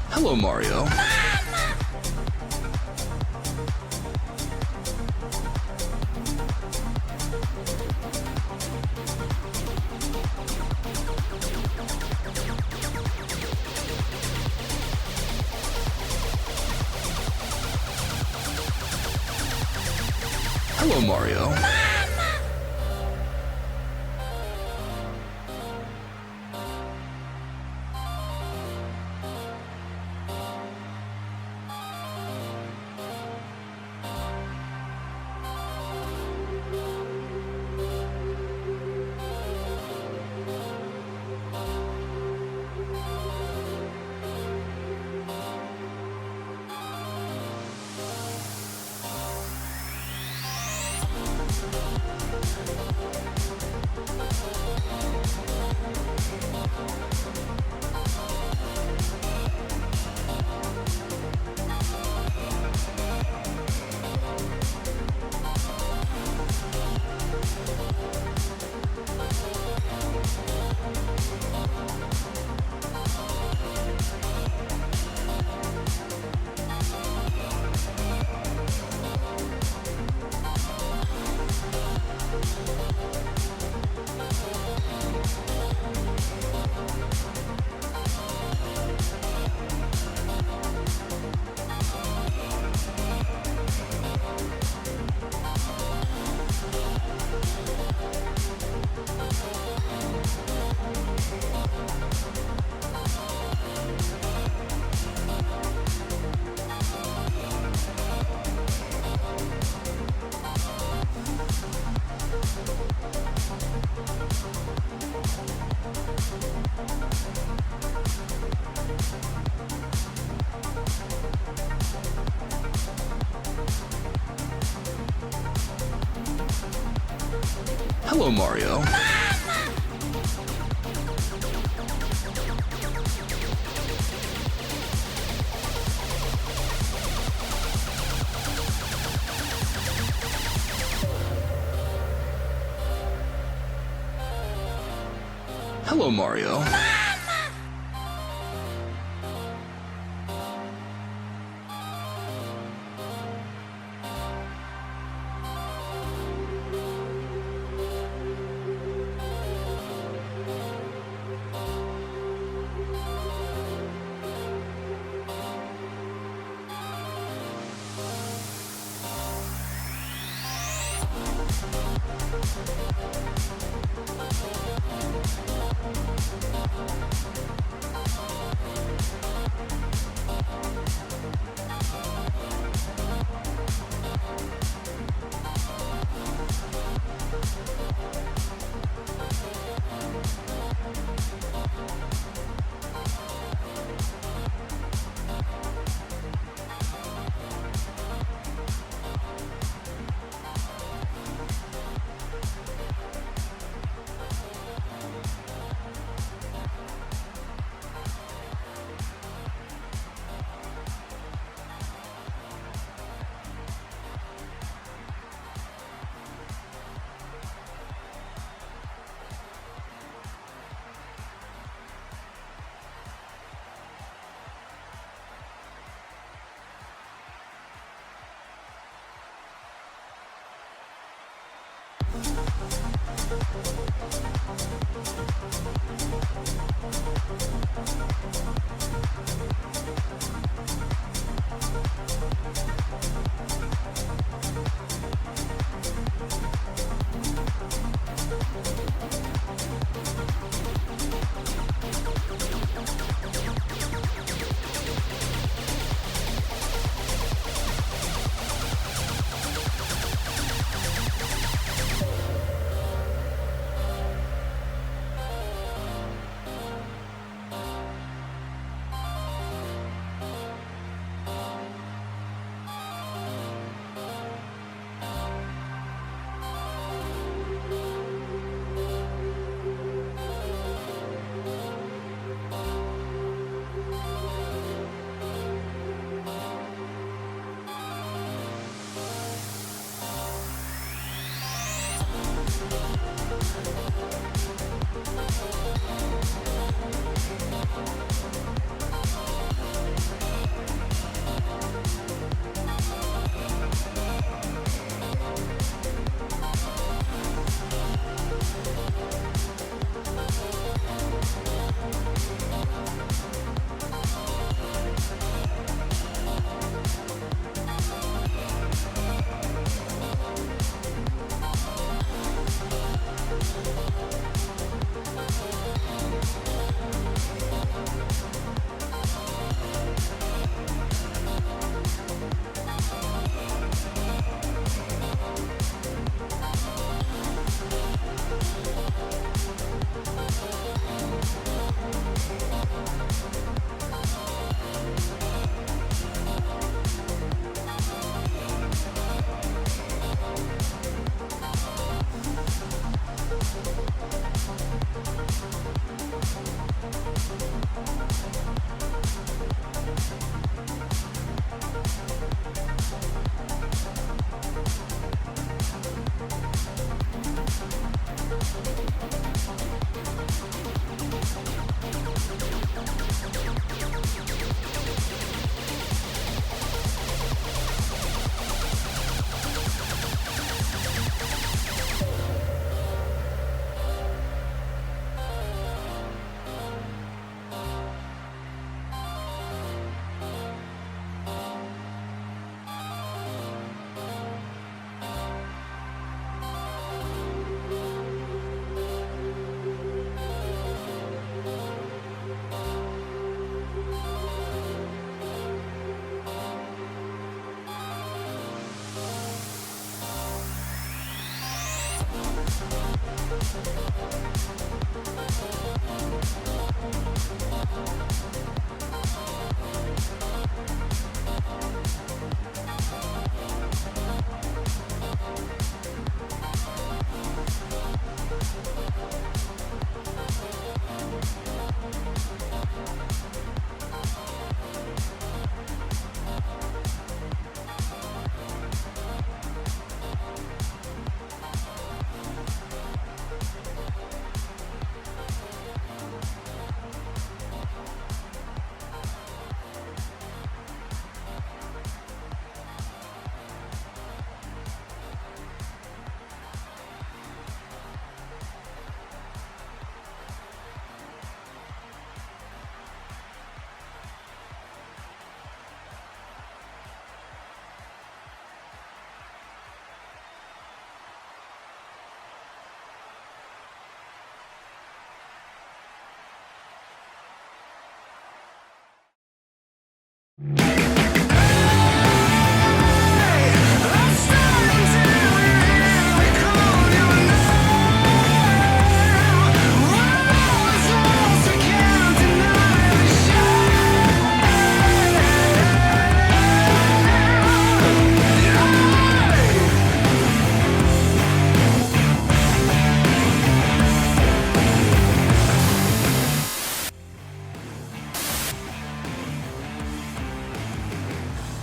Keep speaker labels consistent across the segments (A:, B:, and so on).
A: Hello, Mario. Hello, Mario. Hello, Mario. Hello, Mario.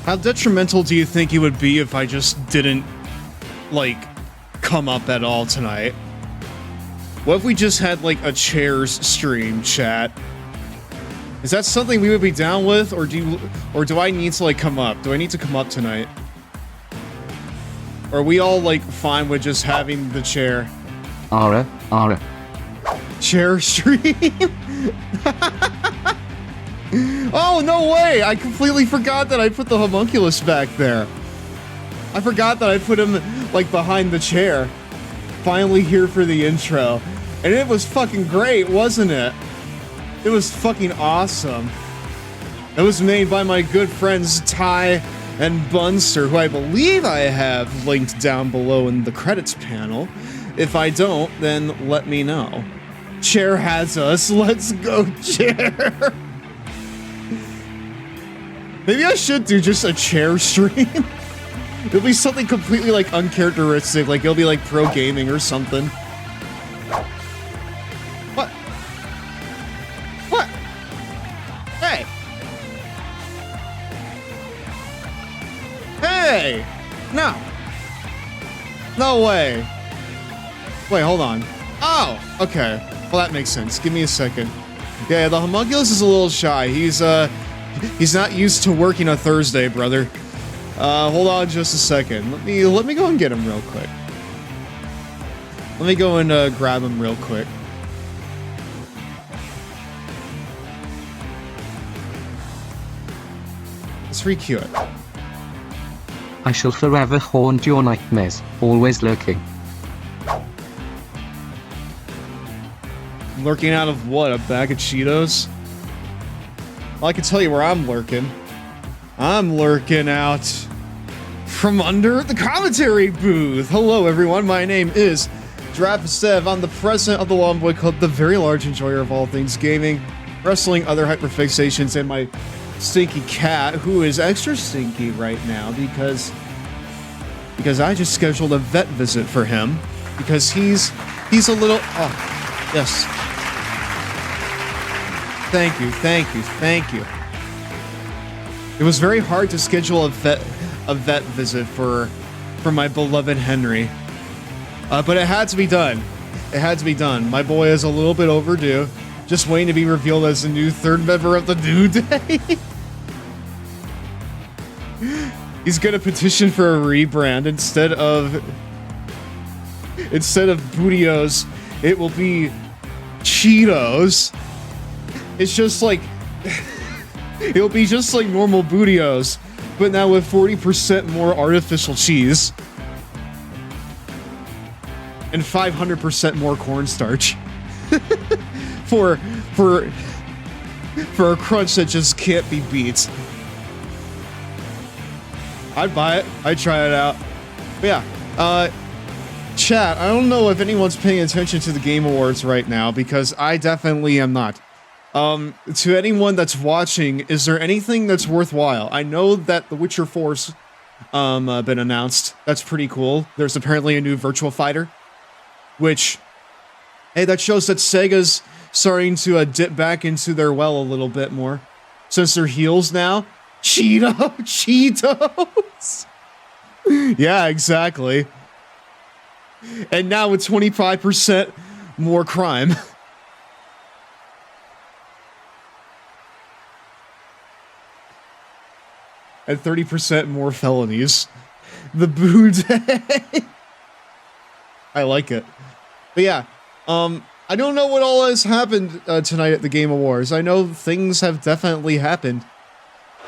B: How detrimental do you think it would be if I just didn't, like, come up at all tonight? What if we just had, like, a chairs stream, chat? Is that something we would be down with, or do I need to, like, come up? Do I need to come up tonight? Or are we all, like, fine with just having the chair?
C: Alright.
B: Chair stream? Oh, no way! I completely forgot that I put the homunculus back there. I forgot that I put him, like, behind the chair. Finally here for the intro. And it was fucking great, wasn't it? It was fucking awesome. It was made by my good friends Ty and Bunster, who I believe I have linked down below in the credits panel. If I don't, then let me know. Chair has us. Let's go, Chair. Maybe I should do just a chair stream. It'll be something completely, like, uncharacteristic. Like, it'll be, like, pro gaming or something. What? What? Hey! Hey! No! No way! Wait, hold on. Oh, okay. Well, that makes sense. Give me a second. Yeah, the homunculus is a little shy. He's not used to working a Thursday, brother. Hold on just a second. Let me go and get him real quick. Let me go and grab him real quick. Let's re-queue it.
C: I shall forever haunt your nightmares, always lurking.
B: Lurking out of what? A bag of Cheetos? Well, I can tell you where I'm lurking. I'm lurking out from under the commentary booth. Hello, everyone. My name is Drapistev. I'm the president of the Longboy Club, the very large enjoyer of all things gaming, wrestling, other hyperfixations, and my stinky cat, who is extra stinky right now because I just scheduled a vet visit for him because he's a little. Oh, yes. Thank you, thank you, thank you. It was very hard to schedule a vet visit for my beloved Henry. But it had to be done. It had to be done. My boy is a little bit overdue. Just waiting to be revealed as the new third member of the New Day. He's gonna petition for a rebrand instead of Bootios, it will be Cheetos. It's just like it'll be just like normal Bootios, but now with 40% more artificial cheese and 500% more cornstarch for a crunch that just can't be beat. I'd buy it. I'd try it out. But yeah, chat, I don't know if anyone's paying attention to the Game Awards right now, because I definitely am not. To anyone that's watching, is there anything that's worthwhile? I know that The Witcher 4's been announced. That's pretty cool. There's apparently a new Virtual Fighter, which, hey, that shows that Sega's starting to dip back into their well a little bit more. Since they're heels now. Cheetos! Yeah, exactly. And now with 25% more crime. And 30% more felonies. The Boo Day. I like it. But yeah, I don't know what all has happened tonight at the Game Awards. I know things have definitely happened.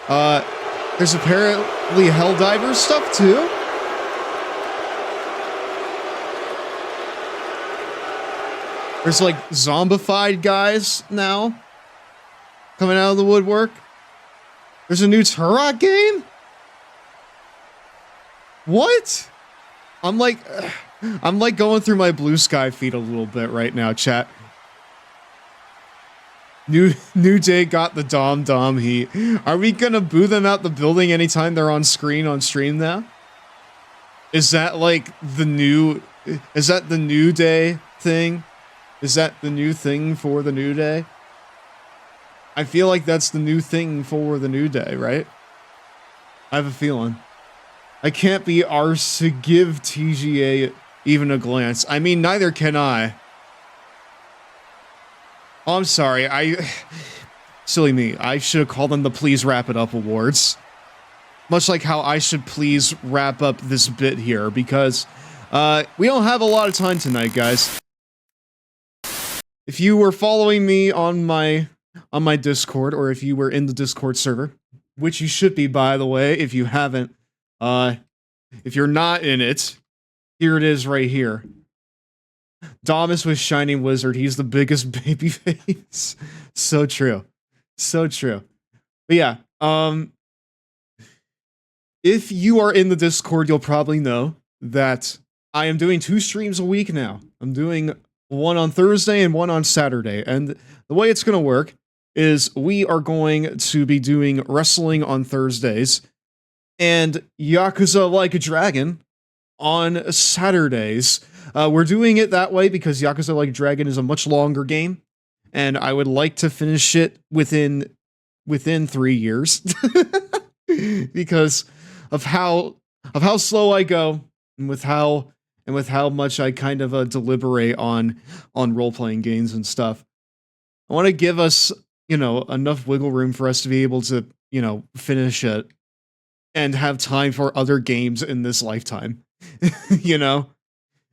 B: There's apparently Helldiver stuff too. There's like zombified guys now coming out of the woodwork. There's a new Turok game? What? I'm like going through my Blue Sky feed a little bit right now, chat. New Day got the Dom heat. Are we gonna boo them out the building anytime they're on screen on stream now? Is that like the new? Is that the New Day thing? Is that the new thing for the New Day? I feel like that's the new thing for the New Day, right? I have a feeling. I can't be arsed to give TGA even a glance. I mean, neither can I. Oh, I'm sorry. Silly me. I should have called them the Please Wrap It Up Awards. Much like how I should please wrap up this bit here, because we don't have a lot of time tonight, guys. If you were following me on my Discord, or if you were in the Discord server, which you should be, by the way, if you haven't, if you're not in it, here it is right here. Damas with Shining Wizard, he's the biggest babyface. So true. So true. But yeah, if you are in the Discord, you'll probably know that I am doing 2 streams a week now. I'm doing one on Thursday and one on Saturday. And the way it's going to work is we are going to be doing wrestling on Thursdays and Yakuza Like a Dragon on Saturdays. We're doing it that way because Yakuza Like a Dragon is a much longer game, and I would like to finish it within 3 years because of how slow I go, and with how and with how much I kind of deliberate on role-playing games and stuff. I want to give us, you know, enough wiggle room for us to be able to, you know, finish it and have time for other games in this lifetime, you know?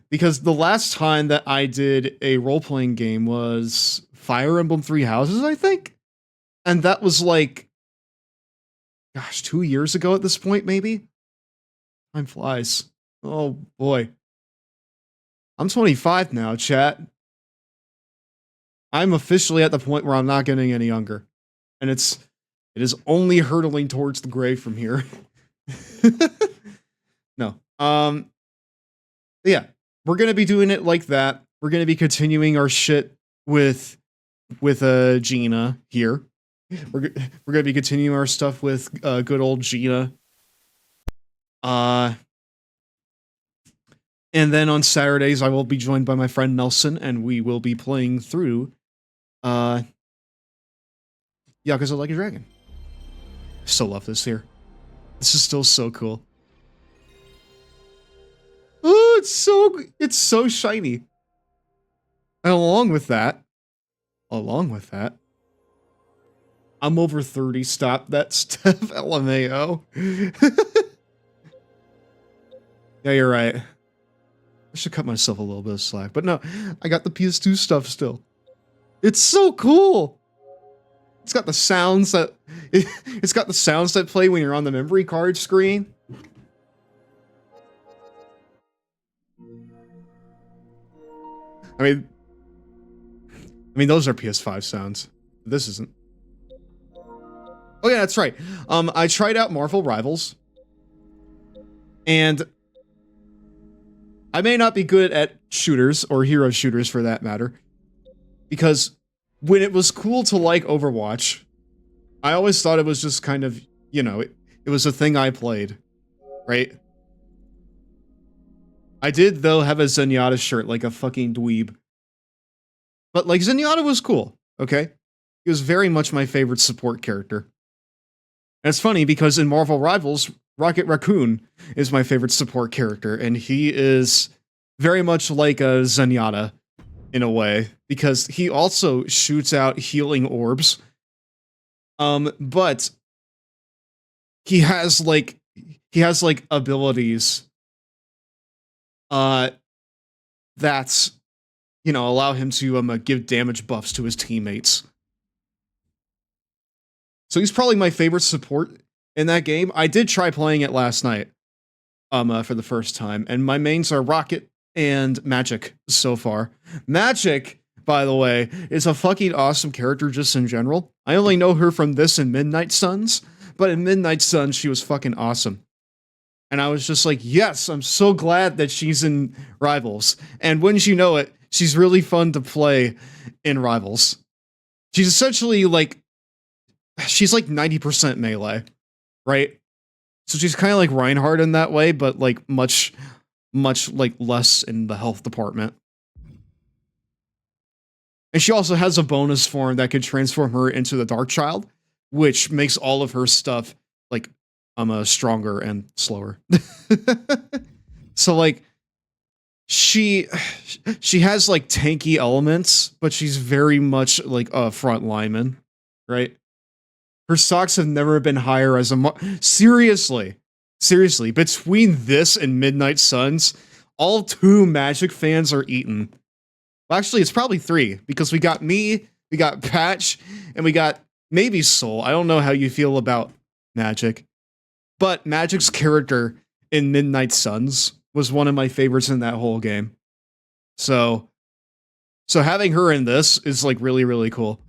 B: Because the last time that I did a role-playing game was Fire Emblem Three Houses, I think? And that was like, gosh, 2 years ago at this point, maybe? Time flies. Oh, boy. I'm 25 now, chat. I'm officially at the point where I'm not getting any younger. And it is only hurtling towards the grave from here. No. Yeah. We're going to be doing it like that. We're going to be continuing our shit with GINA here. We're going to be continuing our stuff with good old GINA. And then on Saturdays, I will be joined by my friend Nelson, and we will be playing through Yakuza Like a Dragon. Still love this here. This is still so cool. Oh, it's so shiny. And along with that, I'm over 30. Stop that stuff, LMAO. Yeah, you're right. I should cut myself a little bit of slack, but no, I got the PS2 stuff still. It's so cool. It's got the sounds that it's got the sounds that play when you're on the memory card screen. I mean those are PS5 sounds. This isn't. Oh yeah, that's right. I tried out Marvel Rivals, and I may not be good at shooters, or hero shooters for that matter, because when it was cool to like Overwatch, I always thought it was just kind of, you know, it was a thing I played, right? I did, though, have a Zenyatta shirt like a fucking dweeb. But, like, Zenyatta was cool, okay? He was very much my favorite support character. And it's funny, because in Marvel Rivals, Rocket Raccoon is my favorite support character, and he is very much like a Zenyatta, in a way, because he also shoots out healing orbs. But he has abilities that, you know, allow him to give damage buffs to his teammates. So he's probably my favorite support in that game. I did try playing it last night for the first time, and my mains are Rocket and Magic so far. Magic, by the way, is a fucking awesome character just in general. I only know her from this and Midnight Suns, but in Midnight Suns, she was fucking awesome. And I was just like, yes, I'm so glad that she's in Rivals. And wouldn't you know it, she's really fun to play in Rivals. She's essentially like, she's like 90% melee, right? So she's kind of like Reinhardt in that way, but like much like less in the health department. And she also has a bonus form that could transform her into the Dark Child, which makes all of her stuff like stronger and slower. So like she has like tanky elements, but she's very much like a front lineman, right? Her stocks have never been higher as a seriously, between this and Midnight Suns, all 2 Magic fans are eaten. Well, actually, it's probably 3, because we got me, we got Patch, and we got maybe Soul. I don't know how you feel about Magic, but Magic's character in Midnight Suns was one of my favorites in that whole game. So having her in this is like really, really cool.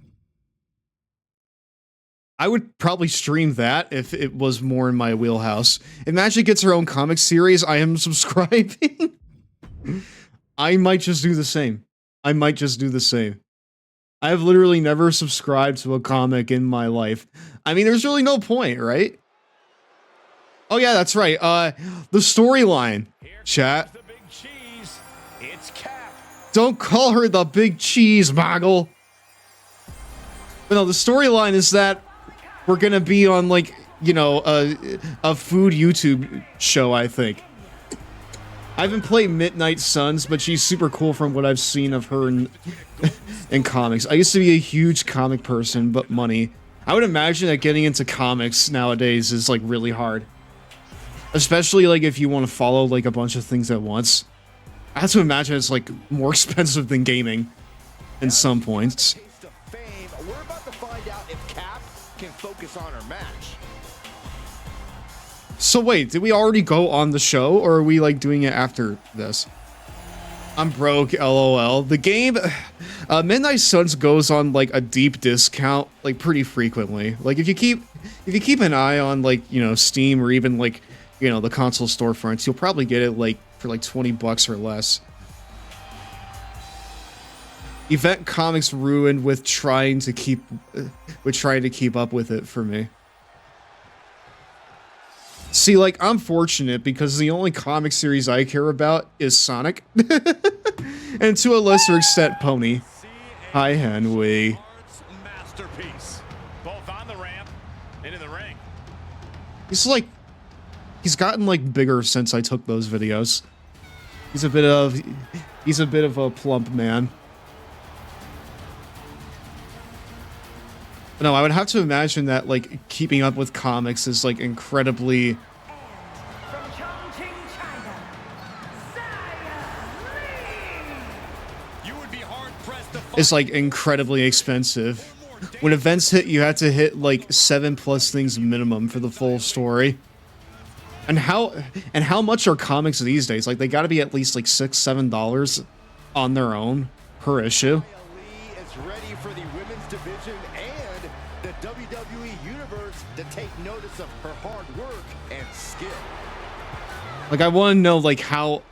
B: I would probably stream that if it was more in my wheelhouse. If Magic gets her own comic series, I am subscribing. I might just do the same. I have literally never subscribed to a comic in my life. I mean, there's really no point, right? Oh yeah, that's right. The storyline, chat.
D: The big cheese. It's Cap.
B: Don't call her the big cheese, Moggle. But no, the storyline is that we're gonna be on, like, you know, a food YouTube show, I think. I haven't played Midnight Suns, but she's super cool from what I've seen of her in comics. I used to be a huge comic person, but money. I would imagine that getting into comics nowadays is like really hard. Especially like if you want to follow like a bunch of things at once. I have to imagine it's like more expensive than gaming in some points.
D: We're about to find out if Cap can focus on her match.
B: So wait, did we already go on the show, or are we like doing it after this? I'm broke, lol. The game, Midnight Suns goes on like a deep discount like pretty frequently. Like if you keep an eye on like, you know, Steam or even like, you know, the console storefronts, you'll probably get it like for like 20 bucks or less. Event Comics ruined with trying to keep up with it for me. See, like, I'm fortunate because the only comic series I care about is Sonic. And to a lesser extent, Pony. Hi, Henry.
D: Masterpiece. Both on the ramp and in the ring.
B: He's gotten, like, bigger since I took those videos. He's a bit of a plump man. No, I would have to imagine that, like, keeping up with comics is, like, incredibly... It's, like, incredibly expensive. When events hit, you have to hit, like, 7+ things minimum for the full story. And how much are comics these days? Like, they gotta be at least, like, $6-7 on their own per issue.
D: Ready for the women's division and the WWE Universe to take notice of her hard work and skill.
B: Like, I want to know like how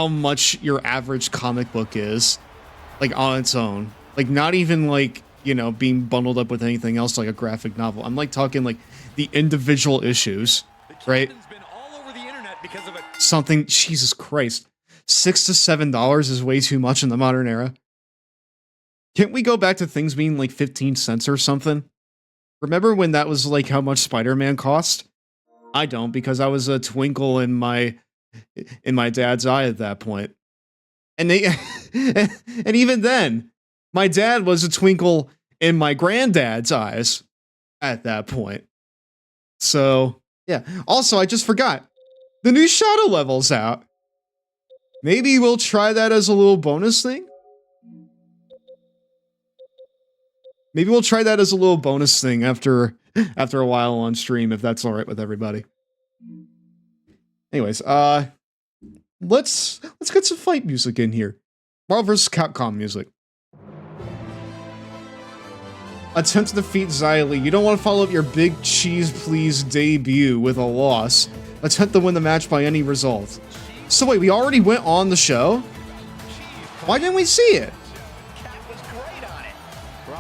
B: much your average comic book is, like on its own. Like not even like, you know, being bundled up with anything else like a graphic novel. I'm like talking like the individual issues, right?
D: Been all over the internet because of it.
B: Something, Jesus Christ, $6 to $7 is way too much in the modern era. Can't we go back to things being like 15 cents or something? Remember when that was like how much Spider-Man cost? I don't, because I was a twinkle in my dad's eye at that point. And and even then, my dad was a twinkle in my granddad's eyes at that point. So, yeah. Also, I just forgot. The new Shadow level's out. Maybe we'll try that as a little bonus thing? Maybe we'll try that as a little bonus thing after a while on stream, if that's all right with everybody. Anyways, let's get some fight music in here. Marvel vs. Capcom music. Attempt to defeat Xia Li. You don't want to follow up your Big Cheese Please debut with a loss. Attempt to win the match by any result. So wait, we already went on the show? Why didn't we see it?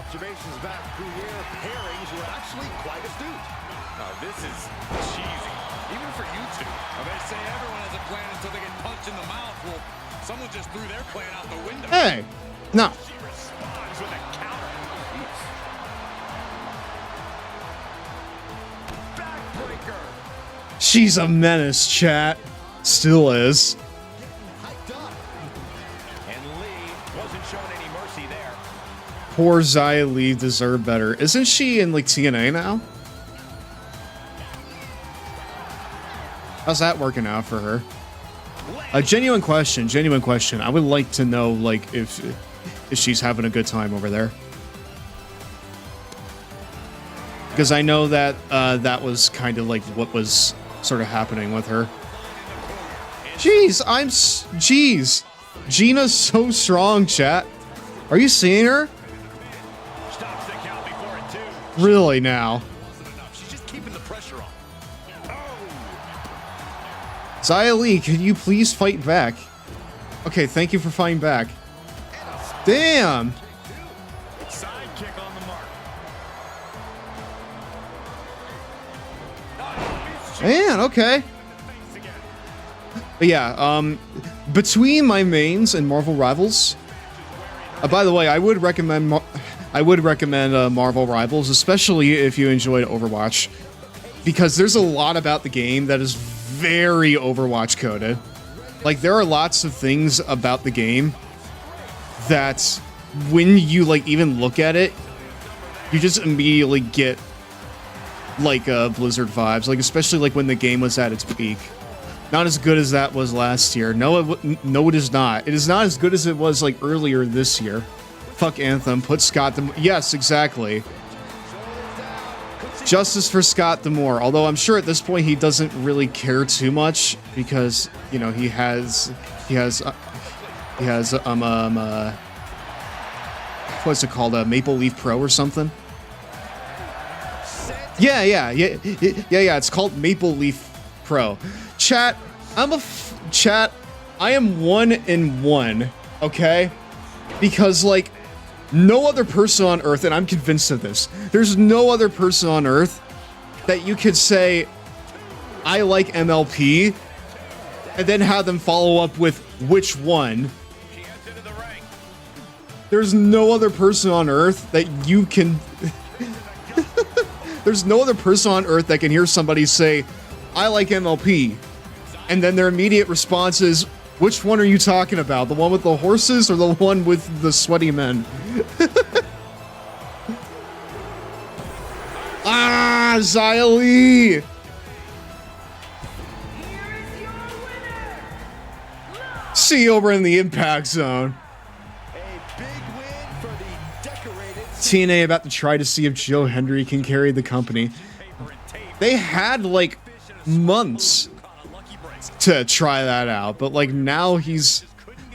D: Observations back through here, pairings were actually quite astute. This is cheesy, even for you two. They say everyone has a plan until they get punched in the mouth. Well, someone just threw their plan out the window.
B: Hey, no.
D: She responds with a counter. Backbreaker.
B: She's a menace, chat. Still is. Poor Xia Li deserved better. Isn't she in like TNA now? How's that working out for her? A genuine question. I would like to know like if she's having a good time over there. Because I know that that was kind of like what was sort of happening with her. Jeez, jeez. GINA's so strong, chat. Are you seeing her? Really now?
D: She's just keeping the pressure on.
B: Xia Li, can you please fight back? Okay, thank you for fighting back. Damn!
D: Side kick on the mark.
B: Man, okay. But yeah, between my mains and Marvel Rivals. By the way, I would recommend Marvel Rivals, especially if you enjoyed Overwatch, because there's a lot about the game that is very Overwatch coded. Like, there are lots of things about the game that when you, like, even look at it, you just immediately get, like, Blizzard vibes. Like, especially, like, when the game was at its peak. Not as good as that was last year. No, it is not. It is not as good as it was, like, earlier this year. Fuck Anthem. Put Scott D'Amore. Yes, exactly. Justice for Scott D'Amore. Although I'm sure at this point he doesn't really care too much because, you know, he has what's it called? A Maple Leaf Pro or something? Yeah. It's called Maple Leaf Pro. Chat, I am 1-1, okay? Because, like, no other person on Earth, and I'm convinced of this, there's no other person on Earth that you could say, I like MLP, and then have them follow up with which one. There's no other person on Earth that you can... There's no other person on Earth that can hear somebody say, I like MLP, and then their immediate response is, which one are you talking about? The one with the horses or the one with the sweaty men? Ah, Xia Li! See you over in the Impact Zone. TNA about to try to see if Joe Hendry can carry the company. They had, like, months to try that out, but, like, now he's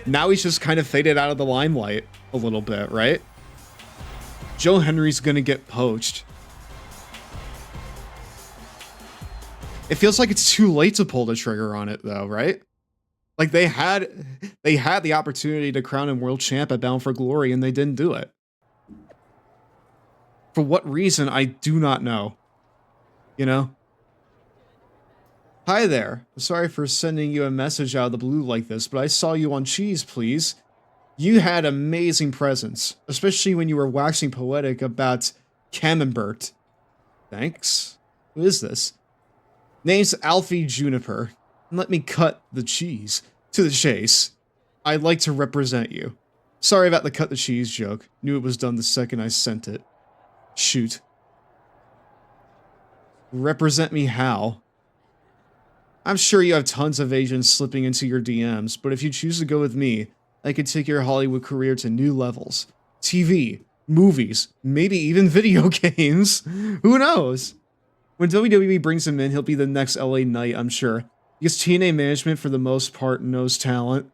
B: just kind of faded out of the limelight a little bit, right? Joe Henry's gonna get poached. It feels like it's too late to pull the trigger on it, though, right? Like, they had the opportunity to crown him world champ at Bound for Glory, and they didn't do it. For what reason, I do not know. You know? Hi there. Sorry for sending you a message out of the blue like this, but I saw you on Cheese, Please. You had amazing presence, especially when you were waxing poetic about Camembert. Thanks. Who is this? Name's Alfie Juniper. Let me cut the cheese. To the chase. I'd like to represent you. Sorry about the cut the cheese joke. Knew it was done the second I sent it. Shoot. Represent me how? I'm sure you have tons of Asians slipping into your DMs, but if you choose to go with me, I could take your Hollywood career to new levels. TV, movies, maybe even video games. Who knows? When WWE brings him in, he'll be the next LA Knight, I'm sure. Because TNA management, for the most part, knows talent.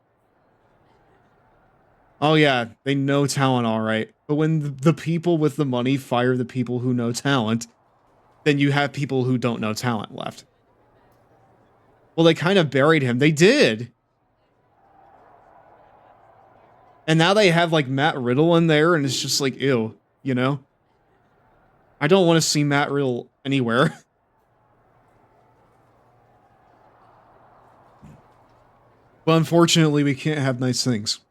B: Oh yeah, they know talent alright. But when the people with the money fire the people who know talent, then you have people who don't know talent left. Well, they kind of buried him. They did. And now they have, like, Matt Riddle in there, and it's just like, ew, you know? I don't want to see Matt Riddle anywhere. But unfortunately, we can't have nice things.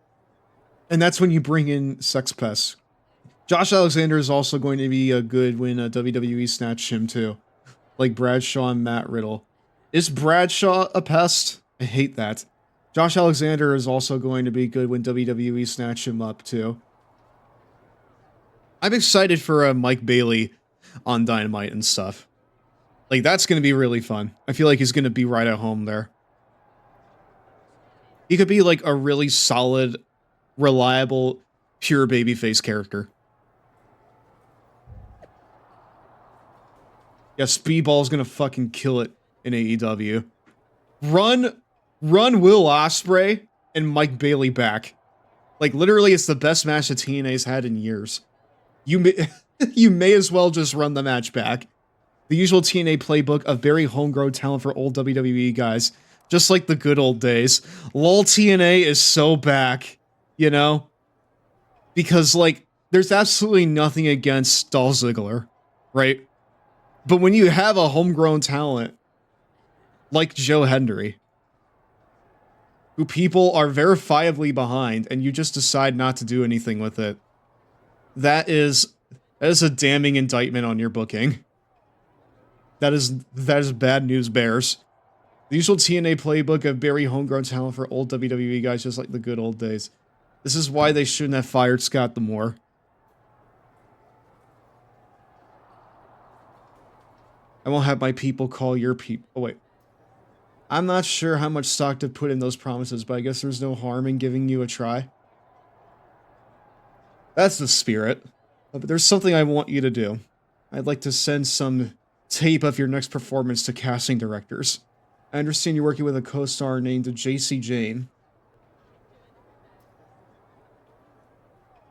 B: And that's when you bring in sex pests. Josh Alexander is also going to be good when WWE snatch him, too. Like Bradshaw and Matt Riddle. Is Bradshaw a pest? I hate that. Josh Alexander is also going to be good when WWE snatch him up, too. I'm excited for Mike Bailey on Dynamite and stuff. Like, that's going to be really fun. I feel like he's going to be right at home there. He could be, like, a really solid, reliable, pure babyface character. Yeah, Speedball's going to fucking kill it in AEW. Run Will Ospreay and Mike Bailey back. Like, literally, it's the best match that TNA's had in years. You may as well just run the match back. The usual TNA playbook of very homegrown talent for old WWE guys. Just like the good old days. LOL TNA is so back, you know? Because, like, there's absolutely nothing against Dolph Ziggler, right? But when you have a homegrown talent like Joe Hendry, who people are verifiably behind, and you just decide not to do anything with it, that is a damning indictment on your booking. That is bad news bears. The usual TNA playbook of bury homegrown talent for old WWE guys, just like the good old days. This is why they shouldn't have fired Scott D'Amore. I won't have my people call your people. Oh, wait. I'm not sure how much stock to put in those promises, but I guess there's no harm in giving you a try. That's the spirit. But there's something I want you to do. I'd like to send some tape of your next performance to casting directors. I understand you're working with a co-star named JC Jane.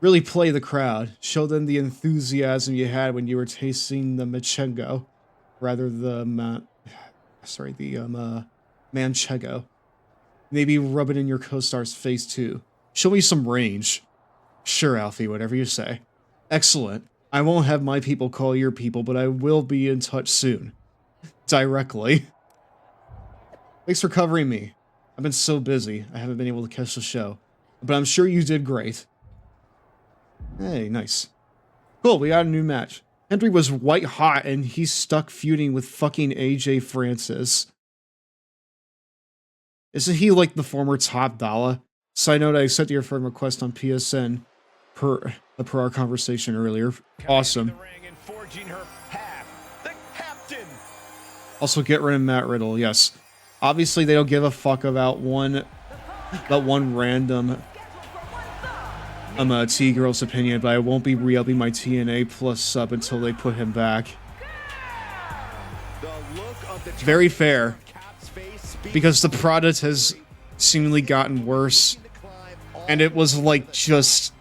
B: Really play the crowd. Show them the enthusiasm you had when you were tasting the Manchego. Rather the Manchego. Maybe rub it in your co-star's face too. Show me some range. Sure, Alfie, whatever you say. Excellent. I won't have my people call your people, but I will be in touch soon. Directly. Thanks for covering me. I've been so busy, I haven't been able to catch the show. But I'm sure you did great. Hey, nice. Cool, we got a new match. Henry was white hot and he's stuck feuding with fucking AJ Francis. Isn't he like the former Top Dollar? Side note, I accepted your friend request on PSN per our conversation earlier. Awesome. Also get rid of Matt Riddle, yes. Obviously they don't give a fuck about one random T-Girl's opinion, but I won't be re-upping my TNA Plus sub until they put him back. Very fair. Because the product has seemingly gotten worse. And it was like just...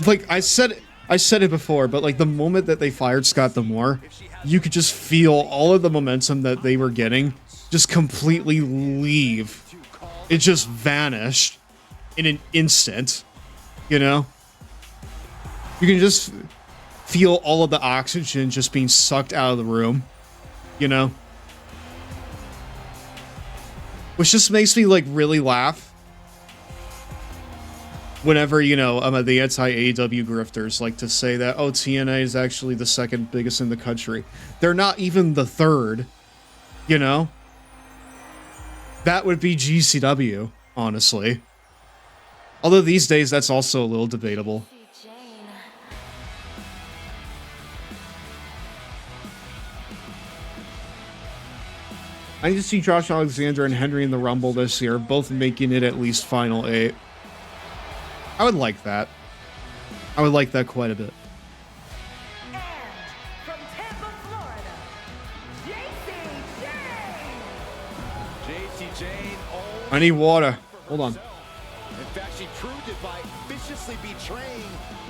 B: Like, I said it before, but like the moment that they fired Scott D'Amore, you could just feel all of the momentum that they were getting just completely leave. It just vanished in an instant, you know? You can just feel all of the oxygen just being sucked out of the room, you know? Which just makes me, like, really laugh. Whenever, you know, the anti-AEW grifters like to say that, oh, TNA is actually the second biggest in the country. They're not even the third, you know? That would be GCW, honestly. Although these days, that's also a little debatable. I need to see Josh Alexander and Henry in the Rumble this year, both making it at least Final 8. I would like that. I would like that quite a bit.
E: And from Tampa, Florida, JC Jane.
B: I need water. Hold on.
D: In fact, she proved it by viciously betraying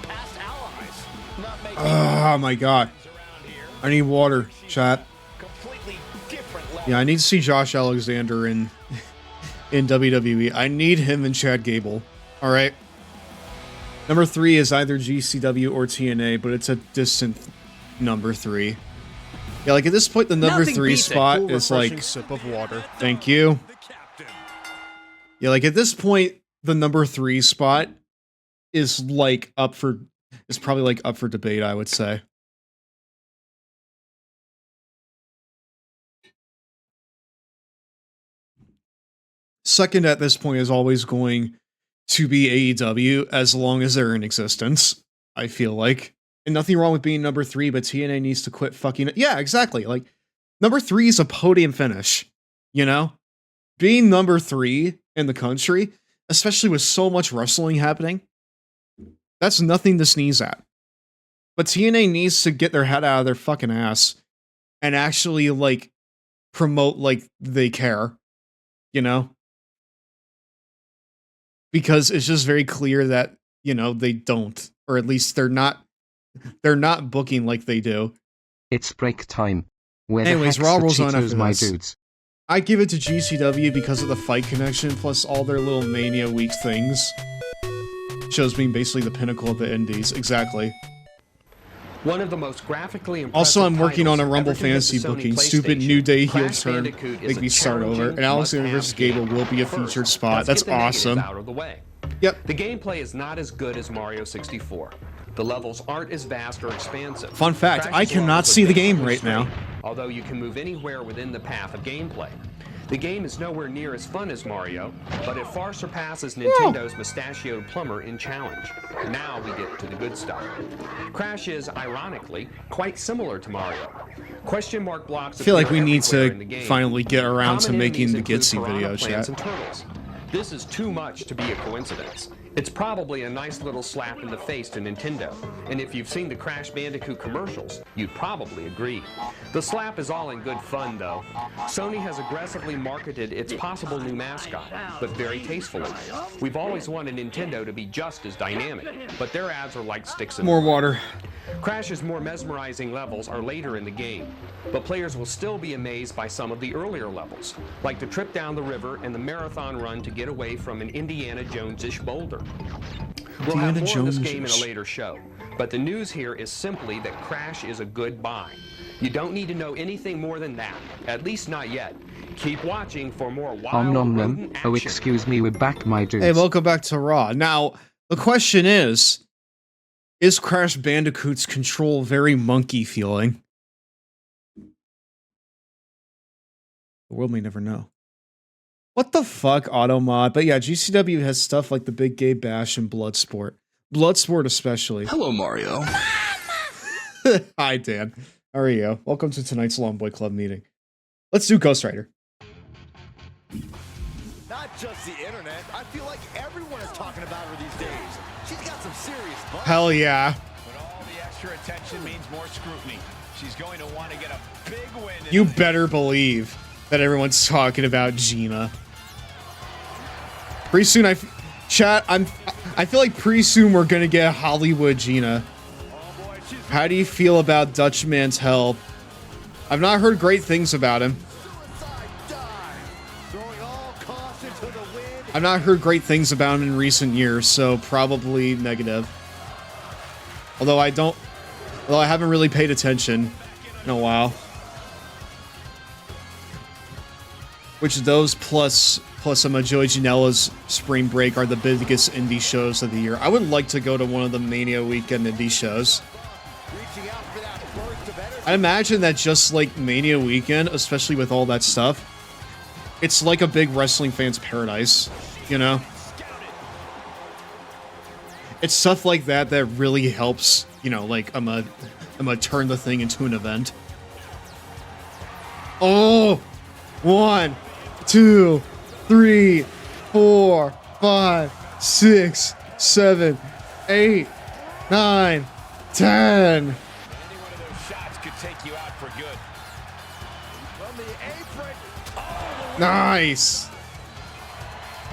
D: past allies. Not making
B: Oh my god. I need water, chat. Yeah, I need to see Josh Alexander in WWE. I need him and Chad Gable. Alright. Number 3 is either GCW or TNA, but it's a distant number 3. Yeah, like at this point, the number 3 spot is like...
F: sip of water.
B: Thank you. Yeah, like at this point, the number 3 spot is like up for... is probably like up for debate, I would say. Second at this point is always going to be AEW as long as they're in existence, I feel like. And nothing wrong with being number 3, but TNA needs to quit fucking... Yeah, exactly. Like, number 3 is a podium finish, you know? Being number 3 in the country, especially with so much wrestling happening, that's nothing to sneeze at. But TNA needs to get their head out of their fucking ass and actually, like, promote like they care, you know? Because it's just very clear that, you know, they don't. Or at least they're not booking like they do.
C: It's break time. Where
B: Anyways,
C: the
B: Raw
C: heck's
B: rolls
C: the
B: on
C: Cheetos,
B: after
C: my
B: this.
C: dudes?
B: I give it to GCW because of the fight connection, plus all their little Mania Week things. Shows being basically the pinnacle of the indies. Exactly.
G: One of the most graphically impressive
B: Also, I'm working on a
G: titles
B: Rumble
G: ever to hit the
B: Fantasy
G: Sony
B: booking. Stupid
G: PlayStation.
B: New Day heel
G: Crash
B: turn.
G: Bandicoot is
B: Make
G: a
B: me start over.
G: challenging,
B: And Alexander
G: must-have
B: vs. Gable
G: game.
B: will be a
G: First,
B: featured spot.
G: let's
B: That's
G: get the negatives
B: awesome.
G: out of the way.
B: Yep.
G: The gameplay is not as good as Mario 64. The levels aren't as vast or expansive.
B: Fun fact,
G: Crash
B: I
G: is
B: cannot
G: levels
B: see
G: are
B: the game
G: basically
B: right now.
G: straight, although you can move anywhere within the path of gameplay. The game is nowhere near as fun as Mario, but it far surpasses Nintendo's mustachioed plumber in challenge. Now we get to the good stuff. Crash is, ironically, quite similar to Mario. Question mark blocks
B: I feel like we need
G: everywhere in the
B: to
G: game.
B: finally get around to
G: Common
B: making the
G: enemies
B: Gitsy
G: include
B: video,
G: piranha plants
B: chat.
G: and turtles. This is too much to be a coincidence. It's probably a nice little slap in the face to Nintendo, and if you've seen the Crash Bandicoot commercials, you'd probably agree. The slap is all in good fun, though. Sony has aggressively marketed its possible new mascot, but very tastefully. We've always wanted Nintendo to be just as dynamic, but their ads are like sticks in the
B: More
G: mud.
B: water.
G: Crash's more mesmerizing levels are later in the game, but players will still be amazed by some of the earlier levels, like the trip down the river and the marathon run to get away from an Indiana Jones-ish boulder. We'll have more of this game in a later show, but the news here is simply that Crash is a good buy. You don't need to know anything more than that, at least not yet. Keep watching for more wild
C: Nom nom.
G: rodent
C: Oh,
G: action.
C: excuse me, we're back, my dudes.
B: Hey, welcome back to Raw. Now, the question is Crash Bandicoot's control very monkey feeling? The world may never know. What the fuck, Automod? But yeah, GCW has stuff like the Big Gay Bash and Bloodsport. Bloodsport especially.
A: Hello, Mario.
B: Hi, Dan. How are you? Welcome to tonight's Long Boy Club meeting. Let's do Ghost Rider.
D: Not just the internet. I feel like everyone is talking about her these days. She's got some serious buzz.
B: Hell yeah.
F: But all the extra attention means more scrutiny. She's going to want to get a big win.
B: You better believe that everyone's talking about GINA. Pretty soon, I feel like pretty soon we're gonna get Hollywood GINA. How do you feel about Dutchman's Help? I've not heard great things about him. I've not heard great things about him in recent years, so probably negative. Although I haven't really paid attention in a while. Which those plus Joey Janela's Spring Break are the biggest indie shows of the year. I would like to go to one of the Mania Weekend indie shows. I imagine that just like Mania Weekend, especially with all that stuff, it's like a big wrestling fan's paradise, you know? It's stuff like that that really helps, you know, like I'm gonna turn the thing into an event. Oh! 1, 2, 3, 4, 5, 6, 7, 8, 9, 10.
F: Any one of those shots could take you out for good. From the apron. Oh,
B: Nice.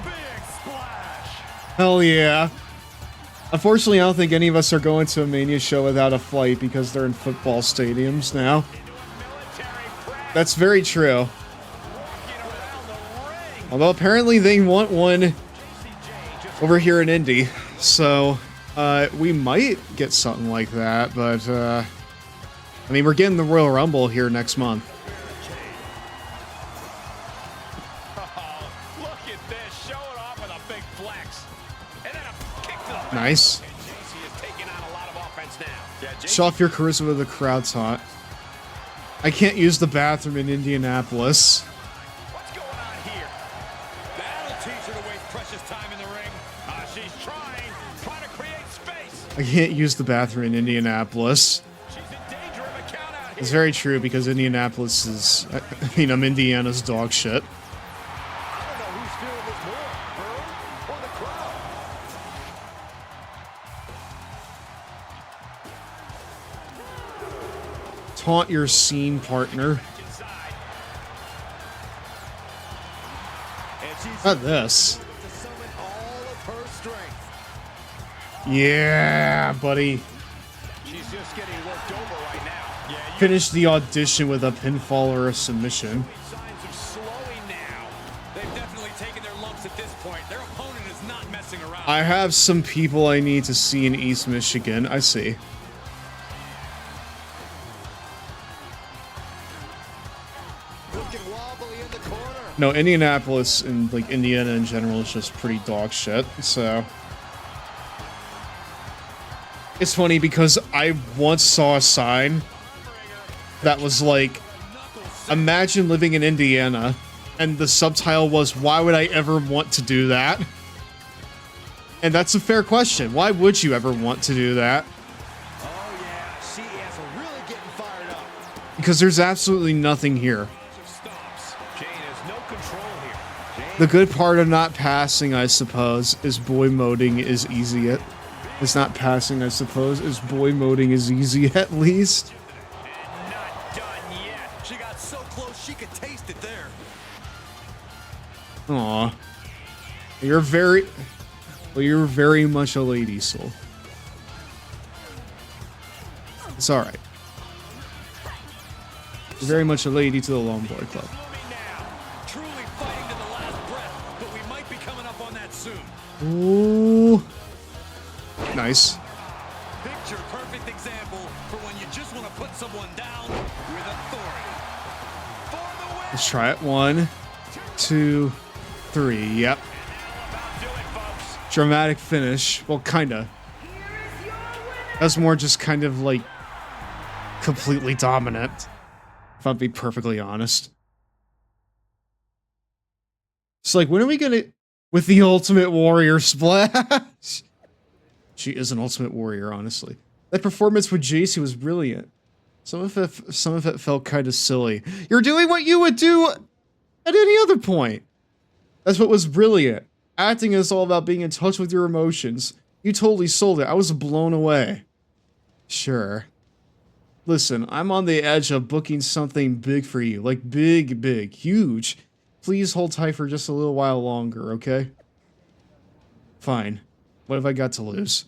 F: big splash.
B: Hell yeah. Unfortunately, I don't think any of us are going to a Mania show without a flight because they're in football stadiums now. That's very true. Although apparently they want one over here in Indy, so we might get something like that, but I mean, we're getting the Royal Rumble here next month.
F: Oh, look at this. Show it off with a big flex. And then a kick to the face.
B: Nice.
F: And JC is taking on a lot of offense now. Yeah,
B: Show off your charisma with the crowd's hot. I can't use the bathroom in Indianapolis.
F: what's going on here? That'll teach her to waste precious time in the ring. She's trying to create space.
B: I can't use the bathroom in Indianapolis.
F: She's in danger of a count out here.
B: It's very true because Indianapolis is, I mean, I'm Indiana's dog shit.
D: I don't know who's feeling this more, her or the crowd.
B: Taunt your scene partner.
F: Inside. And she's
B: Not this.
D: To summon all of her strength.
B: Yeah, buddy.
F: She's just getting worked over right now. Yeah, you
B: Finish the audition with a pinfall or a submission.
F: signs of slowing now. They've definitely taken their lumps at this point. Their opponent is not messing around.
B: I have some people I need to see in East Michigan. I see.
D: Looking wobbly in the corner.
B: No, Indianapolis and like Indiana in general is just pretty dog shit. So it's funny because I once saw a sign that was like, imagine living in Indiana And the subtitle was, why would I ever want to do that? And that's a fair question. Why would you ever want to do that?
F: Oh yeah, she is really getting fired up.
B: Because there's absolutely nothing here.
F: Stops. Jane has no control here. Jane.
B: The good part of not passing, I suppose, is boy moding is easy at. It's not passing, I suppose, is boy moding is easy at least.
F: And not done yet. She got so close she could taste it there.
B: Aw. You're very much a lady, Soul. It's alright. You're very much a lady to the Longboy Club.
F: Truly fighting to the last breath, but we might be coming up on that soon.
B: Ooh. Nice.
F: Picture perfect example for when you just want to put someone down with authority. For the win.
B: Let's try it. 1, 2, 3. Yep.
F: About do it, folks.
B: Dramatic finish. Well, kinda. That's more just kind of like completely dominant, if I'm being perfectly honest. It's like, when are we gonna with the Ultimate Warrior splash? She is an Ultimate Warrior, honestly. That performance with JC was brilliant. Some of it felt kind of silly. You're doing what you would do at any other point. That's what was brilliant. Acting is all about being in touch with your emotions. You totally sold it. I was blown away. Sure. Listen, I'm on the edge of booking something big for you. Like big, big, huge. Please hold tight for just a little while longer, okay? Fine. What have I got to lose?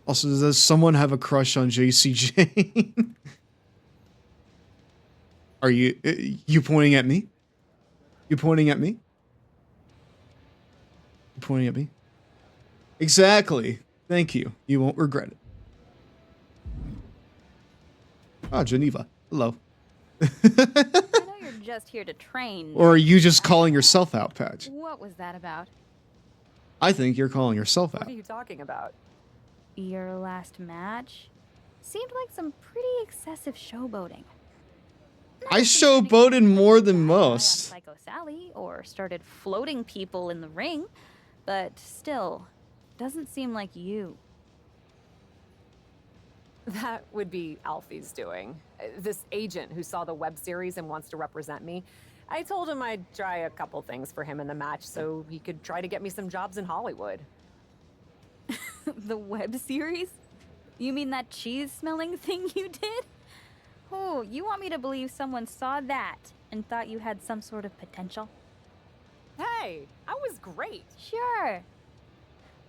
B: Also, does someone have a crush on JC Jane? Are you pointing at me? You pointing at me? You pointing at me? Exactly. Thank you. You won't regret it. Ah, Geneva. Hello.
H: I know you're just here to train.
B: Or are you just calling yourself out, Patch?
H: What was that about?
B: I think you're calling yourself out.
I: What are you talking about?
H: Your last match? Seemed like some pretty excessive showboating.
B: I showboated more than most.
H: Psycho Sally or started floating people in the ring, but still, doesn't seem like you.
I: That would be Alfie's doing. This agent who saw the web series and wants to represent me. I told him I'd try a couple things for him in the match so he could try to get me some jobs in Hollywood.
H: The web series? You mean that cheese-smelling thing you did? Oh, you want me to believe someone saw that and thought you had some sort of potential?
I: Hey, I was great.
H: Sure.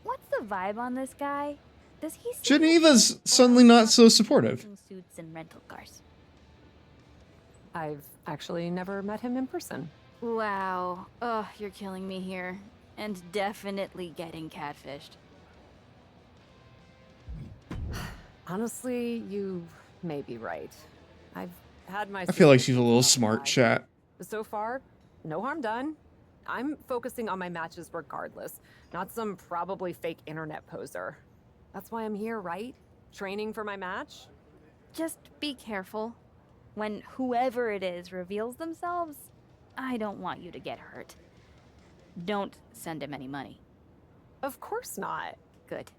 H: What's the vibe on this guy? Does he seem
B: Geneva's suddenly not so supportive.
H: suits and rental cars?
I: I've actually never met him in person.
H: Wow. Oh, you're killing me here. And definitely getting catfished.
I: Honestly, you may be right. I've had my...
B: I feel like she's a little smart, chat.
I: So far, no harm done. I'm focusing on my matches regardless, not some probably fake internet poser. That's why I'm here, right? Training for my match?
H: Just be careful. When whoever it is reveals themselves, I don't want you to get hurt. Don't send him any money.
I: Of course not.
H: Good.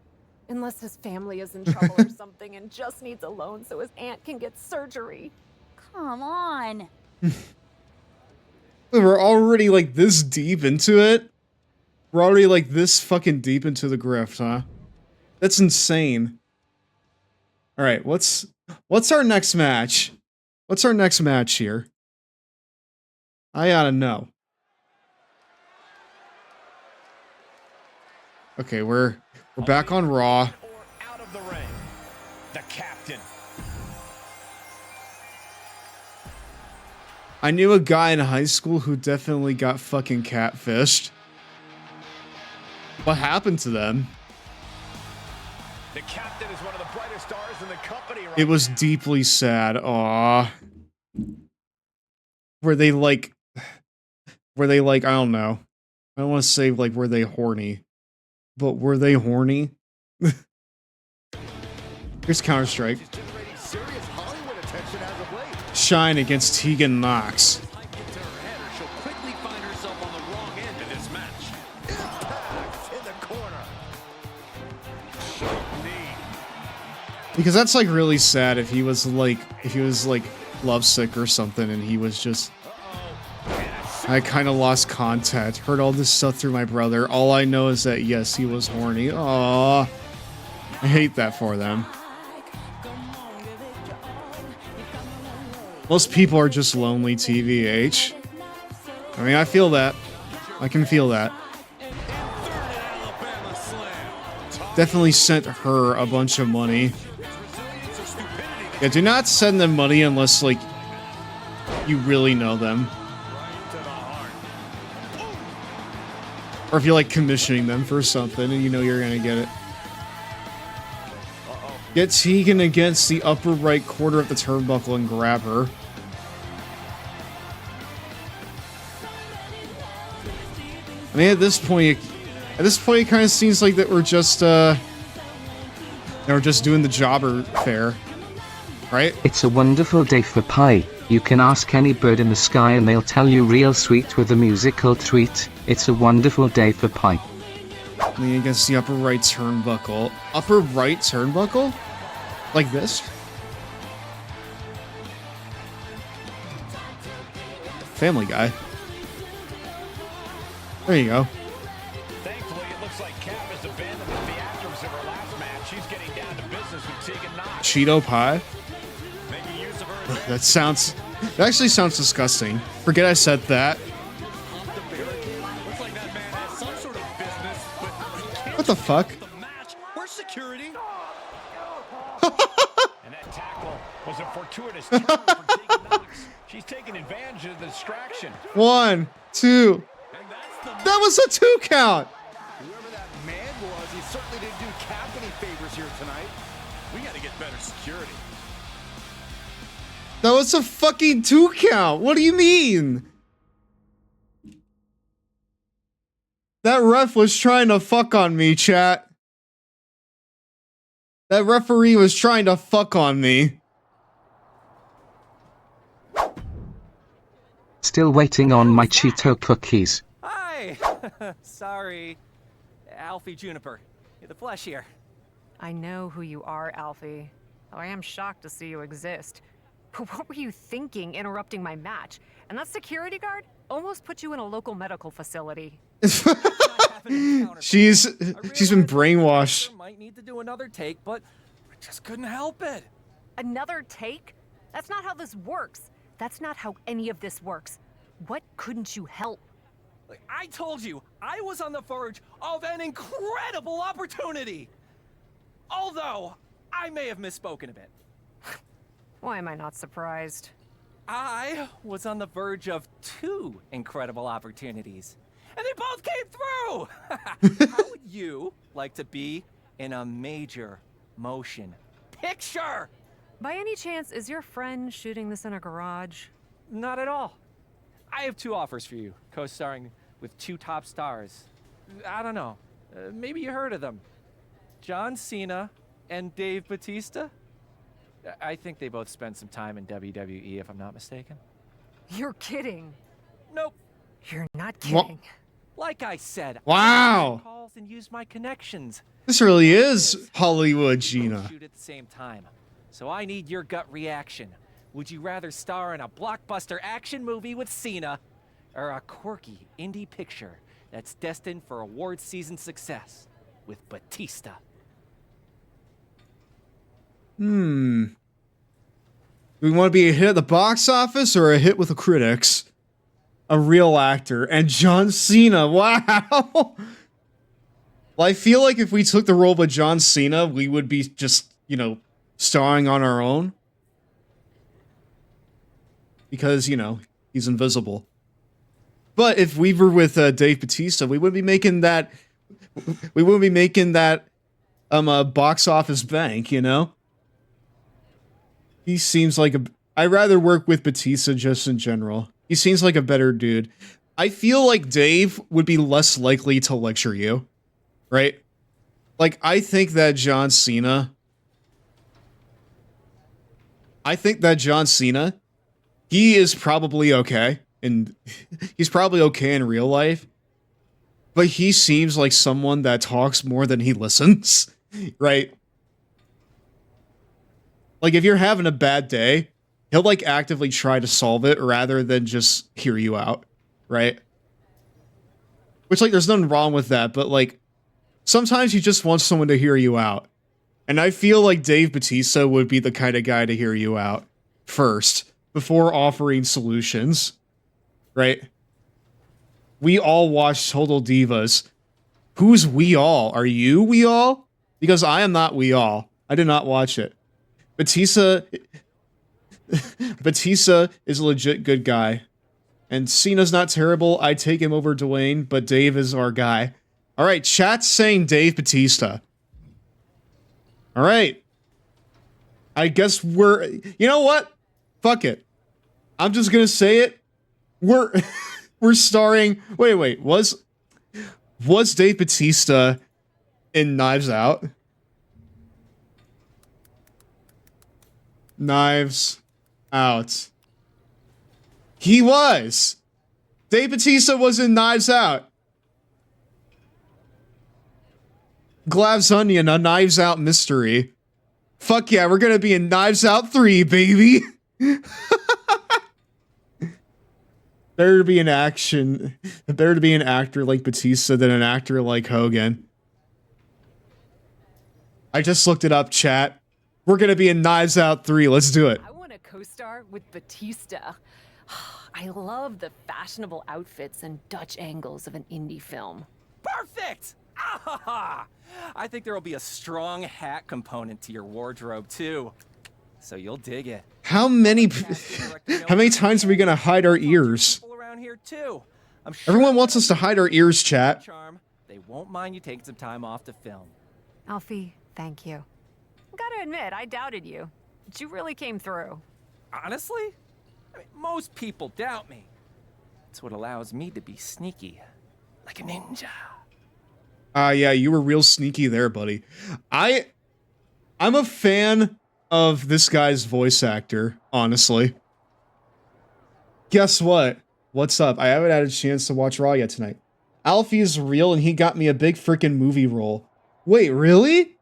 I: Unless his family is in trouble or something and just needs a loan so his aunt can get surgery.
H: Come on.
B: We're already like this deep into it. We're already like this fucking deep into the grift, huh? That's insane. All right, what's our next match? What's our next match here? I gotta know. Okay, we're back on Raw.
F: Or out of the ring. The captain.
B: I knew a guy in high school who definitely got fucking catfished. What happened to them?
F: The captain is one of the brightest stars in the company right
B: It was
F: now.
B: deeply sad. Aw. Were they like, I don't know. I don't want to say like, were they horny? But were they horny? Here's Counter-Strike.
F: She's generating serious Hollywood attention as of late.
B: Shine against Tegan Knox. Because that's like really sad if he was like lovesick or something and he was just I kind of lost contact. Heard all this stuff through my brother. All I know is that yes, he was horny. Aww. I hate that for them. Most people are just lonely, TVH. I mean, I feel that. I can feel that. Definitely sent her a bunch of money. Yeah, do not send them money unless, like, you really know them. Or if you're, like, commissioning them for something and you know you're gonna get it. Get Tegan against the upper right quarter of the turnbuckle and grab her. I mean, at this point, it kind of seems like that we're just doing the jobber fare, right?
C: It's a wonderful day for pie. You can ask any bird in the sky and they'll tell you real sweet with a musical tweet. It's a wonderful day for pie.
B: Leaning against the upper right turnbuckle. Upper right turnbuckle? Like this? Family Guy. There you go.
F: Thankfully, it looks like Cap has abandoned the theatrics of her last match. She's getting down to business with Tegan Knox.
B: Cheeto pie?
F: Making use of her.
B: That actually sounds disgusting. Forget I said that.
F: Looks like that man has some sort of business with
B: What the fuck?
F: the match. Where's security? And that tackle was a fortuitous turn for Tegan Knox. She's taking advantage of the distraction.
B: 1, 2.
F: And that's the
B: That was a 2 count.
D: Whoever that man was, he certainly didn't do Cap any favors here tonight.
F: We got to get better security.
B: That was a fucking 2 count. What do you mean? That ref was trying to fuck on me, chat. That referee was trying to fuck on me.
C: Still waiting on my Cheeto cookies.
J: Hi! Sorry. Alfie Juniper. The flesh here.
I: I know who you are, Alfie. Though I am shocked to see you exist. But what were you thinking interrupting my match? And that security guard almost put you in a local medical facility.
B: She's been brainwashed.
J: Might need to do another take, but I just couldn't help it.
I: Another take? That's not how this works. That's not how any of this works. What couldn't you help?
J: I told you, I was on the verge of an incredible opportunity. Although, I may have misspoken a bit.
I: Why am I not surprised?
J: I was on the verge of 2 incredible opportunities. And they both came through! How would you like to be in a major motion picture?
I: By any chance, is your friend shooting this in a garage?
J: Not at all. I have 2 offers for you, co-starring with 2 top stars. I don't know. Maybe you heard of them. John Cena and Dave Bautista? I think they both spent some time in WWE, if I'm not mistaken.
I: You're kidding.
J: Nope.
I: You're not kidding.
J: Like I said,
B: Wow.
J: I calls and use my connections.
B: This really is Hollywood, Gina.
J: Shoot at the same time. So I need your gut reaction. Would you rather star in a blockbuster action movie with Cena or a quirky indie picture that's destined for award season success with Batista?
B: Do we want to be a hit at the box office or a hit with the critics? A real actor. And John Cena. Wow. Well, I feel like if we took the role of John Cena, we would be just, you know, starring on our own. Because, you know, he's invisible. But if we were with Dave Bautista, we wouldn't be making that... We wouldn't be making that box office bank, you know? He seems like a... I'd rather work with Batista just in general. He seems like a better dude. I feel like Dave would be less likely to lecture you. Right? Like, I think that John Cena... He is probably okay. And he's probably okay in real life. But he seems like someone that talks more than he listens. Right? Like, if you're having a bad day, he'll, like, actively try to solve it rather than just hear you out, right? Which, like, there's nothing wrong with that, but, like, sometimes you just want someone to hear you out. And I feel like Dave Bautista would be the kind of guy to hear you out first, before offering solutions, right? We all watched Total Divas. Who's we all? Are you we all? Because I am not we all. I did not watch it. Batista is a legit good guy. And Cena's not terrible. I'd take him over Dwayne, but Dave is our guy. Alright, chat's saying Dave Bautista. Alright. I guess we're... You know what? Fuck it. I'm just gonna say it. We're starring... Wait. Was Dave Bautista in Knives Out? Knives Out. He was! Dave Bautista was in Knives Out. Glav's Onion, a Knives Out mystery. Fuck yeah, we're gonna be in Knives Out 3, baby! Better to be an actor like Batista than an actor like Hogan. I just looked it up, chat. We're gonna be in Knives Out 3, let's do it.
I: I want to co-star with Batista. I love the fashionable outfits and Dutch angles of an indie film.
J: Perfect! Ah, I think there will be a strong hat component to your wardrobe too, so you'll dig it.
B: How many times are we gonna hide our ears?
J: Around here too. I'm sure
B: Everyone wants us to hide our ears, chat.
J: Charm. They won't mind you taking some time off to film.
I: Alfie, thank you. Gotta admit, I doubted you, but you really came through.
J: Honestly, I mean, most people doubt me. It's what allows me to be sneaky, like a ninja.
B: Yeah, you were real sneaky there, buddy. I'm a fan of this guy's voice actor, honestly. Guess what? What's up? I haven't had a chance to watch Raw yet tonight. Alfie is real and he got me a big freaking movie role. Wait, really?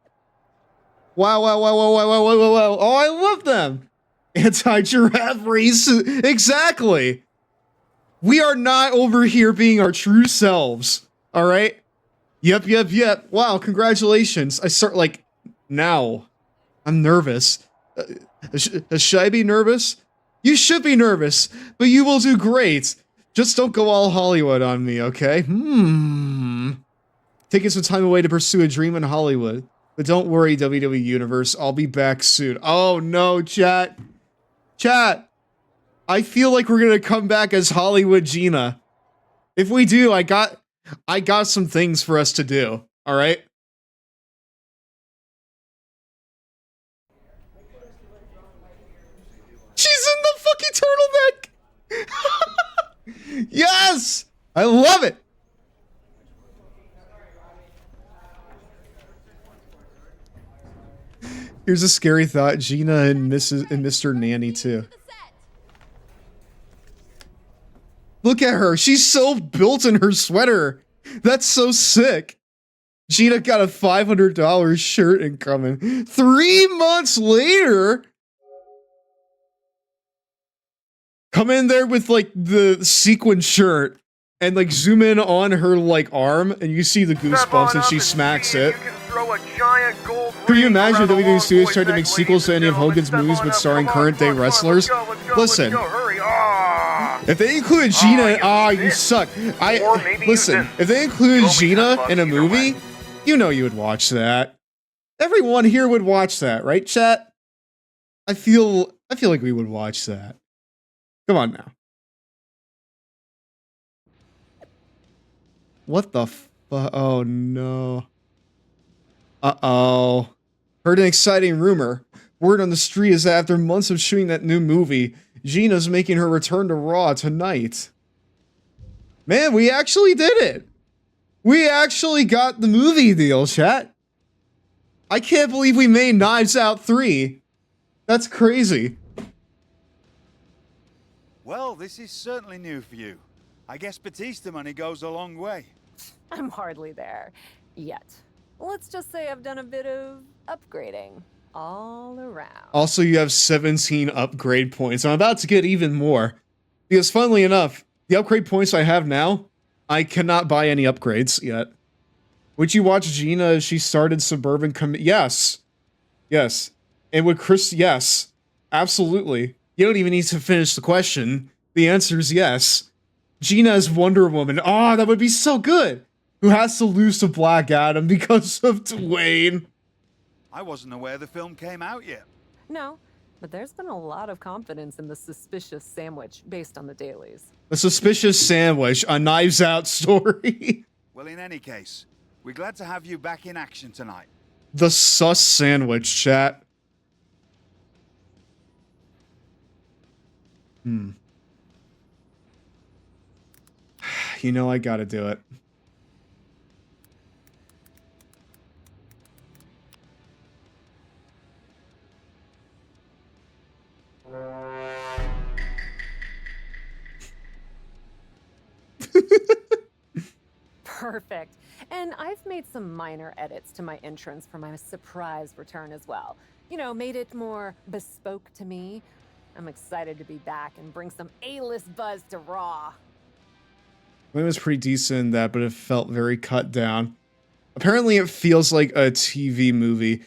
B: Wow. Oh, I love them. Anti-giraffe race. Exactly. We are not over here being our true selves. All right? Yep. Wow, congratulations. I start, like, now. I'm nervous. Should I be nervous? You should be nervous, but you will do great. Just don't go all Hollywood on me, okay? Taking some time away to pursue a dream in Hollywood. But don't worry, WWE Universe. I'll be back soon. Oh, no, chat. Chat. I feel like we're gonna come back as Hollywood GINA. If we do, I got some things for us to do. All right? She's in the fucking turtleneck! Yes! I love it! Here's a scary thought. GINA and Mr. Nanny, too. Look at her. She's so built in her sweater. That's so sick. GINA got a $500 shirt incoming. 3 months later? Come in there with, like, the sequin shirt and, like, zoom in on her, like, arm and you see the goosebumps and she smacks it. Can you imagine WWE Studios tried to make sequels to any of Hogan's movies but starring current-day wrestlers? Listen. If they included GINA, you suck. Listen, if they included GINA in a movie, you know you would watch that. Everyone here would watch that, right, chat? I feel like we would watch that. Come on now. What the oh no. Uh-oh. Heard an exciting rumor. Word on the street is that after months of shooting that new movie, GINA's making her return to Raw tonight. Man, we actually did it! We actually got the movie deal, chat. I can't believe we made Knives Out 3. That's crazy.
K: Well, this is certainly new for you. I guess Batista money goes a long way.
I: I'm hardly there. Yet. Let's just say I've done a bit of upgrading. all around.
B: Also, you have 17 upgrade points. I'm about to get even more. Because funnily enough, the upgrade points I have now, I cannot buy any upgrades yet. Would you watch GINA as she started Suburban Yes. Yes. And would Chris... Yes. Absolutely. You don't even need to finish the question. The answer is yes. GINA is Wonder Woman. Oh, that would be so good. Who has to lose to Black Adam because of Dwayne.
K: I wasn't aware the film came out yet.
I: No, but there's been a lot of confidence in the suspicious sandwich based on the dailies.
B: The Suspicious Sandwich, a Knives Out story.
K: Well, in any case, we're glad to have you back in action tonight.
B: The Sus Sandwich, chat. You know I gotta do it.
I: Perfect. And I've made some minor edits to my entrance for my surprise return as well. You know, made it more bespoke to me. I'm excited to be back and bring some A-list buzz to Raw.
B: It was pretty decent in that, but it felt very cut down. Apparently it feels like a TV movie.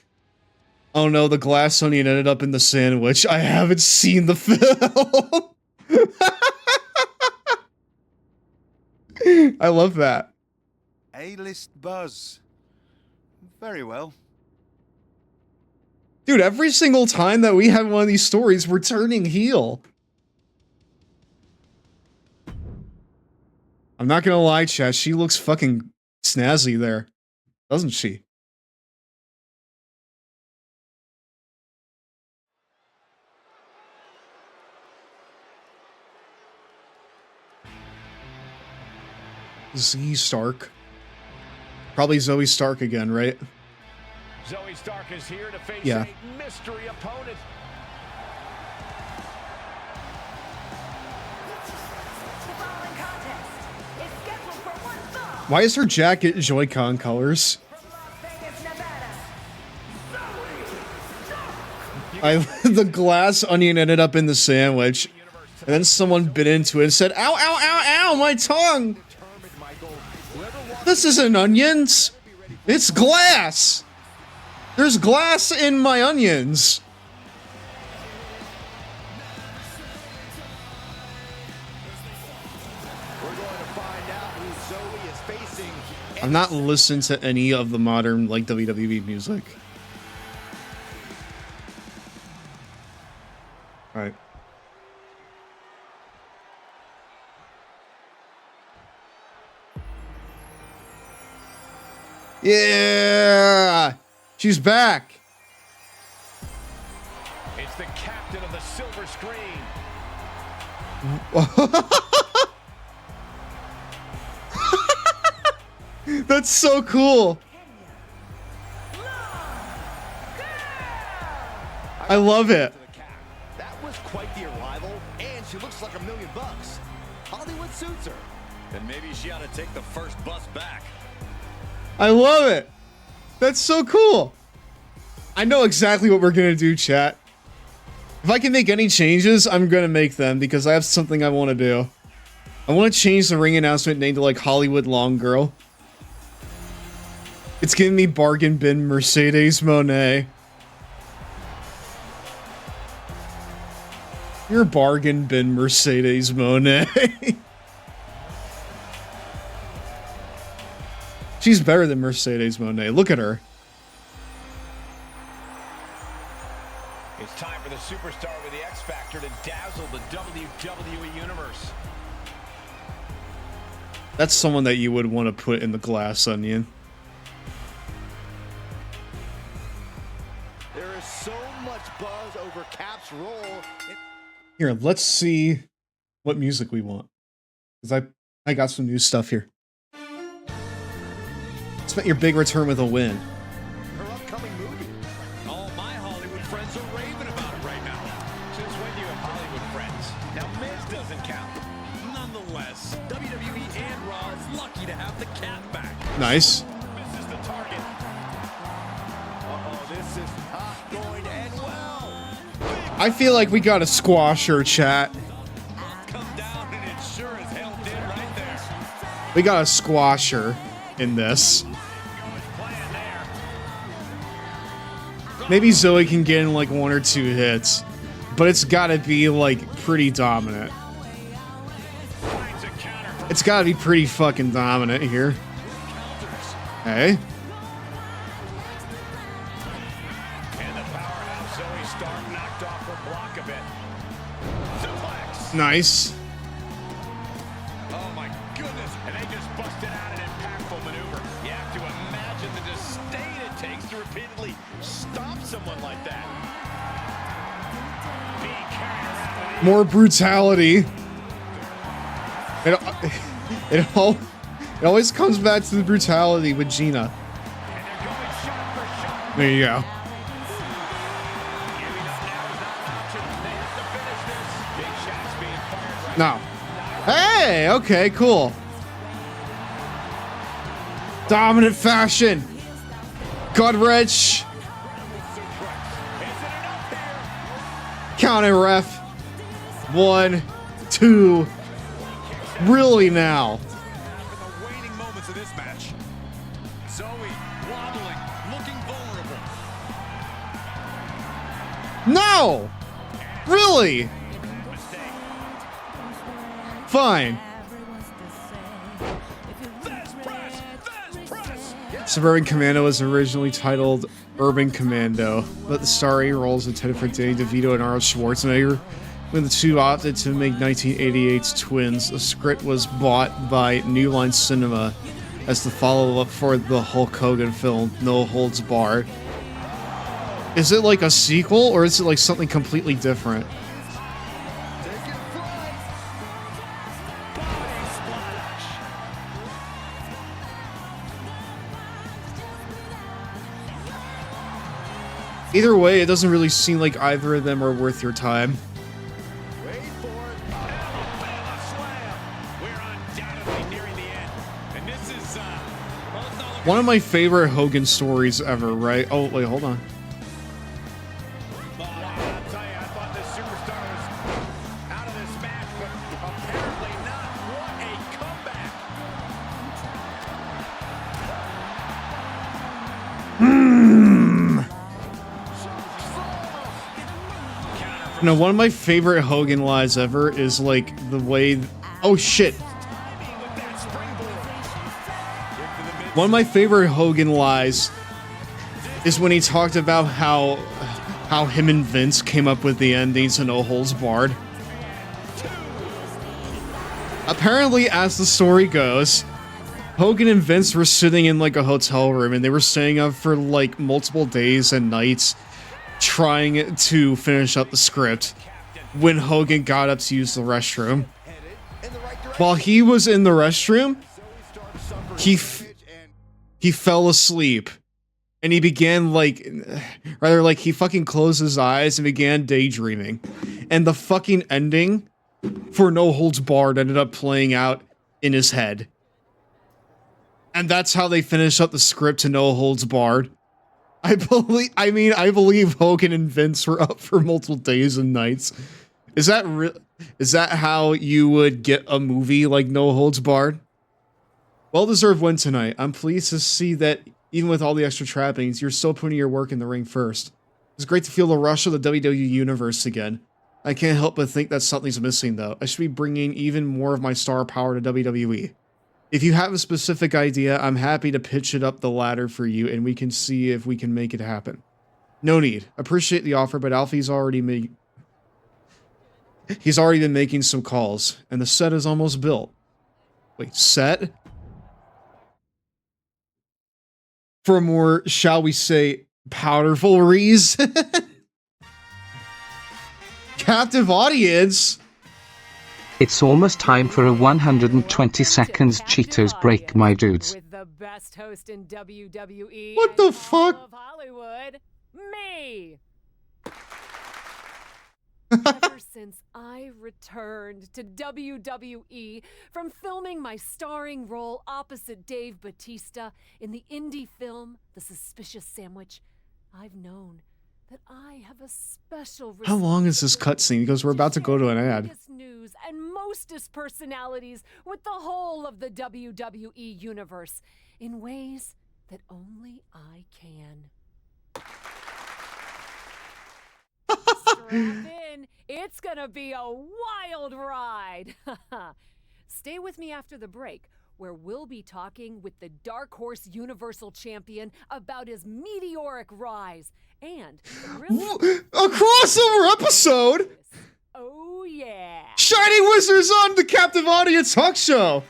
B: Oh no, the glass onion ended up in the sandwich. I haven't seen the film. I love that.
K: A-list buzz. Very well.
B: Dude, every single time that we have one of these stories, we're turning heel. I'm not gonna lie, chat. She looks fucking snazzy there. Doesn't she? Z Stark. Probably Zoe Stark again, right?
F: Zoe Stark is here to face
B: Yeah.
F: a mystery opponent.
E: The following contest is scheduled for one fall
B: Why is her jacket Joy-Con colors?
E: from Las Vegas, Nevada.
B: The glass onion ended up in the sandwich, and then someone bit into it and said, "Ow, ow, ow, ow, my tongue! This isn't onions! It's glass! There's glass in my onions!"
F: We're going to find out who Zoe is facing.
B: I'm not listening to any of the modern, like, WWE music. Alright. Yeah! She's back!
F: It's the captain of the silver screen.
B: That's so cool! I love it.
F: That was quite the arrival, and she looks like $1 million. Hollywood suits her. Then maybe she ought to take the first bus back.
B: I love it! That's so cool! I know exactly what we're gonna do, chat. If I can make any changes, I'm gonna make them, because I have something I want to do. I want to change the ring announcement name to, like, Hollywood Long Girl. It's giving me bargain bin Mercedes Monet. You're bargain bin Mercedes Monet. She's better than Mercedes Monet. Look at her.
F: It's time for the superstar with the X Factor to dazzle the WWE Universe.
B: That's someone that you would want to put in the glass onion.
F: There is so much buzz over Cap's role.
B: Here, let's see what music we want. Because I got some new stuff here. Spent your big return with a win.
F: Her upcoming movie. All my Hollywood friends are raving about it right now. Since when do you have Hollywood friends? Now, Miz doesn't count. Nonetheless, WWE and Raw is lucky to have the cat back.
B: Nice.
F: This is the target. Uh-oh, this is going to end well.
B: I feel like we got a squasher, chat.
F: Come down, and it sure as hell did right there.
B: We got a squasher in this. Maybe Zoe can get in like 1 or 2 hits, but it's gotta be like pretty dominant. It's gotta be pretty fucking dominant here. Hey.
F: And the powerhouse Zoe Stark knocked off her block a bit. Suplex.
B: Nice.
F: Oh my goodness. And they just busted out an impactful maneuver. You have to imagine the disdain it takes to repeatedly stop someone like that. Be careful.
B: More brutality. It always comes back to the brutality with GINA. There you go. No. Hey, okay, cool. Dominant fashion. God wrench. Counter ref. 1, 2. Really now.
F: In the waning moments of this match. Zoe wobbling, looking vulnerable.
B: No! Really? Fine. Suburban Commando was originally titled Urban Commando, but the starring roles intended for Danny DeVito and Arnold Schwarzenegger. When the two opted to make 1988's Twins, the script was bought by New Line Cinema as the follow-up for the Hulk Hogan film No Holds Barred. Is it like a sequel, or is it like something completely different? Either way, it doesn't really seem like either of them are worth your time. One of my favorite Hogan stories ever, right? Oh, wait, hold on. No, one of my favorite Hogan lies ever is like the way. Oh shit. One of my favorite Hogan lies is when he talked about how him and Vince came up with the endings to No Holds Barred. Apparently, as the story goes, Hogan and Vince were sitting in like a hotel room and they were staying up for like multiple days and nights trying to finish up the script when Hogan got up to use the restroom. While he was in the restroom, he fell asleep and he began he fucking closed his eyes and began daydreaming. And the fucking ending for No Holds Barred ended up playing out in his head. And that's how they finished up the script to No Holds Barred. I believe Hogan and Vince were up for multiple days and nights. Is that how you would get a movie like No Holds Barred? Well-deserved win tonight. I'm pleased to see that even with all the extra trappings, you're still putting your work in the ring first. It's great to feel the rush of the WWE Universe again. I can't help but think that something's missing though. I should be bringing even more of my star power to WWE. If you have a specific idea, I'm happy to pitch it up the ladder for you and we can see if we can make it happen. No need. Appreciate the offer, but Alfie's already been making some calls, and the set is almost built. Wait, set? For a more, shall we say, powerful reason? Captive audience?
C: It's almost time for a 120 seconds Cheetos break, my dudes.
I: With the best host in WWE.
B: What the fuck?
I: Of Hollywood, me. Ever since I returned to WWE from filming my starring role opposite Dave Bautista in the indie film The Suspicious Sandwich, I've known that I have a special
B: How long is this cutscene? Because we're about to go to an ad.
I: biggest news and mostest personalities with the whole of the WWE universe in ways that only I can. Strap in. It's gonna be a wild ride. Stay with me after the break, where we'll be talking with the Dark Horse Universal Champion about his meteoric rise and
B: A crossover episode?
I: oh yeah.
B: Shining Wizards on the Captive Audience Talk Show.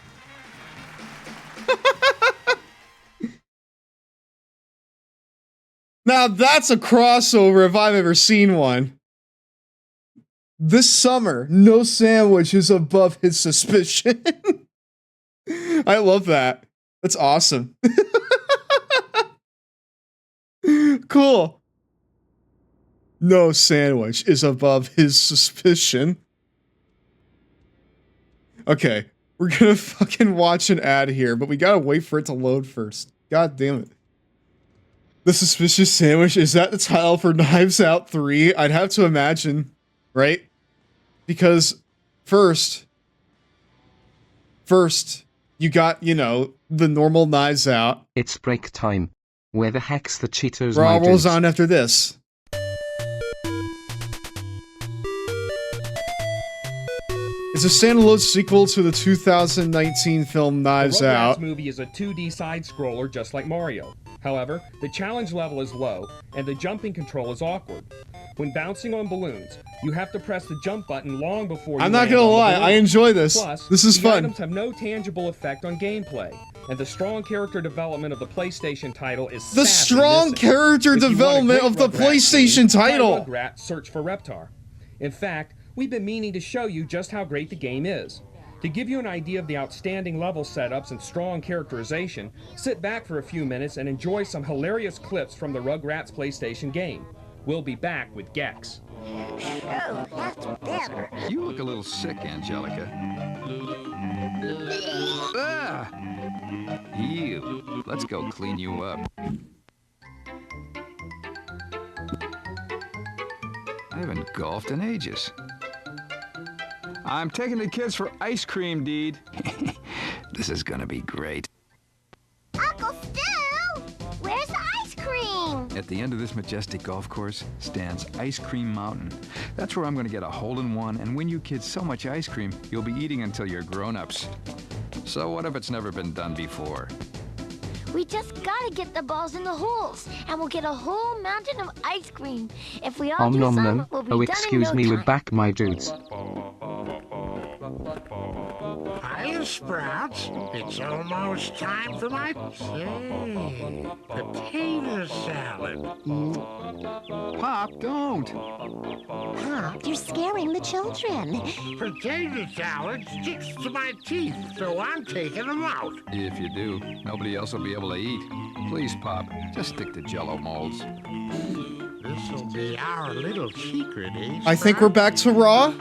B: Now that's a crossover if I've ever seen one. This summer, no sandwich is above his suspicion. I love that. That's awesome. Cool. No sandwich is above his suspicion. Okay, we're gonna fucking watch an ad here, but we gotta wait for it to load first. God damn it. The Suspicious Sandwich, is that the title for Knives Out 3? I'd have to imagine, right? Because first, you got, you know, the normal Knives Out.
C: It's break time. Where the heck's the Cheetos,
B: Raw
C: my
B: rolls
C: dudes?
B: on after this. It's a standalone sequel to the 2019 film Knives
G: The Rugrats
B: Out.
G: movie is a 2D side-scroller just like Mario. However, the challenge level is low, and the jumping control is awkward. When bouncing on balloons, you have to press the jump button long before you
B: I'm not
G: land
B: gonna
G: on the
B: lie,
G: balloon.
B: I enjoy this.
G: Plus,
B: This is
G: the
B: fun.
G: items have no tangible effect on gameplay, and the strong character development of the PlayStation title is
B: The
G: sadly
B: strong
G: missing.
B: character
G: If you want a
B: development
G: great
B: of the
G: Rugrats
B: PlayStation
G: game, try
B: title.
G: Rugrats Search for Reptar. In fact, we've been meaning to show you just how great the game is. To give you an idea of the outstanding level setups and strong characterization, sit back for a few minutes and enjoy some hilarious clips from the Rugrats PlayStation game. We'll be back with Gex.
E: Oh, that's better.
L: You look a little sick, Angelica. Ah! Ew. Let's go clean you up. I haven't golfed in ages. I'm taking the kids for ice cream, Deed. This is gonna be great.
E: Uncle Stu, where's the ice cream?
L: At the end of this majestic golf course stands Ice Cream Mountain. That's where I'm gonna get a hole-in-one and win you kids so much ice cream, you'll be eating until you're grown-ups. So what if it's never been done before?
E: We just gotta get the balls in the holes, and we'll get a whole mountain of ice cream. If we all do
C: Nom
E: some,
C: nom.
E: we'll be
C: Oh,
E: done
C: excuse
E: in
C: me,
E: no
C: we're
E: time.
C: back, my dudes.
M: Hiya, Sprouts. It's almost time for my potato salad.
L: Pop, don't!
E: Pop, you're scaring the children.
M: Potato salad sticks to my teeth, so I'm taking them out.
L: If you do, nobody else will be able to eat. Please, Pop, just stick to Jell-O molds.
M: This'll be our little secret, eh?
B: I think we're back to Raw.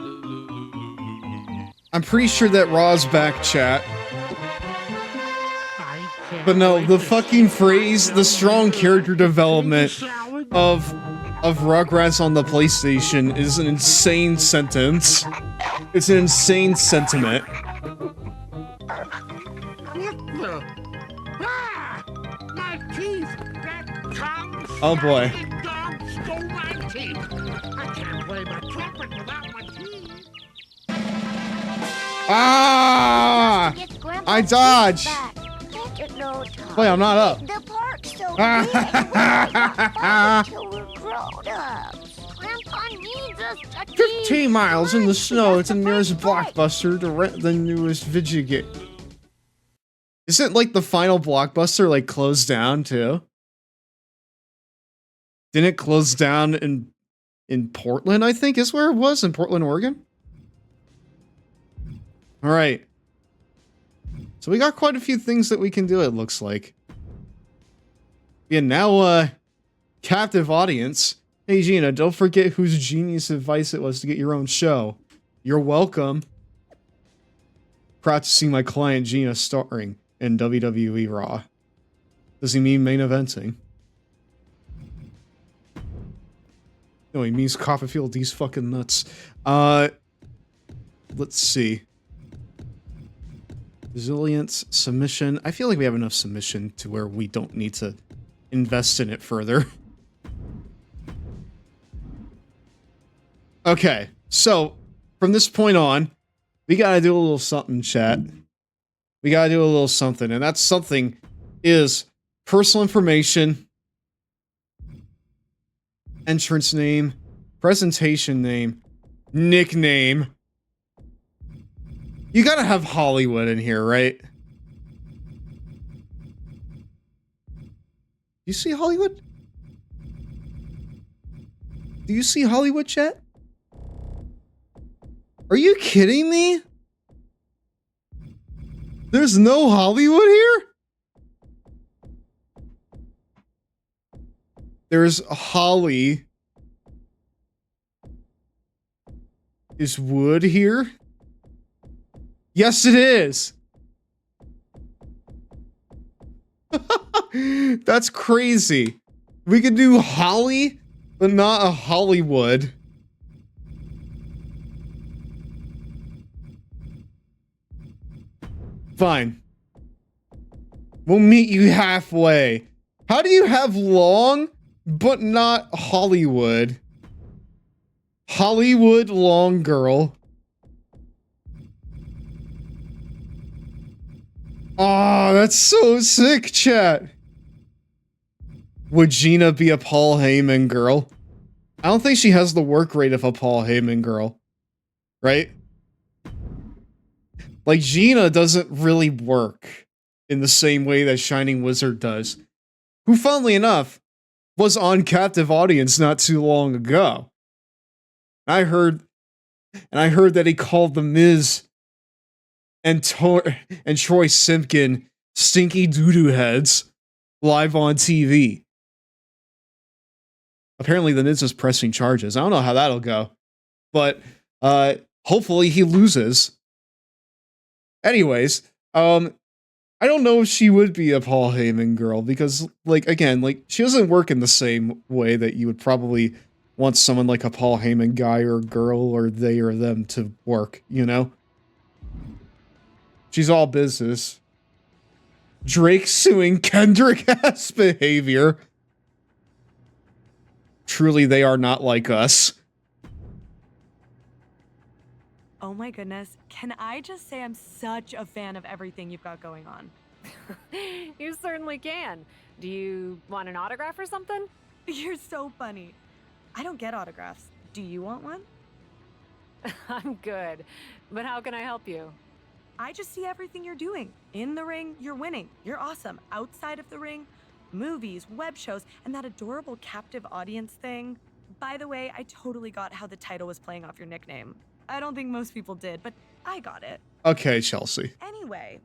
B: I'm pretty sure that Raw's back, chat. But no, the fucking phrase, the strong character development of Rugrats on the PlayStation is an insane sentence. It's an insane sentiment.
M: My teeth! That tongue!
B: Oh boy.
M: Dog stole my teeth! I can't play my trumpet without my teeth!
B: Ah! I dodged. Wait, I'm not up.
E: The park's so big. We can't go till we're grown ups. Grandpa needs us to keep
B: 15 miles in the snow to the nearest Blockbuster to rent the newest video game. Isn't like the final Blockbuster like closed down too? Didn't it close down in Portland, I think is where it was, in Portland, Oregon? Alright. So we got quite a few things that we can do, it looks like. Yeah, now, captive audience. Hey, Gina, don't forget whose genius advice it was to get your own show. You're welcome. Proud to see my client Gina starring in WWE Raw. Does he mean main eventing? No, he means Copperfield, these fucking nuts. Let's see. Resilience, submission. I feel like we have enough submission to where we don't need to invest in it further. Okay, so from this point on, we gotta do a little something, chat. We gotta do a little something, and that something is personal information, entrance name, presentation name, nickname. You gotta have Hollywood in here, right? You see Hollywood? Do you see Hollywood, chat? Are you kidding me? There's no Hollywood here? There's Holly. Is Wood here? Yes, it is. That's crazy. We could do Holly, but not a Hollywood. Fine. We'll meet you halfway. How do you have long, but not Hollywood? Hollywood long girl. Oh, that's so sick, chat. Would GINA be a Paul Heyman girl? I don't think she has the work rate of a Paul Heyman girl. Right? Like, GINA doesn't really work in the same way that Shining Wizard does. Who, funnily enough, was on Captive Audience not too long ago. I heard that he called The Miz and Troy Simpkin stinky doo-doo heads live on TV. Apparently the Miz is pressing charges. I don't know how that'll go. But hopefully he loses. Anyways, I don't know if she would be a Paul Heyman girl because, like, again, like, she doesn't work in the same way that you would probably want someone like a Paul Heyman guy or girl or they or them to work, you know? She's all business. Drake suing Kendrick ass behavior. Truly, they are not like us.
N: Oh my goodness, can I just say I'm such a fan of everything you've got going on?
I: You certainly can. Do you want an autograph or something?
N: You're so funny. I don't get autographs. Do you want one?
I: I'm good, but how can I help you?
N: I just see everything you're doing. In the ring, you're winning. You're awesome. Outside of the ring, movies, web shows, and that adorable captive audience thing. By the way, I totally got how the title was playing off your nickname. I don't think most people did, but I got it.
B: Okay, Chelsea.
N: Anyway,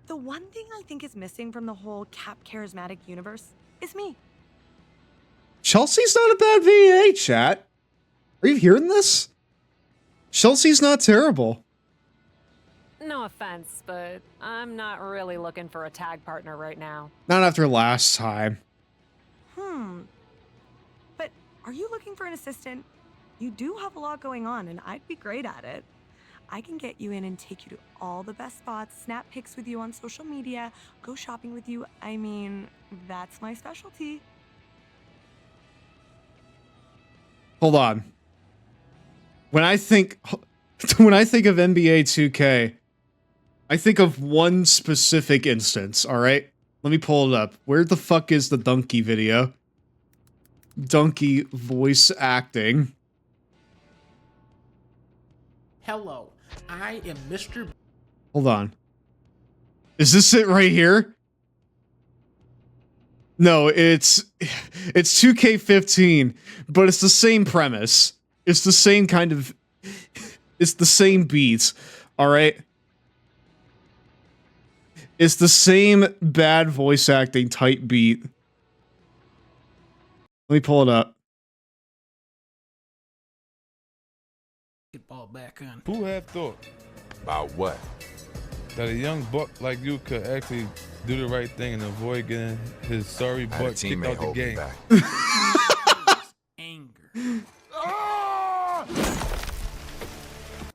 N: the one thing I think is missing from the whole Cap charismatic universe is me.
B: Chelsea's not a bad VA, chat. Are you hearing this? Chelsea's not terrible.
I: No offense, but I'm not really looking for a tag partner right now.
B: Not after last time.
N: But are you looking for an assistant? You do have a lot going on, and I'd be great at it. I can get you in and take you to all the best spots, snap pics with you on social media, go shopping with you. I mean, that's my specialty.
B: Hold on. When I think of NBA 2K, I think of one specific instance, all right? Let me pull it up. Where the fuck is the Donkey video? Donkey voice acting.
M: Hello, I am Mr.
B: Hold on. Is this it right here? No, it's 2K15, but it's the same premise. It's the same kind of... It's the same beats, alright? It's the same bad voice acting type beat. Let me pull it up.
M: Get ball back on.
O: Who have thought
P: About what?
O: that a young buck like you could actually do the right thing and avoid getting his sorry
P: I had a
O: butt kicked
P: teammate
O: out the
P: hold me
O: game?
P: back.
M: Anger.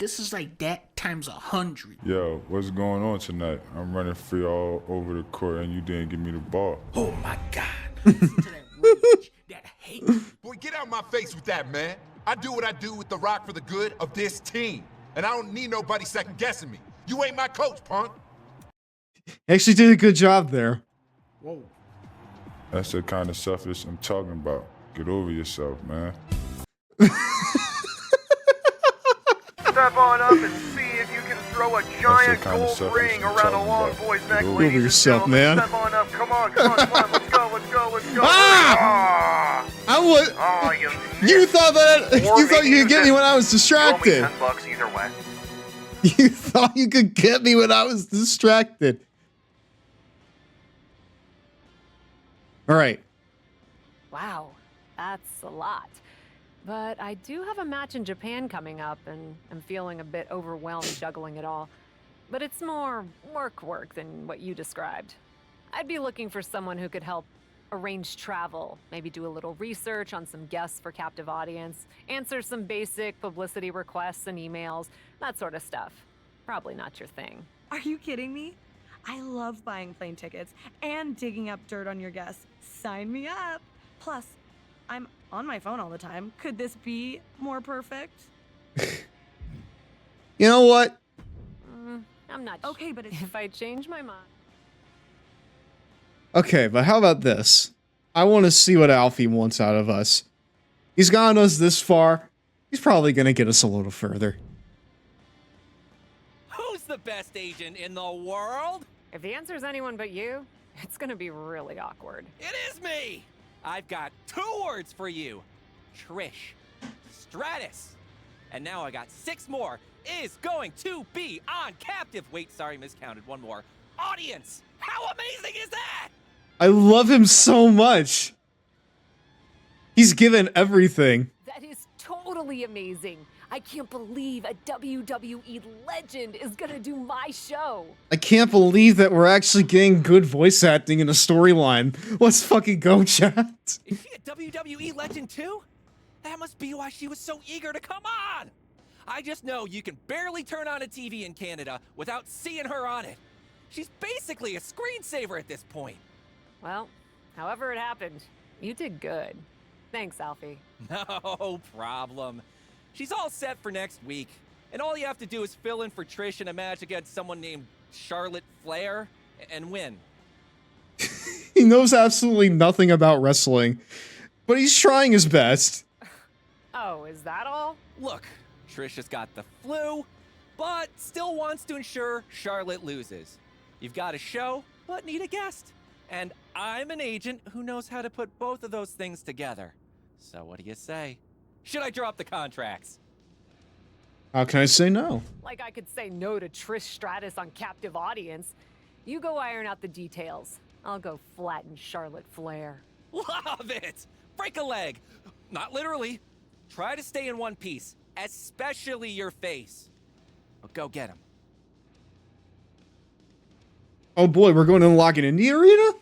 M: this is like that times 100.
P: Yo, what's going on tonight? I'm running free all over the court and you didn't give me the ball.
M: Oh my God. Listen to that rage, that hate.
Q: Boy, get out my face with that, man. I do what I do with The Rock for the good of this team. And I don't need nobody second guessing me. You ain't my coach, punk.
B: Actually did a good job there.
M: Whoa.
P: That's the kind of selfish I'm talking about. Get over yourself, man.
R: Step on up and see if you can throw a giant gold ring around a long boy's neck.
B: Get over yourself, man.
R: Step on up. Come on, come on, come on. Let's go, let's go, let's go.
B: Ah! I would.
R: Oh,
B: You thought that you thought you could get me when I was distracted.
R: $10 either way.
B: You thought you could get me when I was distracted. All right.
I: Wow, that's a lot. But I do have a match in Japan coming up, and I'm feeling a bit overwhelmed juggling it all. But it's more work than what you described. I'd be looking for someone who could help arrange travel, maybe do a little research on some guests for captive audience, answer some basic publicity requests and emails, that sort of stuff. Probably not your thing.
N: Are you kidding me? I love buying plane tickets and digging up dirt on your guests. Sign me up. Plus, I'm on my phone all the time. Could this be more perfect?
B: You know what?
I: I'm not
N: okay, but
I: if I change my mind.
B: Okay, but how about this? I want to see what Alfie wants out of us. He's gotten us this far. He's probably going to get us a little further.
J: Who's the best agent in the world?
I: If the answer is anyone but you, it's gonna be really awkward.
J: It is me! I've got 2 words for you. Trish Stratus. And now I got 6 more. Is going to be on captive. Wait, sorry, miscounted. 1 more. Audience. How amazing is that?
B: I love him so much. He's given everything.
I: That is totally amazing. I can't believe a WWE legend is gonna do my show.
B: I can't believe that we're actually getting good voice acting in a storyline. Let's fucking go, chat.
J: Is she a WWE legend too? That must be why she was so eager to come on. I just know you can barely turn on a TV in Canada without seeing her on it. She's basically a screensaver at this point.
I: Well, however it happened, you did good. Thanks, Alfie.
J: No problem. She's all set for next week. And all you have to do is fill in for Trish in a match against someone named Charlotte Flair and win.
B: He knows absolutely nothing about wrestling, but he's trying his best.
I: Oh, is that all?
J: Look, Trish has got the flu, but still wants to ensure Charlotte loses. You've got a show, but need a guest. And I'm an agent who knows how to put both of those things together. So what do you say? Should I drop the contracts?
B: How can I say no?
I: Like I could say no to Trish Stratus on captive audience. You go iron out the details. I'll go flatten Charlotte Flair.
J: Love it! Break a leg. Not literally. Try to stay in one piece, especially your face. But go get him.
B: Oh boy, we're going to unlock an indie arena?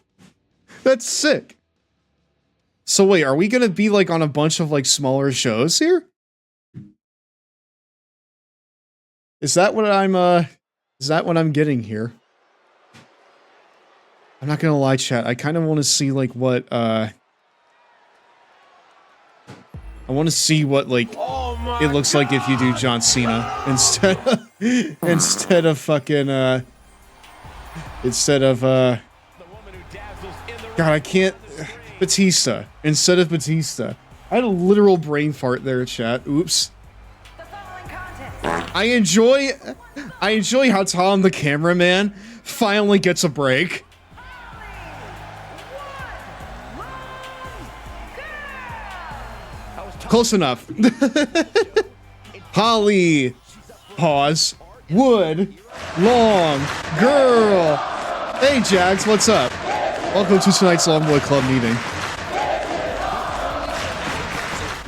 B: That's sick. So wait, are we gonna be like on a bunch of like smaller shows here? Is that what I'm getting here? I'm not gonna lie, chat. I kind of want to see like what I want to see what like it looks like if you do John Cena instead of fucking God, I can't. Batista instead of Batista. I had a literal brain fart there, chat. Oops. I enjoy how Tom, the cameraman, finally gets a break. Close enough. Holly. Pause. Wood. Long. Girl. Hey, Jags, what's up? Welcome to tonight's Longboy Club meeting.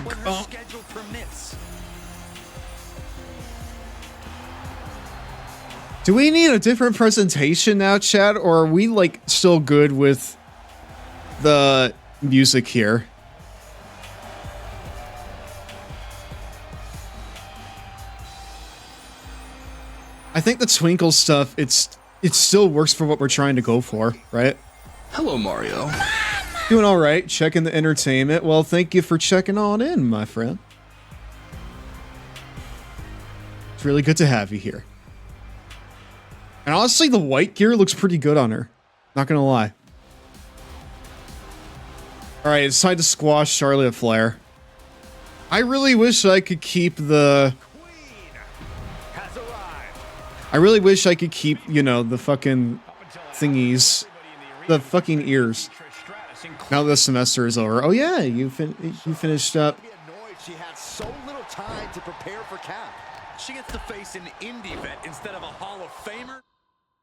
F: When her schedule permits.
B: Do we need a different presentation now, Chad, or are we like still good with the music here? I think the twinkle stuff, it still works for what we're trying to go for, right?
A: Hello, Mario.
B: Doing all right, checking the entertainment. Well, thank you for checking on in, my friend. It's really good to have you here. And honestly, the white gear looks pretty good on her. Not gonna lie. All right, it's time to squash Charlotte Flair. I really wish I could keep the... I really wish I could keep, you know, the fucking thingies. The fucking ears. Now the semester is over. Oh yeah, you finished up.
F: She had so little time to prepare for Cap. She gets to face an indie vet instead of a Hall of Famer.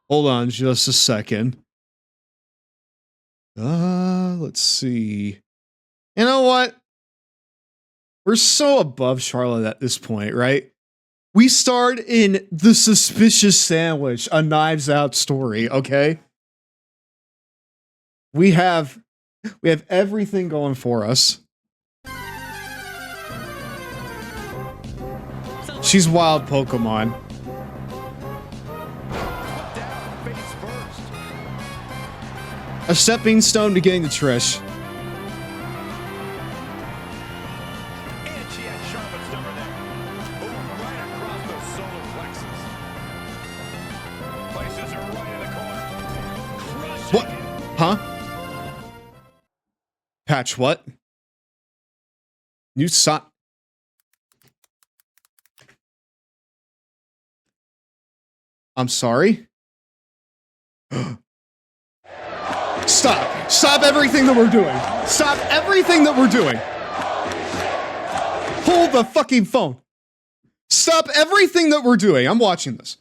B: Hold on just a second. Let's see. You know what? We're so above Charlotte at this point, right? We start in The Suspicious Sandwich, a Knives Out story, okay? We have everything going for us. She's wild Pokemon. A stepping stone to getting to Trish.
F: And she had Charlotte's number there. Oh, right across those solar plexus. Places her right in the corner.
B: What? Huh? Patch what? New sock. I'm sorry? Stop! Stop everything that we're doing! Stop everything that we're doing! Hold the fucking phone! Stop everything that we're doing! I'm watching this.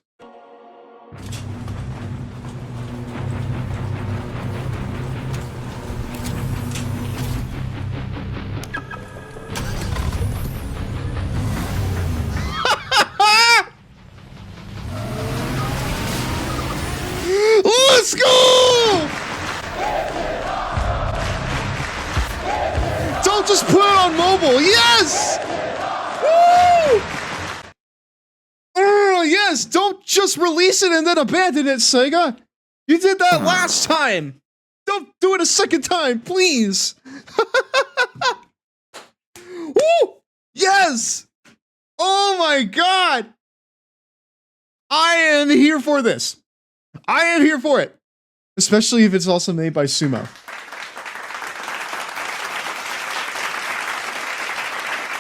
B: Let's go! Don't just put it on mobile. Yes! Woo! Oh, yes! Don't just release it and then abandon it, Sega. You did that last time. Don't do it a second time, please. Woo! Yes! Oh my god! I am here for this. I am here for it. Especially if it's also made by Sumo.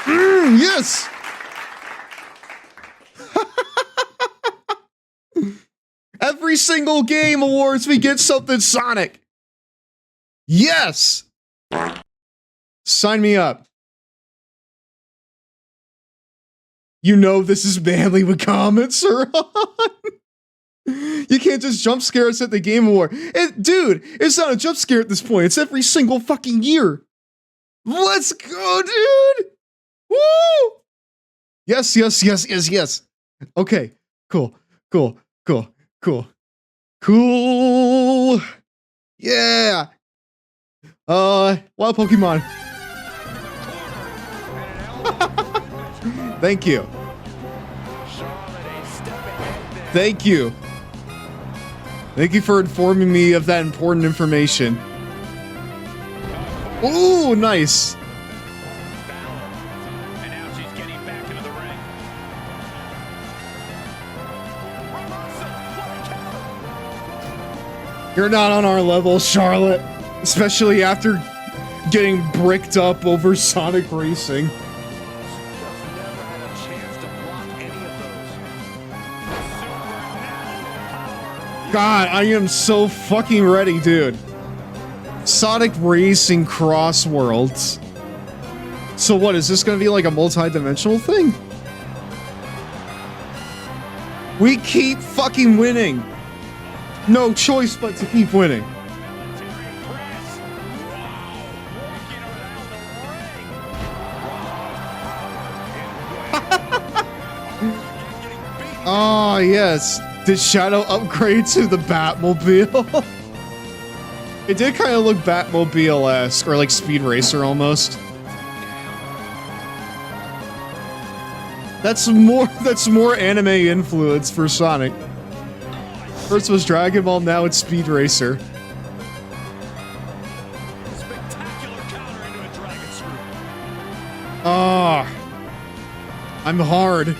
B: Yes! Every single game awards we get something Sonic. Yes! Sign me up. You know this is manly when comments are on. You can't just jump scare us at the Game Award. Dude, it's not a jump scare at this point. It's every single fucking year. Let's go, dude! Woo! Yes, yes, yes, yes, yes. Okay, cool, cool, cool, cool. Cool! Yeah! Wild Pokemon. Thank you. Thank you. Thank you for informing me of that important information. Ooh, nice.
F: And now she's getting back into the ring.
B: You're not on our level, Charlotte. Especially after getting bricked up over Sonic Racing. God, I am so fucking ready, dude. Sonic Racing Cross Worlds. So what, is this gonna be like a multi-dimensional thing? We keep fucking winning. No choice but to keep winning. Oh, yes. Did Shadow upgrade to the Batmobile? It did kind of look Batmobile-esque, or like Speed Racer almost. That's more anime influence for Sonic. First was Dragon Ball, now it's Speed Racer. Ah, I'm hard.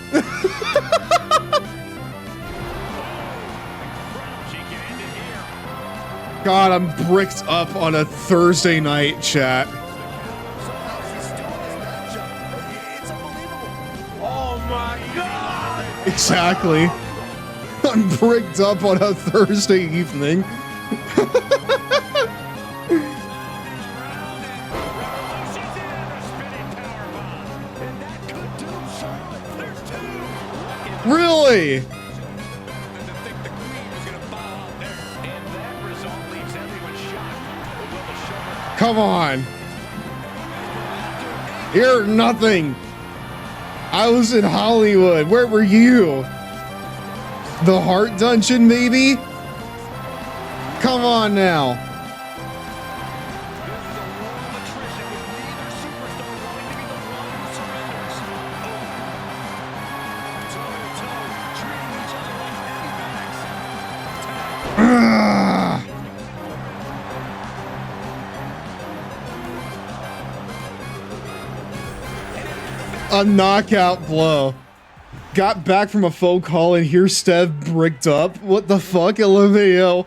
B: God, I'm bricked up on a Thursday night, chat.
F: Oh my god!
B: Exactly. I'm bricked up on a Thursday evening. Really? Come on. You're nothing. I was in Hollywood. Where were you? The Heart Dungeon, maybe? Come on now. A knockout blow. Got back from a phone call and here's Stev bricked up. What the fuck, LMAO?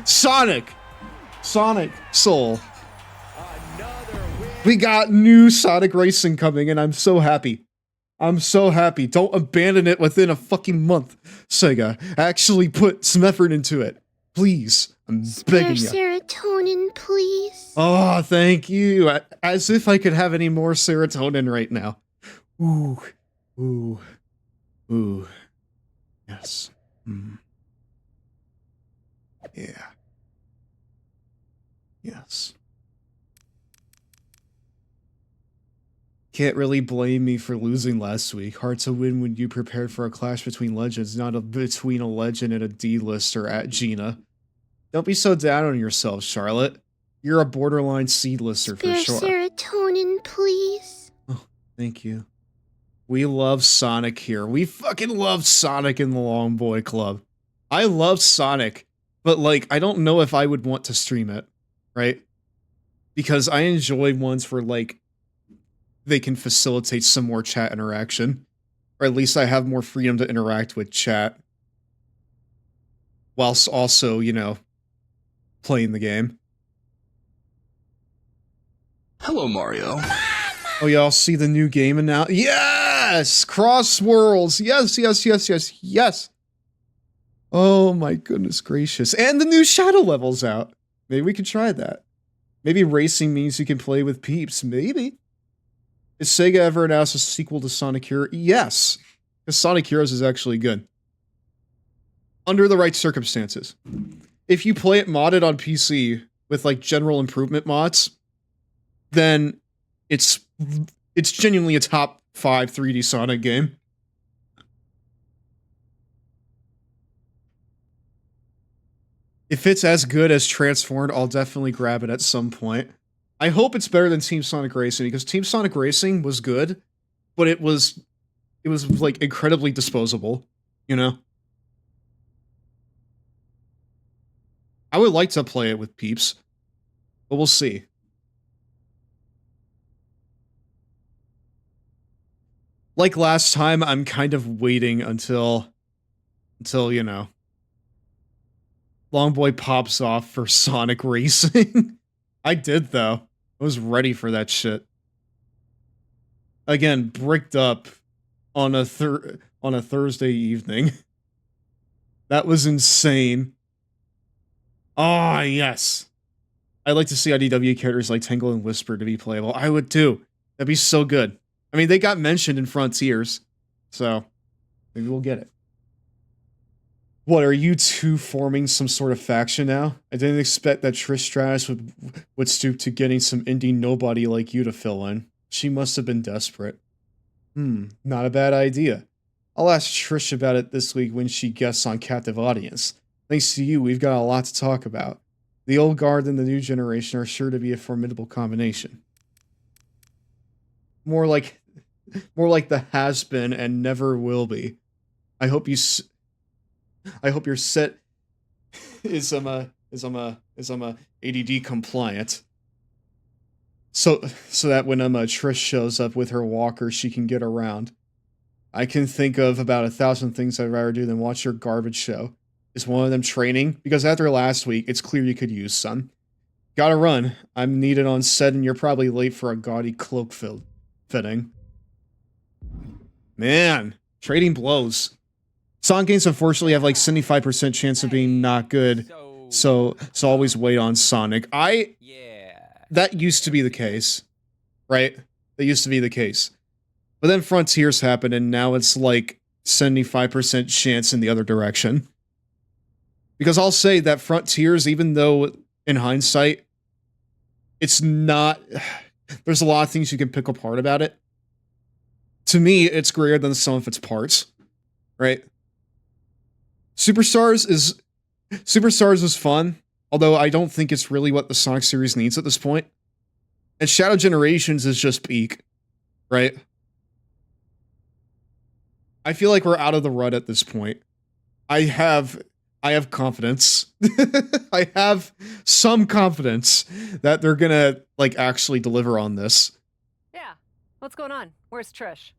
B: Sonic Soul. We got new Sonic Racing coming and I'm so happy. I'm so happy. Don't abandon it within a fucking month, Sega. Actually put some effort into it. Please. I'm begging you.
E: Serotonin, please.
B: Oh, thank you. As if I could have any more serotonin right now. Ooh. Ooh. Ooh. Yes. Mm. Yeah. Yes. Can't really blame me for losing last week. Hard to win when you prepared for a clash between legends, not between a legend and a D-lister at GINA. Don't be so down on yourself, Charlotte. You're a borderline C-lister for sure.
E: Serotonin, please.
B: Oh, thank you. We love Sonic here. We fucking love Sonic in the Long Boy Club. I love Sonic, but like, I don't know if I would want to stream it, right? Because I enjoy ones where like, they can facilitate some more chat interaction. Or at least I have more freedom to interact with chat. Whilst also, you know, playing the game.
A: Hello, Mario.
B: Oh, y'all see the new game now? Yes! Cross Worlds! Yes, yes, yes, yes, yes! Oh my goodness gracious. And the new Shadow level's out. Maybe we could try that. Maybe racing means you can play with peeps. Maybe. Is Sega ever announced a sequel to Sonic Heroes? Yes! Because Sonic Heroes is actually good. Under the right circumstances. If you play it modded on PC with like general improvement mods, then it's genuinely a top 5 3D Sonic game. If it's as good as Transformed, I'll definitely grab it at some point. I hope it's better than Team Sonic Racing, because Team Sonic Racing was good, but it was like incredibly disposable, you know? I would like to play it with peeps, but we'll see. Like last time, I'm kind of waiting until, you know, Longboy pops off for Sonic Racing. I did, though. I was ready for that shit. Again, bricked up on a Thursday evening. That was insane. Ah, yes. I'd like to see IDW characters like Tangle and Whisper to be playable. I would too. That'd be so good. I mean, they got mentioned in Frontiers, so maybe we'll get it. What, are you two forming some sort of faction now? I didn't expect that Trish Stratus would stoop to getting some indie nobody like you to fill in. She must have been desperate. Not a bad idea. I'll ask Trish about it this week when she guests on Captive Audience. Thanks to you, we've got a lot to talk about. The old guard and the new generation are sure to be a formidable combination. More like More like the has been and never will be. I hope your set is ADD compliant. So that when Trish shows up with her walker, she can get around. I can think of about 1,000 things I'd rather do than watch your garbage show. Is one of them training? Because after last week, it's clear you could use some. Gotta run. I'm needed on set and you're probably late for a gaudy cloak fitting. Man, trading blows. Sonic games unfortunately have like 75% chance of being not good. So always wait on Sonic. That used to be the case. Right? That used to be the case. But then Frontiers happened and now it's like 75% chance in the other direction. Because I'll say that Frontiers, even though in hindsight, it's not... There's a lot of things you can pick apart about it. To me, it's greater than some of its parts. Right? Superstars is fun, although I don't think it's really what the Sonic series needs at this point. And Shadow Generations is just peak. Right? I feel like we're out of the rut at this point. I have confidence. I have some confidence that they're gonna, like, actually deliver on this.
I: Yeah. What's going on? Where's Trish?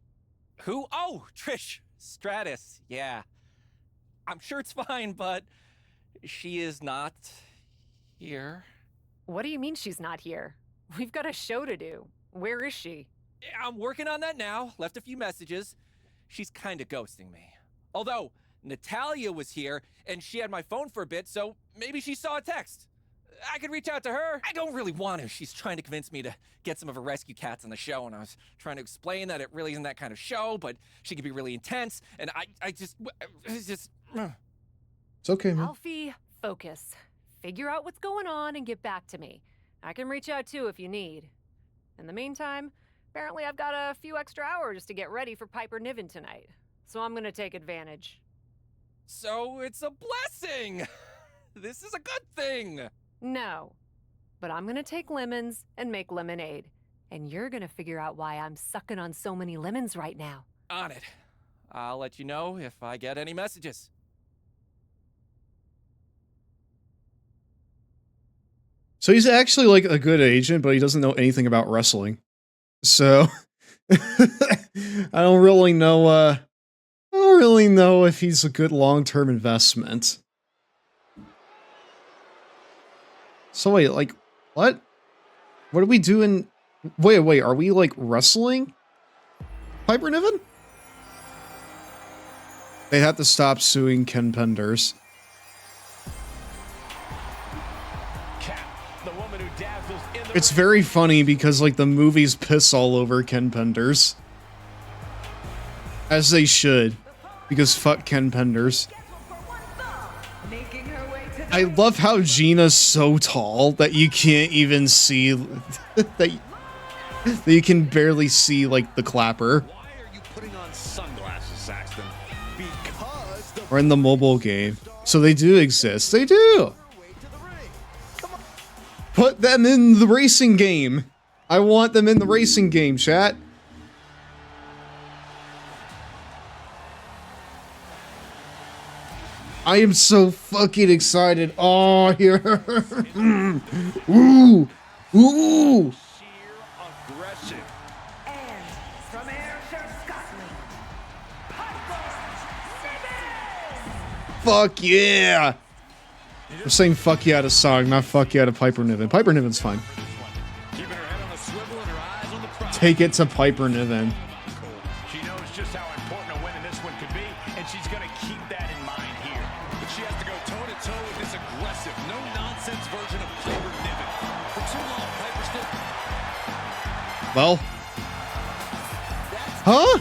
J: Who? Oh, Trish Stratus. Yeah. I'm sure it's fine, but she is not here.
I: What do you mean she's not here? We've got a show to do. Where is she?
J: I'm working on that now. Left a few messages. She's kind of ghosting me. Although, Natalia was here, and she had my phone for a bit, so maybe she saw a text. I could reach out to her. I don't really want to. She's trying to convince me to get some of her rescue cats on the show, and I was trying to explain that it really isn't that kind of show, but she could be really intense, and it's just...
B: It's okay, man.
I: Alfie, focus. Figure out what's going on and get back to me. I can reach out too if you need. In the meantime, apparently I've got a few extra hours to get ready for Piper Niven tonight, so I'm gonna take advantage.
J: So it's a blessing! This is a good thing!
I: No, but I'm gonna take lemons and make lemonade, and you're gonna figure out why I'm sucking on so many lemons right now.
J: On it. I'll let you know if I get any messages.
B: So he's actually like a good agent, but he doesn't know anything about wrestling. So I don't really know if he's a good long-term investment. So wait, like, what? What are we doing? Wait, are we like wrestling? Piper Niven? They have to stop suing Ken Penders. It's very funny because, like, the movies piss all over Ken Penders. As they should. Because fuck Ken Penders. I love how GINA's so tall that you can't even see... that you can barely see, like, the clapper.
F: Why are you putting on sunglasses, Saxton? Because the...
B: Or in the mobile game. So they do exist. They do! Put them in the racing game. I want them in the racing game, chat. I am so fucking excited. Oh, here. Ooh. Ooh.
F: sheer aggression.
M: And from Ayrshire, Scotland,
B: Fuck yeah. I'm saying fuck yeah to Song, not fuck yeah to Piper Niven. Piper Niven's fine. Take it to Piper Niven.
F: She knows just how important a win in this one could be, and she's going to keep that in mind here. But she has to go toe-to-toe with this aggressive, no-nonsense version of Piper Niven. For too long, Piper's still...
B: Well. Huh?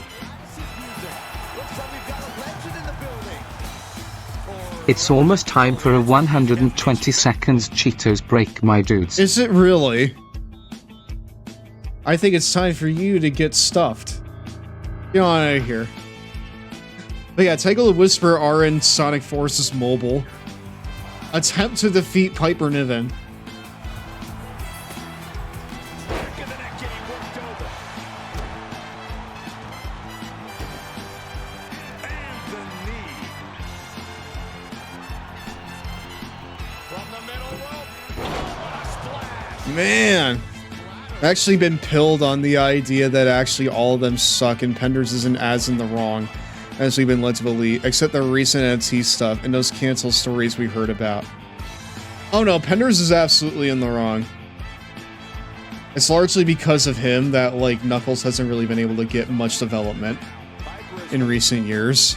C: It's almost time for a 120 seconds Cheetos break, my dudes.
B: Is it really? I think it's time for you to get stuffed. Get on out of here. But yeah, Tangle and Whisper are in Sonic Forces Mobile. Attempt to defeat Piper Niven. man. I've actually been pilled on the idea that actually all of them suck and Penders isn't as in the wrong as we've been led to believe, except the recent NXT stuff and those cancel stories we heard about. Oh no, Penders is absolutely in the wrong. It's largely because of him that, like, Knuckles hasn't really been able to get much development in recent years.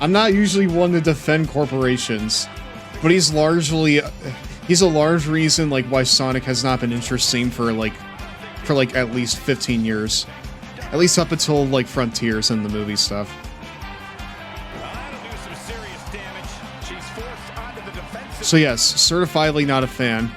B: I'm not usually one to defend corporations, but he's a large reason, like, why Sonic has not been interesting for at least 15 years. At least up until, like, Frontiers and the movie stuff. So yes, certifiably not a fan.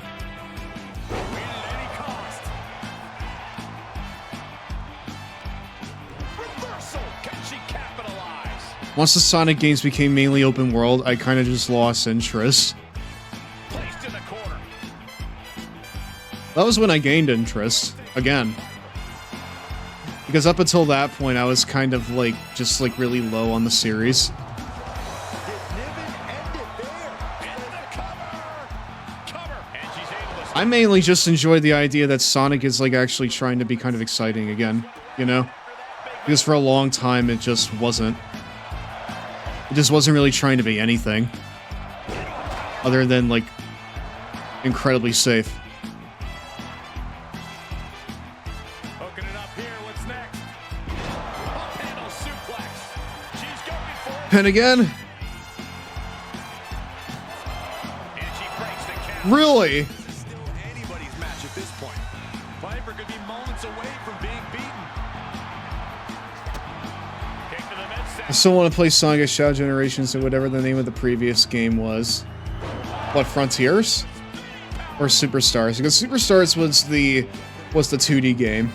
B: Once the Sonic games became mainly open world, I kind of just lost interest. That was when I gained interest, again. Because up until that point, I was kind of like, just like really low on the series. I mainly just enjoyed the idea that Sonic is like actually trying to be kind of exciting again, you know? Because for a long time, it just wasn't. It just wasn't really trying to be anything. Other than, like, incredibly safe. And again? Really? I still want to play Sonic as Shadow Generations and whatever the name of the previous game was. What, Frontiers? Or Superstars? Because Superstars was the 2D game.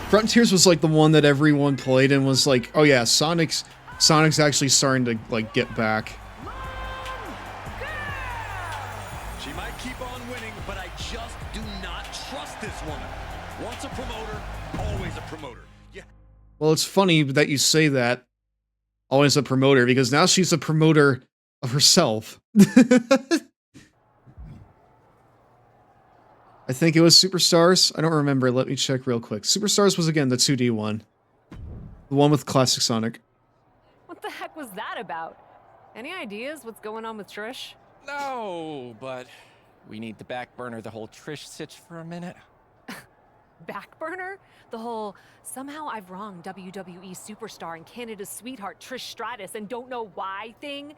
B: Frontiers was like the one that everyone played and was like, oh yeah, Sonic's actually starting to like get back.
F: She might keep on winning, but I just do not trust this woman. Once a promoter, always a promoter. Yeah.
B: Well, it's funny that you say that. Always a promoter, because now she's a promoter of herself. I think it was Superstars. I don't remember. Let me check real quick. Superstars was, again, the 2D one. The one with classic Sonic.
I: What the heck was that about? Any ideas what's going on with Trish?
J: No, but we need to back burner the whole Trish sitch for a minute.
I: Back burner? The whole, somehow I've wronged WWE superstar and Canada's sweetheart Trish Stratus and don't know why thing?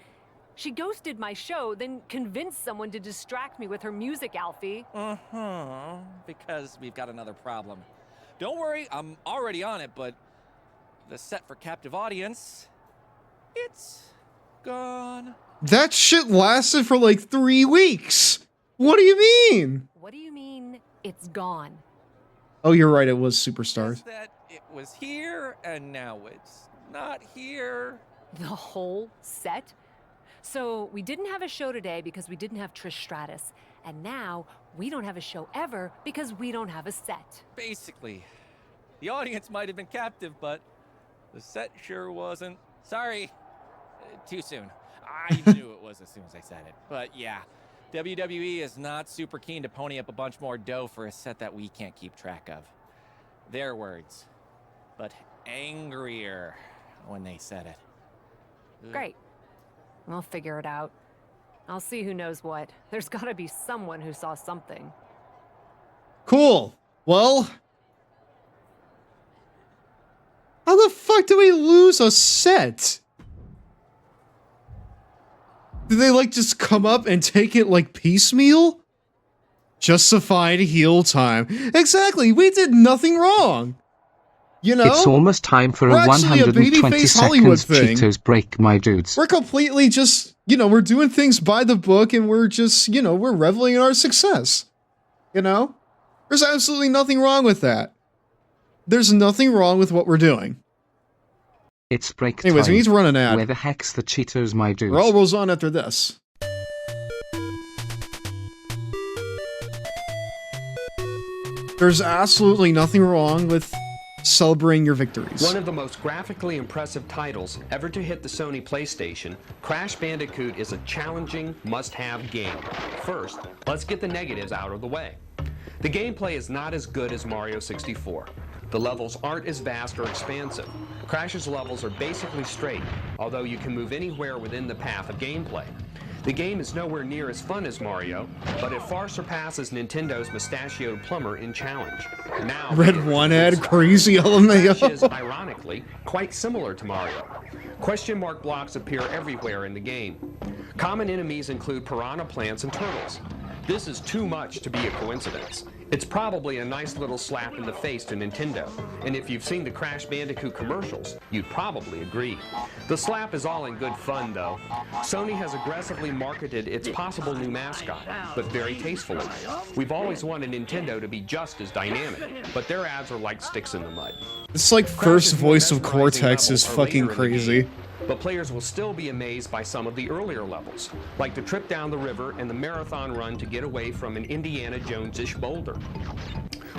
I: She ghosted my show, then convinced someone to distract me with her music, Alfie.
J: Because we've got another problem. Don't worry, I'm already on it, but the set for captive audience, it's gone.
B: That shit lasted for like 3 weeks. What do you mean?
I: What do you mean, it's gone?
B: Oh, you're right, it was Superstars.
J: Just that it was here, and now it's not here.
I: The whole set? So we didn't have a show today because we didn't have Trish Stratus. And now we don't have a show ever because we don't have a set.
J: Basically, the audience might have been captive, but the set sure wasn't. Sorry, too soon. I knew it was as soon as I said it. But yeah, WWE is not super keen to pony up a bunch more dough for a set that we can't keep track of. Their words, but angrier when they said it.
I: Great. I'll figure it out. I'll see who knows what. There's gotta be someone who saw something.
B: Cool. Well, how the fuck do we lose a set? Did they like just come up and take it like piecemeal? Justified heel time. Exactly. We did nothing wrong. You know?
C: It's almost time for a 120 seconds Cheetos break, my dudes.
B: We're completely just, you know, we're doing things by the book and we're just, you know, we're reveling in our success. You know? There's absolutely nothing wrong with that. There's nothing wrong with what we're doing.
C: It's break time.
B: Anyways, we need to run an ad.
C: Where the heck's the Cheetos, my dudes?
B: Raw rolls on after this. There's absolutely nothing wrong with Celebrating your victories.
G: One of the most graphically impressive titles ever to hit the Sony PlayStation, Crash Bandicoot is a challenging, must-have game. First, let's get the negatives out of the way. The gameplay is not as good as Mario 64. The levels aren't as vast or expansive. Crash's levels are basically straight, although you can move anywhere within the path of gameplay. The game is nowhere near as fun as Mario, but it far surpasses Nintendo's mustachioed plumber in challenge. Now,
B: Red One had crazy LMAO.
G: Crash is, ironically, quite similar to Mario. Question mark blocks appear everywhere in the game. Common enemies include piranha plants and turtles. This is too much to be a coincidence. It's probably a nice little slap in the face to Nintendo, and if you've seen the Crash Bandicoot commercials, you'd probably agree. The slap is all in good fun, though. Sony has aggressively marketed its possible new mascot, but very tastefully. We've always wanted Nintendo to be just as dynamic, but their ads are like sticks in the mud.
B: It's like first voice of Cortex is fucking crazy.
G: But players will still be amazed by some of the earlier levels, like the trip down the river and the marathon run to get away from an Indiana Jones-ish boulder.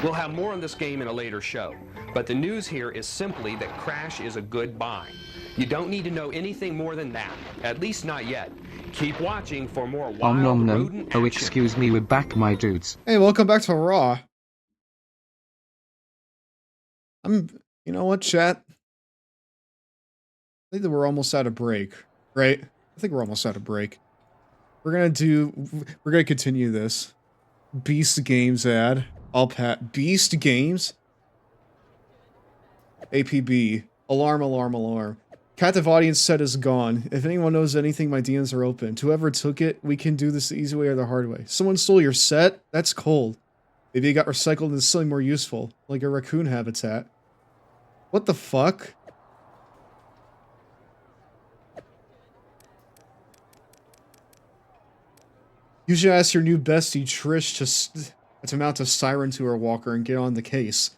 G: We'll have more on this game in a later show, but the news here is simply that Crash is a good buy. You don't need to know anything more than that, at least not yet. Keep watching for more wild rodent
C: Oh,
G: action.
C: excuse me, we're back, my dudes.
B: Hey, welcome back to Raw. You know what, chat? I think that we're almost out of break, right? I think we're almost out of break. We're gonna continue this. Beast Games ad. All pat. Beast Games? APB. Alarm, alarm, alarm. Captive audience set is gone. If anyone knows anything, my DMs are open. To whoever took it, we can do this the easy way or the hard way. Someone stole your set? That's cold. Maybe it got recycled into something more useful, like a raccoon habitat. What the fuck? You should ask your new bestie, Trish, to mount a siren to her walker and get on the case.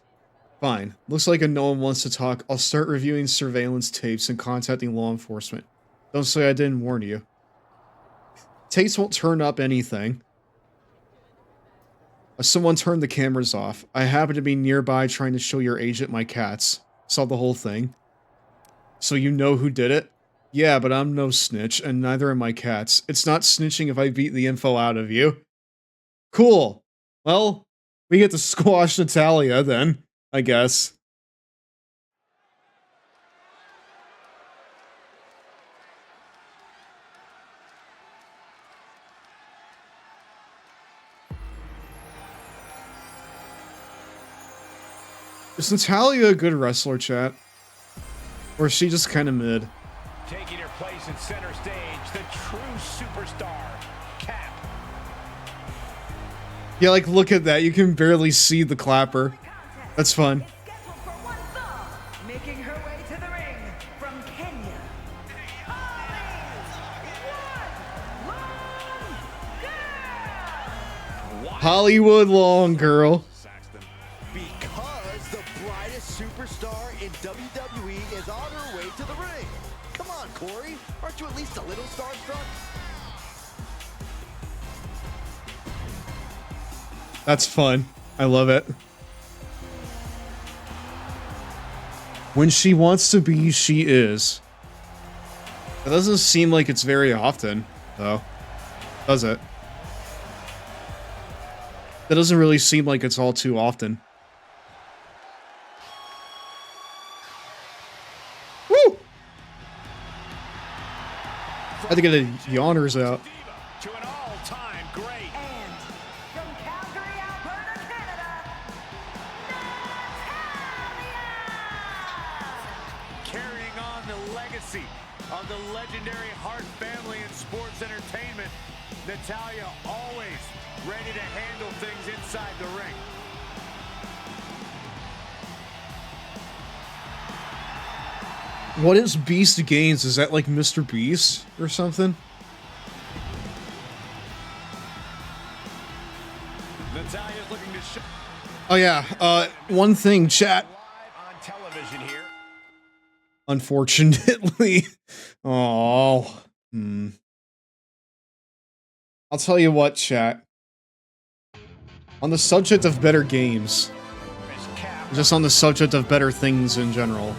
B: Fine. Looks like no one wants to talk. I'll start reviewing surveillance tapes and contacting law enforcement. Don't say I didn't warn you. Tapes won't turn up anything. Someone turned the cameras off. I happened to be nearby trying to show your agent my cats. Saw the whole thing. So you know who did it? Yeah, but I'm no snitch, and neither are my cats. It's not snitching if I beat the info out of you. Cool. Well, we get to squash Natalia then, I guess. Is Natalia a good wrestler, chat? Or is she just kind of mid?
F: Taking her place in center stage, the true superstar, Cap.
B: Yeah, like, look at that. You can barely see the clapper. That's fun.
S: Making her way to the ring from Kenya.
B: Hollywood Long Girl.
T: Because the brightest superstar in WWE is on her way to the ring. Come on, Corey. Aren't you at least a little starstruck?
B: That's fun. I love it. When she wants to be, she is. It doesn't seem like it's very often, though. Does it? That doesn't really seem like it's all too often. Woo! I had to get the yawners out.
F: To an all-time great.
S: And from Calgary, Alberta, Canada,
F: Carrying on the legacy of the legendary Hart family in sports entertainment, Natalia always ready to handle things inside the ring.
B: What is Beast Games? Is that like Mr. Beast or something?
F: Natalia's looking to show
B: Oh yeah, one thing, chat.
F: on television here.
B: Unfortunately. Oh. I'll tell you what, chat. On the subject of better games,
F: As Cap
B: Just on the subject of better things in general.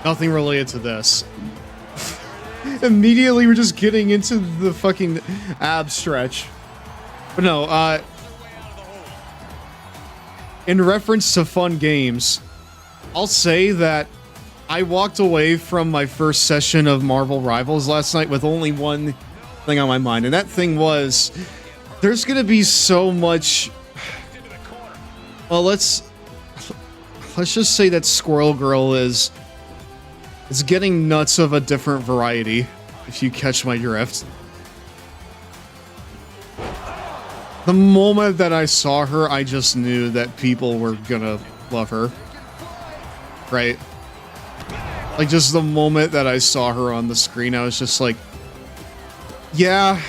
B: Nothing related to this. Immediately, we're just getting into the fucking ab stretch. But no, in reference to fun games, I'll say that I walked away from my first session of Marvel Rivals last night with only one thing on my mind, and that thing was, there's gonna be so much... Well, let's just say that Squirrel Girl is getting nuts of a different variety, if you catch my drift. The moment that I saw her, I just knew that people were gonna love her. Right? Like, just the moment that I saw her on the screen, I was just like, yeah,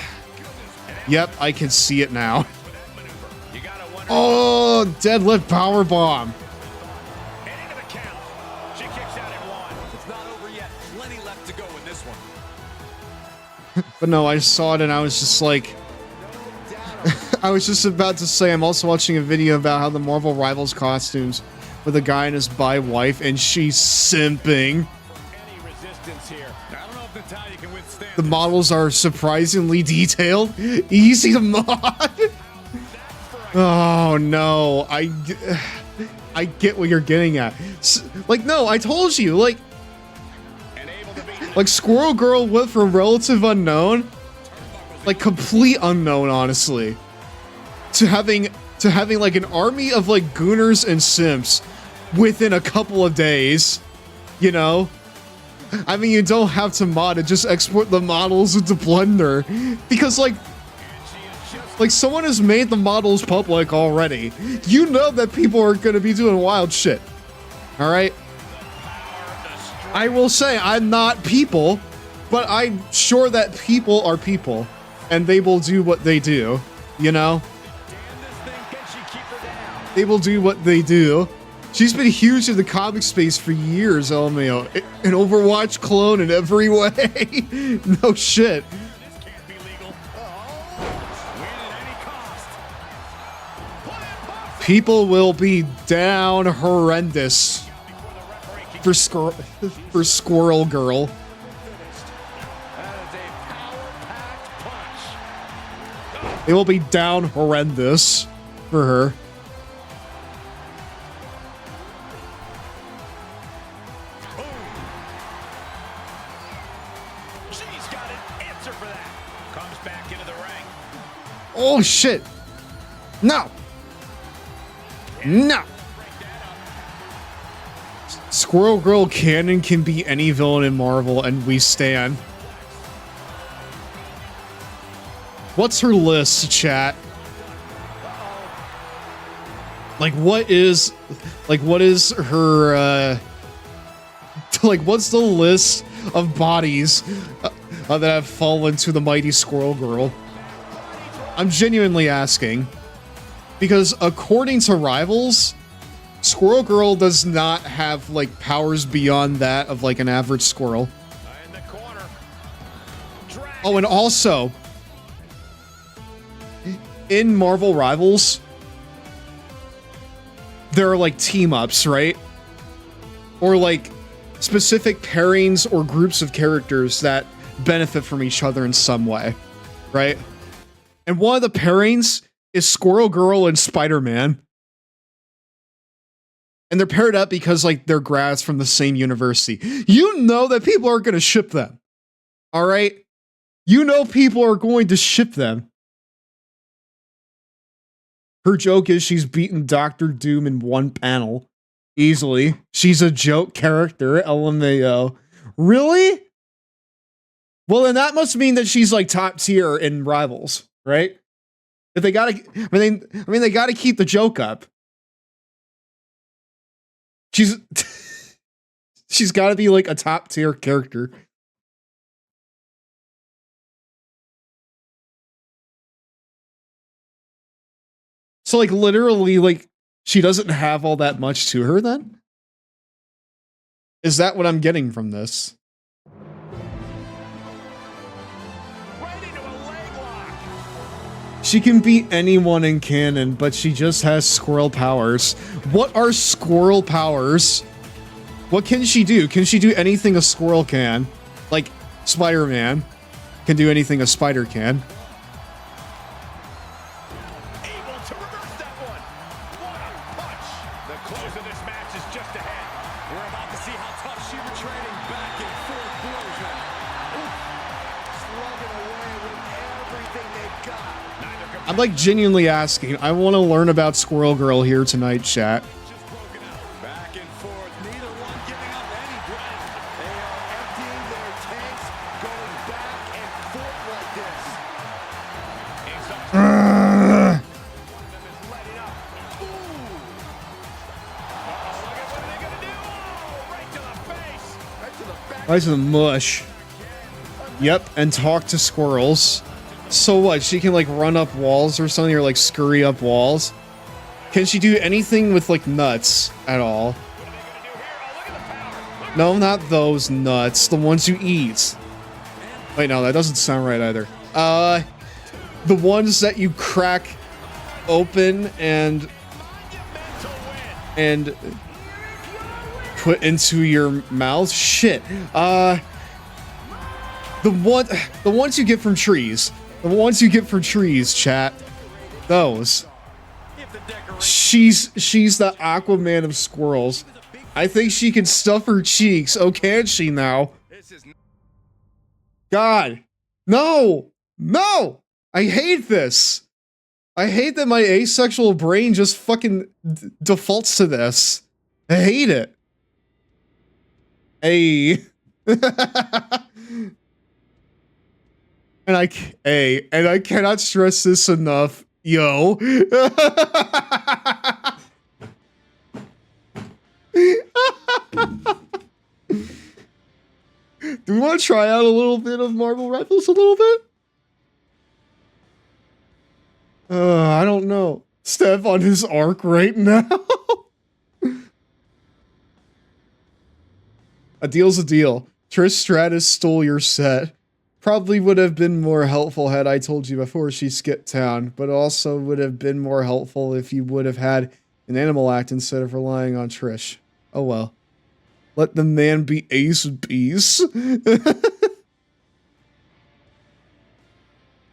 B: yep, I can see it now. Oh, deadlift powerbomb. But no, I saw it and I was just like, I was just about to say, I'm also watching a video about how the Marvel Rivals costumes with a guy and his bi-wife, and she's simping. The models are surprisingly detailed, easy to mod. Oh no, I get what you're getting at. Like, no, I told you, like Squirrel Girl went from relative unknown, like complete unknown, honestly, to having like an army of like gooners and simps within a couple of days, you know? I mean, you don't have to mod it, just export the models into Blender, because like someone has made the models public already. You know that people are gonna be doing wild shit. All right? I will say, I'm not people, but I'm sure that people are people, and they will do what they do, you know? They will do what they do. She's been huge in the comic space for years, LMAO. An Overwatch clone in every way. No shit. People will be down horrendous for Squirrel Girl. They will be down horrendous for her. Oh shit! No! No! Squirrel Girl canon can be any villain in Marvel, and we stan. What's her list, chat? Like, what is her, like, what's the list of bodies that have fallen to the mighty Squirrel Girl? I'm genuinely asking. Because according to Rivals, Squirrel Girl does not have, like, powers beyond that of, like, an average squirrel. Oh, and also, in Marvel Rivals, there are, like, team-ups, right? Or, like, specific pairings or groups of characters that benefit from each other in some way, right? And one of the pairings is Squirrel Girl and Spider-Man. And they're paired up because, like, they're grads from the same university. You know that people are going to ship them. All right? You know people are going to ship them. Her joke is she's beaten Doctor Doom in one panel. Easily. She's a joke character, LMAO. Really? Well, then that must mean that she's, like, top tier in Rivals, right? If they gotta, I mean, they gotta keep the joke up. She's gotta be like a top tier character. So like literally like she doesn't have all that much to her then? Is that what I'm getting from this? She can beat anyone in canon, but she just has squirrel powers. What are squirrel powers? What can she do? Can she do anything a squirrel can? Like, Spider-Man can do anything a spider can.
F: Able to reverse that one. What a punch. The close of this match is just ahead. We're about to see how tough she was training back and forth blows now.
T: Slugging away with everything they've got.
B: I'm like genuinely asking. I want to learn about Squirrel Girl here tonight, chat.
F: Back and forth, neither one giving up any ground. They are emptying their tanks, going back and forth like this.
B: Right to the mush. Yep, and talk to squirrels. So what? She can like run up walls or something, or like scurry up walls? Can she do anything with like nuts at all? No, not those nuts. The ones you eat. Wait, no, that doesn't sound right either. The ones that you crack open and put into your mouth. Shit. The ones you get from trees. The ones you get from trees, chat. Those. She's the Aquaman of squirrels. I think she can stuff her cheeks. Oh, can she now? God. No! No! I hate this. I hate that my asexual brain just fucking defaults to this. I hate it. Hey. And I cannot stress this enough. Yo. Do we want to try out a little bit of Marvel Rivals a little bit? I don't know. Steph on his arc right now. A deal's a deal. Trish Stratus stole your set. Probably would have been more helpful had I told you before she skipped town, but also would have been more helpful if you would have had an animal act instead of relying on Trish. Oh well. Let the man be ace of peace.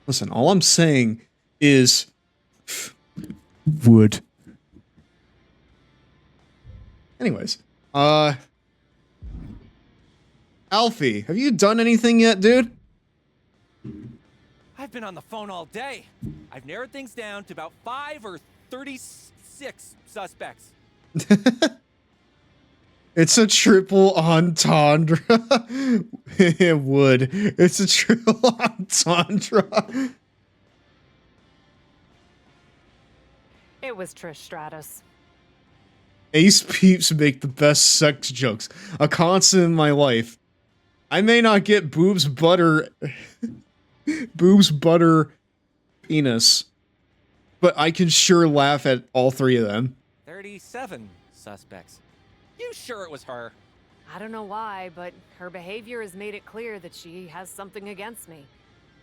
B: Listen, all I'm saying is wood. Anyways, Alfie, have you done anything yet, dude?
J: I've been on the phone all day. I've narrowed things down to about 5 or 36 suspects.
B: It's a triple entendre. It would. It's a triple entendre.
I: It was Trish Stratus.
B: Ace peeps make the best sex jokes. A constant in my life. I may not get boobs, butter, penis, but I can sure laugh at all three of them.
J: 37 suspects. You sure it was her?
I: I don't know why, but her behavior has made it clear that she has something against me.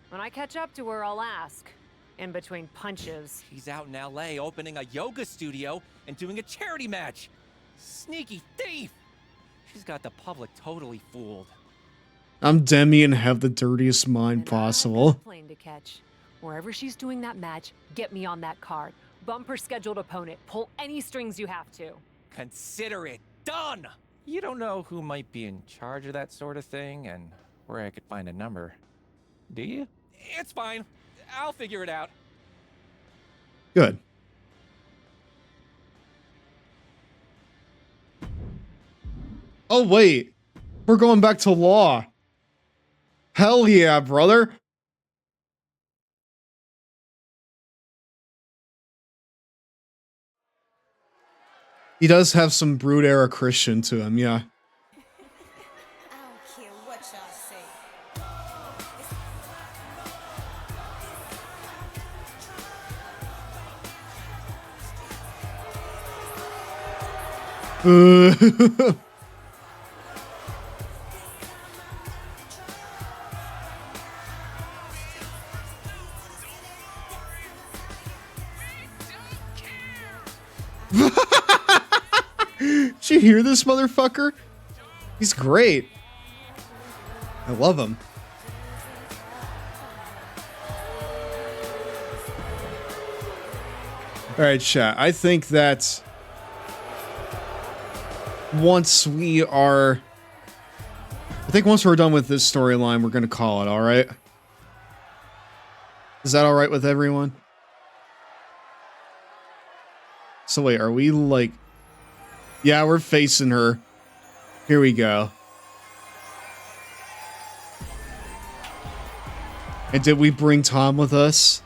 I: When I catch up to her, I'll ask. In between punches.
J: She's out in LA opening a yoga studio and doing a charity match. Sneaky thief! She's got the public totally fooled.
B: I'm Demi and have the dirtiest mind possible.
I: Plane to catch. Wherever she's doing that match, get me on that card. Bump her scheduled opponent. Pull any strings you have to.
J: Consider it done! You don't know who might be in charge of that sort of thing and where I could find a number, do you? It's fine. I'll figure it out.
B: Good. Oh, wait. We're going back to law. Hell yeah, brother. He does have some Brood era Christian to him, yeah. Did you hear this motherfucker? He's great. I love him. All right, chat. I think that once we're done with this storyline, we're gonna call it. All right. Is that all right with everyone? So wait, are we like... Yeah, we're facing her. Here we go. And did we bring Tom with us?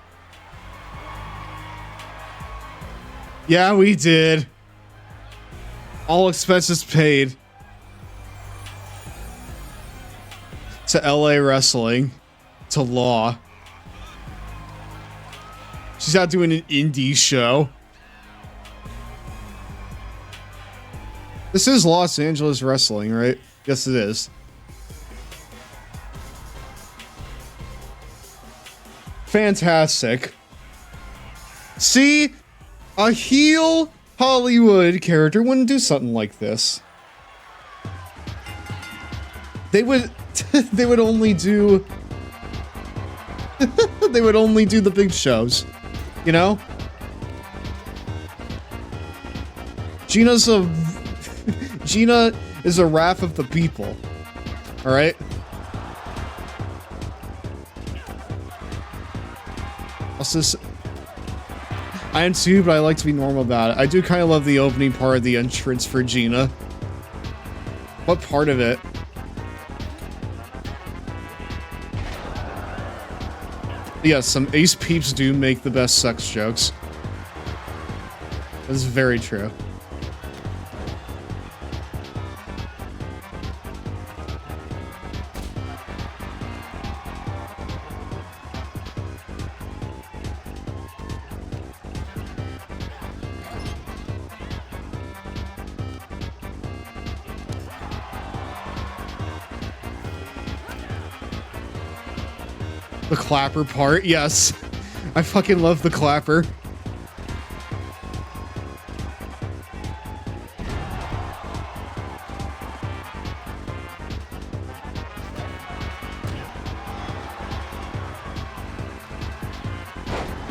B: Yeah, we did. All expenses paid. To LA Wrestling. To Law. She's out doing an indie show. This is Los Angeles Wrestling, right? Yes, it is. Fantastic. See? A heel Hollywood character wouldn't do something like this. They would they would only do they would only do the big shows. You know? GINA is a wrath of the people. Alright? Also, I am too, but I like to be normal about it. I do kind of love the opening part of the entrance for GINA. What part of it? Yes, some ace peeps do make the best sex jokes. That's very true. The clapper part, yes. I fucking love the clapper.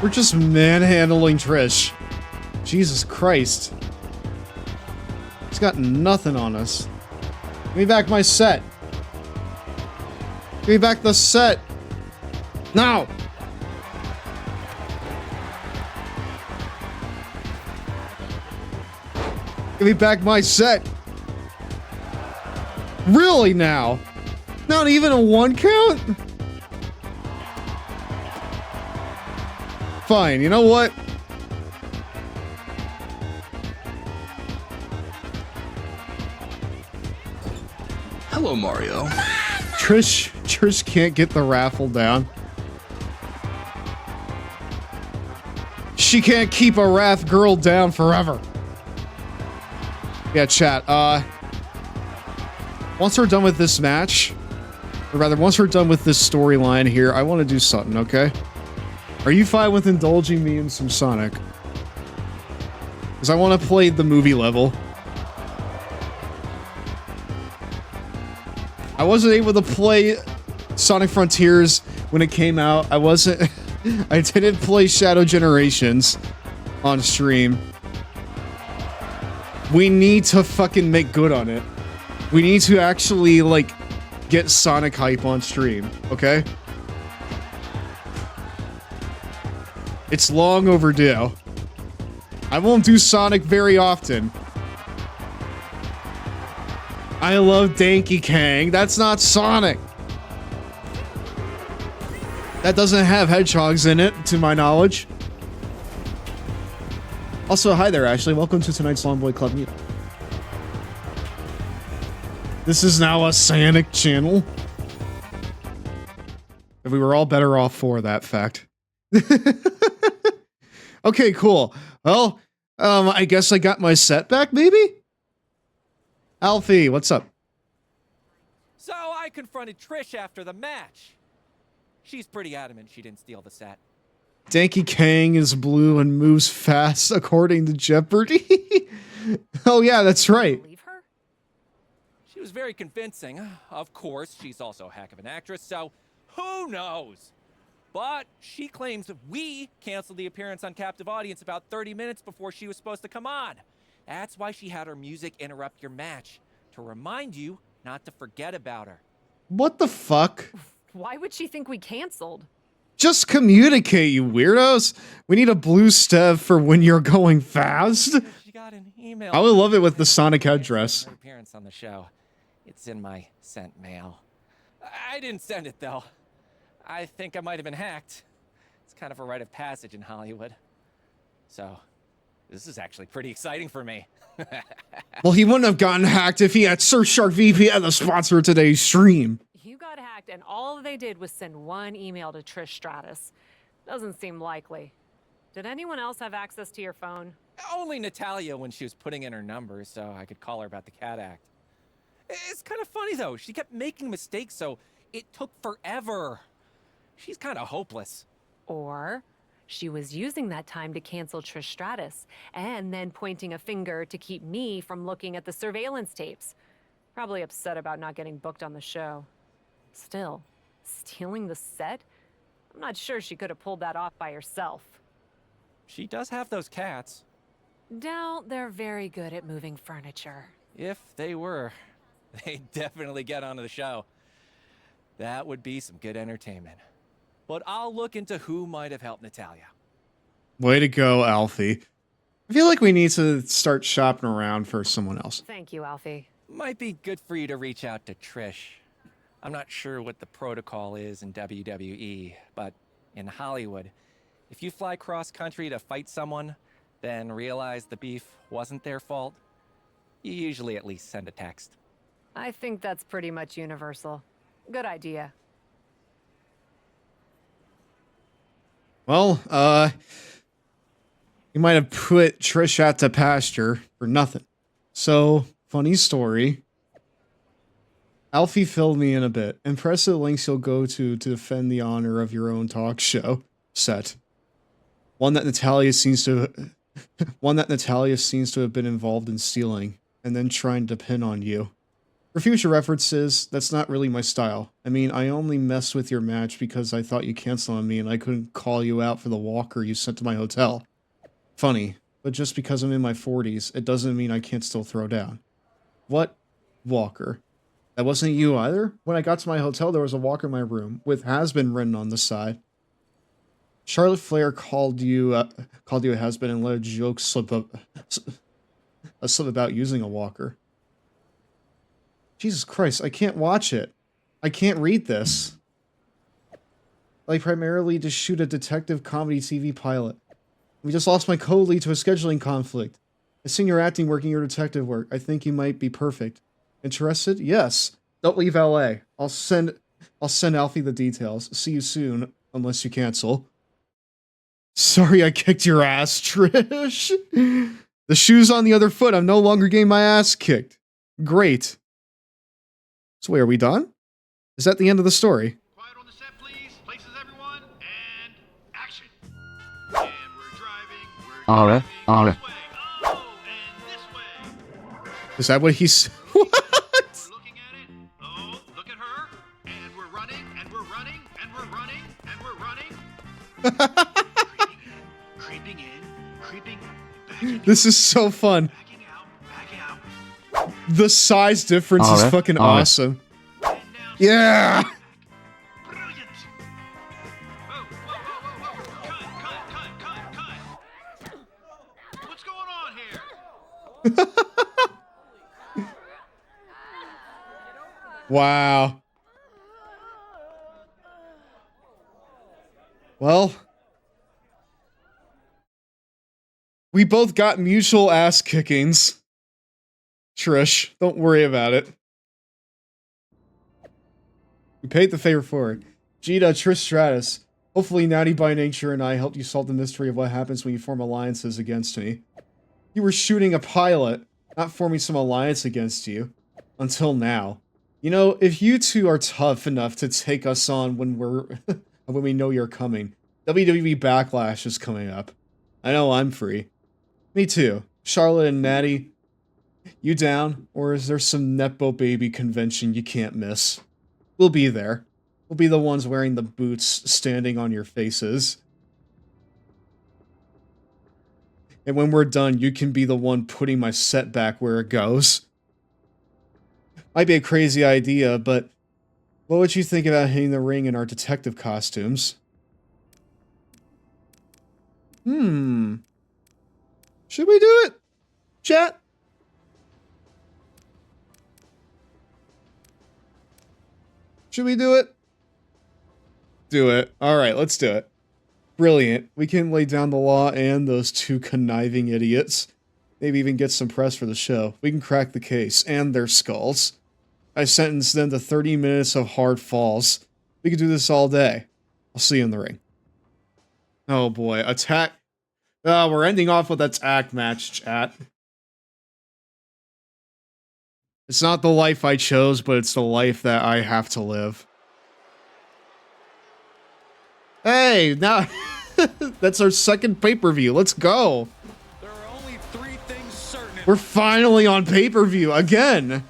B: We're just manhandling Trish. Jesus Christ. He's got nothing on us. Give me back my set. Give me back the set. Now! Give me back my set. Really now? Not even a 1 count? Fine, you know what?
A: Hello, Mario.
B: Trish can't get the raffle down. She can't keep a wrath girl down forever. Yeah, chat. Once we're done with this match, or rather, once we're done with this storyline here, I want to do something, okay? Are you fine with indulging me in some Sonic? Because I want to play the movie level. I wasn't able to play Sonic Frontiers when it came out. I wasn't... I didn't play Shadow Generations on stream. We need to fucking make good on it. We need to actually, like, get Sonic hype on stream, okay? It's long overdue. I won't do Sonic very often. I love Donkey Kong. That's not Sonic. That doesn't have hedgehogs in it, to my knowledge. Also, hi there, Ashley. Welcome to tonight's Longboy Club meetup. This is now a Sonic channel. If we were all better off for that fact. Okay, cool. Well, I guess I got my set back, maybe? Alfie, what's up?
J: So I confronted Trish after the match. She's pretty adamant she didn't steal the set.
B: Danky Kang is blue and moves fast according to Jeopardy. Oh yeah, that's right.
J: She was very convincing. Of course, she's also a heck of an actress, so who knows? But she claims we canceled the appearance on Captive Audience about 30 minutes before she was supposed to come on. That's why she had her music interrupt your match, to remind you not to forget about her.
B: What the fuck?
I: Why would she think we canceled?
B: Just communicate, you weirdos. We need a blue step for when you're going fast.
J: She got an email.
B: I would love it with the Sonic headdress.
J: Her appearance on the show. It's in my sent mail. I didn't send it, though. I think I might have been hacked. It's kind of a rite of passage in Hollywood. So, this is actually pretty exciting for me.
B: Well, he wouldn't have gotten hacked if he had Surfshark VPN, the sponsor of today's stream.
I: You got hacked, and all they did was send one email to Trish Stratus. Doesn't seem likely. Did anyone else have access to your phone?
J: Only Natalia when she was putting in her number, so I could call her about the Cat Act. It's kind of funny, though. She kept making mistakes, so it took forever. She's kind of hopeless.
I: Or she was using that time to cancel Trish Stratus, and then pointing a finger to keep me from looking at the surveillance tapes. Probably upset about not getting booked on the show. Still, stealing the set? I'm not sure she could have pulled that off by herself.
J: She does have those cats.
I: Doubt they're very good at moving furniture.
J: If they were, they'd definitely get onto the show. That would be some good entertainment. But I'll look into who might have helped Natalia.
B: Way to go, Alfie. I feel like we need to start shopping around for someone else.
I: Thank you, Alfie.
J: Might be good for you to reach out to Trish. I'm not sure what the protocol is in WWE, but in Hollywood, if you fly cross-country to fight someone, then realize the beef wasn't their fault, you usually at least send a text.
I: I think that's pretty much universal. Good idea.
B: Well, you might have put Trish out to pasture for nothing. So, funny story. Alfie filled me in a bit. Impress the links you'll go to defend the honor of your own talk show set. One that Natalia seems to have been involved in stealing, and then trying to pin on you. For future references, that's not really my style. I mean, I only messed with your match because I thought you canceled on me and I couldn't call you out for the walker you sent to my hotel. Funny, but just because I'm in my 40s, it doesn't mean I can't still throw down. What walker? That wasn't you either? When I got to my hotel, there was a walker in my room, with has been written on the side. Charlotte Flair called you a has-been and let a joke slip about using a walker. Jesus Christ, I can't watch it. I can't read this. I primarily just shoot a detective comedy TV pilot. We just lost my co-lead to a scheduling conflict. I've seen your acting work in your detective work. I think you might be perfect. Interested? Yes. Don't leave LA. I'll send Alfie the details. See you soon, unless you cancel. Sorry I kicked your ass, Trish. The shoe's on the other foot. I'm no longer getting my ass kicked. Great. So wait, are we done? Is that the end of the story?
M: Quiet on the set, please. Places everyone, and action. And we're driving.
C: Ara, Ara.
M: Oh, and this way.
B: Is that what he's... What?
M: We're looking at it. Oh, look at her. And we're running, and we're running, and we're running, and we're running. Creeping in, creeping, backing
B: This is so fun.
M: out.
B: The size difference is fucking awesome. Yeah!
M: Brilliant. Whoa, whoa, whoa, whoa, whoa. Cut. What's going on here?
B: Wow. Well, we both got mutual ass kickings. Trish, don't worry about it. We paid the favor forward. GINA, Trish Stratus. Hopefully Natty by Nature and I helped you solve the mystery of what happens when you form alliances against me. You were shooting a pilot, not forming some alliance against you. Until now. You know, if you two are tough enough to take us on when when we know you're coming, WWE Backlash is coming up. I know I'm free. Me too. Charlotte and Natty, you down? Or is there some Nepo Baby convention you can't miss? We'll be there. We'll be the ones wearing the boots standing on your faces. And when we're done, you can be the one putting my set back where it goes. Might be a crazy idea, but what would you think about hitting the ring in our detective costumes? Should we do it? Chat? Should we do it? Do it. Alright, let's do it. Brilliant. We can lay down the law and those two conniving idiots. Maybe even get some press for the show. We can crack the case and their skulls. I sentenced them to 30 minutes of hard falls. We could do this all day. I'll see you in the ring. Oh boy, attack. We're ending off with attack match, chat. It's not the life I chose, but it's the life that I have to live. Hey, now that's our second pay-per-view. Let's go.
F: There are only 3 things certain.
B: We're finally on pay-per-view again.
F: And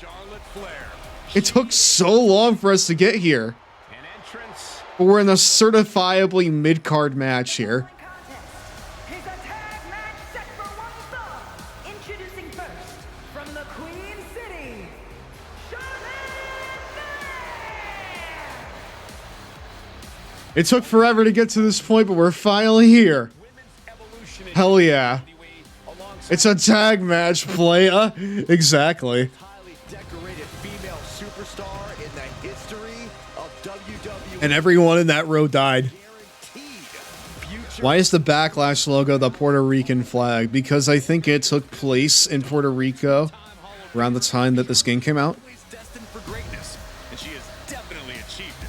F: Charlotte Flair.
B: It took so long for us to get here.
F: An entrance.
B: But we're in a certifiably mid-card match here.
S: He's a tag match set for one fall. Introducing first, from the Queen City,
B: It took forever to get to this point, but we're finally here. Hell yeah. It's a tag match, playa. Exactly.
T: Highly decorated female superstar in the history of WWE.
B: And everyone in that row died. Why is the Backlash logo the Puerto Rican flag? Because I think it took place in Puerto Rico around the time that this game came out.
F: Destined for greatness, and she has definitely achieved it.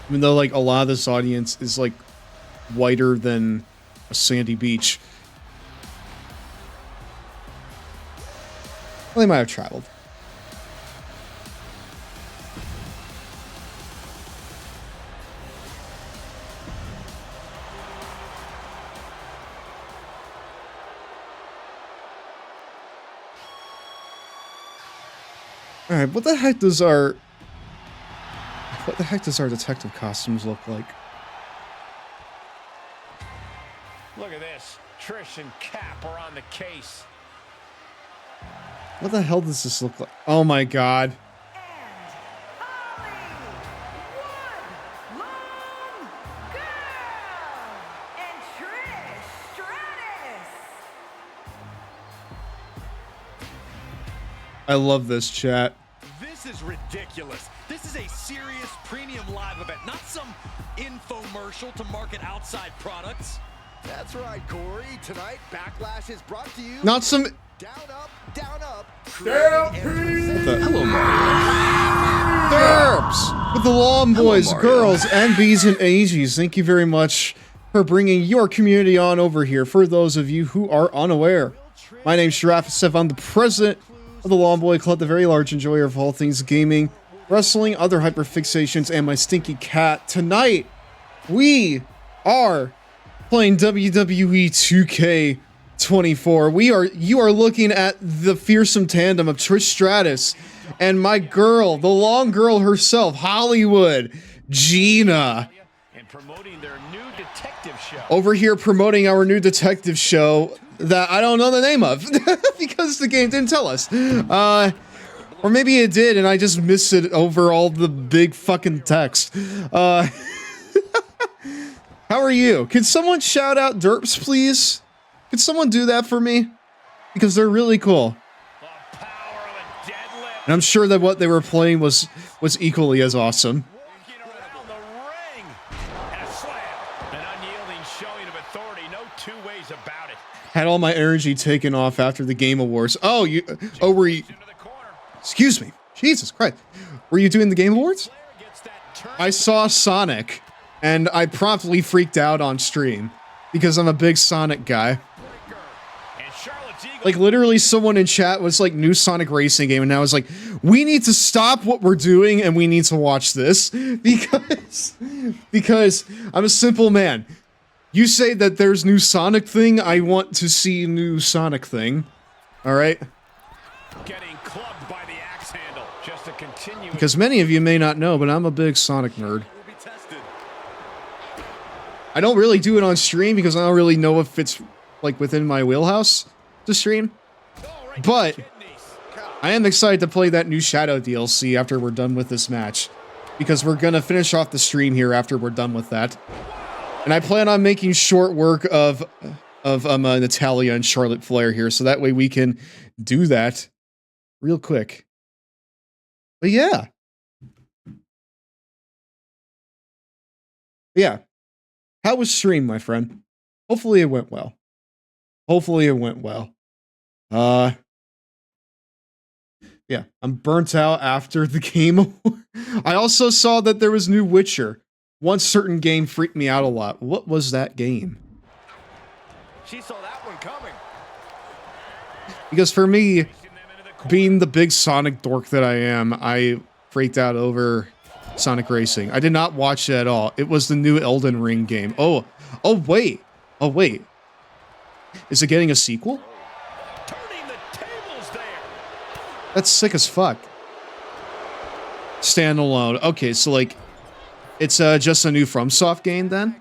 B: Even though, like, a lot of this audience is, like, whiter than a sandy beach. Well, they might have traveled. Alright, what the heck does our detective costumes look like?
F: Look at this. Trish and Cap are on the case.
B: What the hell does this look like? Oh my god. I love this, chat.
F: This is ridiculous. This is a serious premium live event, not some infomercial to market outside products.
T: That's right, Corey. Tonight, Backlash is brought to you.
B: Not some.
T: Down up, down up.
B: Hello, Mario. Derps! With the Lawn Boys, girls, and B's and Ages, thank you very much for bringing your community on over here. For those of you who are unaware, my name's Sharafasev. I'm the president of the Lawn Boy Club, the very large enjoyer of all things gaming, wrestling, other hyperfixations, and my stinky cat. Tonight, we are playing WWE 2K24. You are looking at the fearsome tandem of Trish Stratus and my girl, the long girl herself, Hollywood, GINA.
F: And promoting their new detective show.
B: Over here promoting our new detective show that I don't know the name of because the game didn't tell us. Or maybe it did and I just missed it over all the big fucking text. How are you? Could someone shout out Derps, please? Could someone do that for me? Because they're really cool. And I'm sure that what they were playing was equally as awesome. Had all my energy taken off after the Game Awards. Oh, were you? Excuse me. Jesus Christ. Were you doing the Game Awards? I saw Sonic, and I promptly freaked out on stream because I'm a big Sonic guy.
F: And Charlotte's
B: Like, literally someone in chat was like, new Sonic Racing game, and I was like, we need to stop what we're doing and we need to watch this because I'm a simple man. You say that there's new Sonic thing, I want to see new Sonic thing. Alright?
F: Getting clubbed by the axe handle. Just to continue.
B: Because many of you may not know, but I'm a big Sonic nerd. I don't really do it on stream because I don't really know if it's like within my wheelhouse to stream. But I am excited to play that new Shadow DLC after we're done with this match. Because we're gonna finish off the stream here after we're done with that. And I plan on making short work of Natalia and Charlotte Flair here, so that way we can do that real quick. But yeah. Yeah. How was stream, my friend? Hopefully it went well. Hopefully it went well. Yeah, I'm burnt out after the game. I also saw that there was new Witcher. One certain game freaked me out a lot. What was that game?
F: She saw that one coming.
B: Because for me, being the big Sonic dork that I am, I freaked out over Sonic Racing. I did not watch it at all. It was the new Elden Ring game. Oh wait. Is it getting a sequel?
F: Turning the tables there.
B: That's sick as fuck. Standalone. Okay, so like, it's just a new FromSoft game then?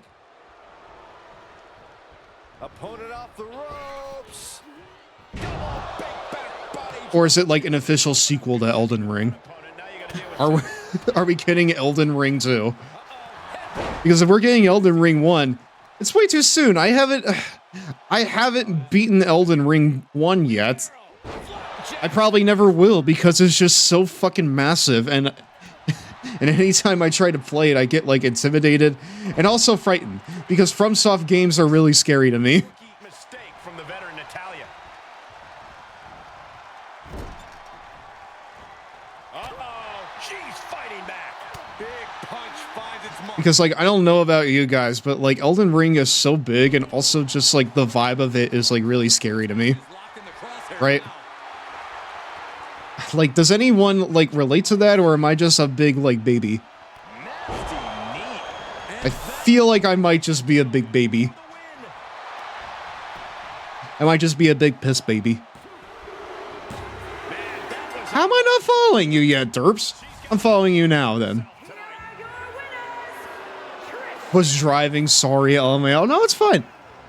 F: Opponent off the ropes.
B: Or is it like an official sequel to Elden Ring? Are we getting Elden Ring 2? Because if we're getting Elden Ring 1, it's way too soon. I haven't beaten Elden Ring 1 yet. I probably never will because it's just so fucking massive, and anytime I try to play it, I get like intimidated and also frightened because FromSoft games are really scary to me.
F: Mistake from the veteran Natalia. She's fighting back. Big punch finds its mark.
B: Because like, I don't know about you guys, but like Elden Ring is so big and also just like the vibe of it is like really scary to me. Right? Like, does anyone like relate to that, or am I just a big like baby? I feel like I might just be a big baby. I might just be a big piss baby. How am I not following you yet, derps? I'm following you now, then. Was driving, sorry, LMAO. No, it's fine.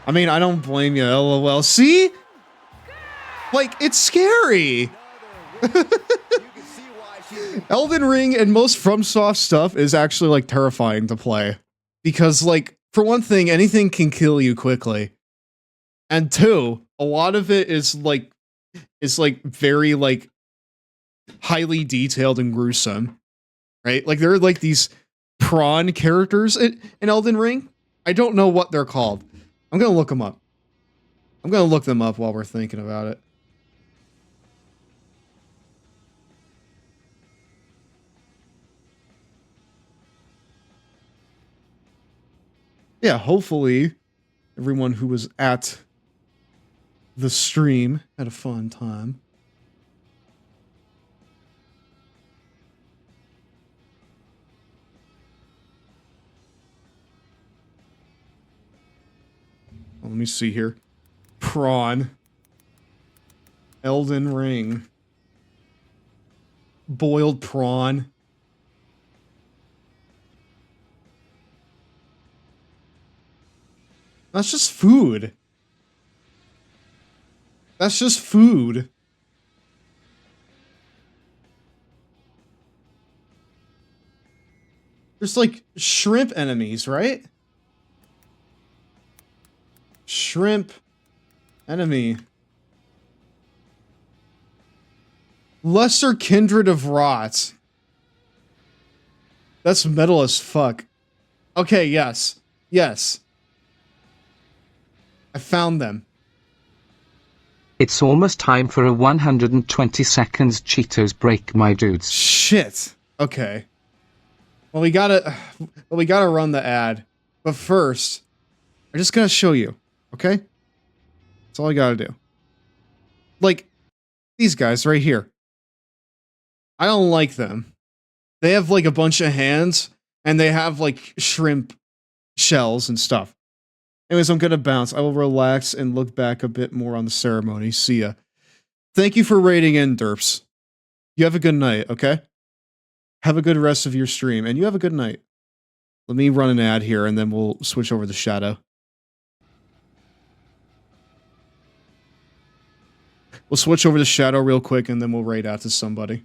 B: I mean, I don't blame you, LOL. See? Like, it's scary. Elden Ring and most FromSoft stuff is actually like terrifying to play. Because like, for one thing, anything can kill you quickly. And two, a lot of it is like very like highly detailed and gruesome. Right? Like there are like these prawn characters in Elden Ring. I don't know what they're called. I'm gonna look them up. I'm gonna look them up while we're thinking about it. Yeah, hopefully everyone who was at the stream had a fun time. Let me see here. Prawn. Elden Ring. Boiled prawn. That's just food. That's just food. There's like shrimp enemies, right? Shrimp enemy. Lesser kindred of rot. That's metal as fuck. Okay, yes. Yes. I found them.
C: It's almost time for a 120 seconds Cheetos break, my dudes.
B: Shit. Okay. Well, we gotta run the ad. But first, I'm just gonna show you. Okay? That's all I gotta do. like, these guys right here. I don't like them. They have, like, a bunch of hands, and they have, like, shrimp shells and stuff. Anyways, I'm gonna bounce. I will relax and look back a bit more on the ceremony. See ya. Thank you for raiding in, Derps. You have a good night, okay? Have a good rest of your stream, and you have a good night. Let me run an ad here, and then we'll switch over to Shadow. We'll switch over to Shadow real quick, and then we'll raid out to somebody.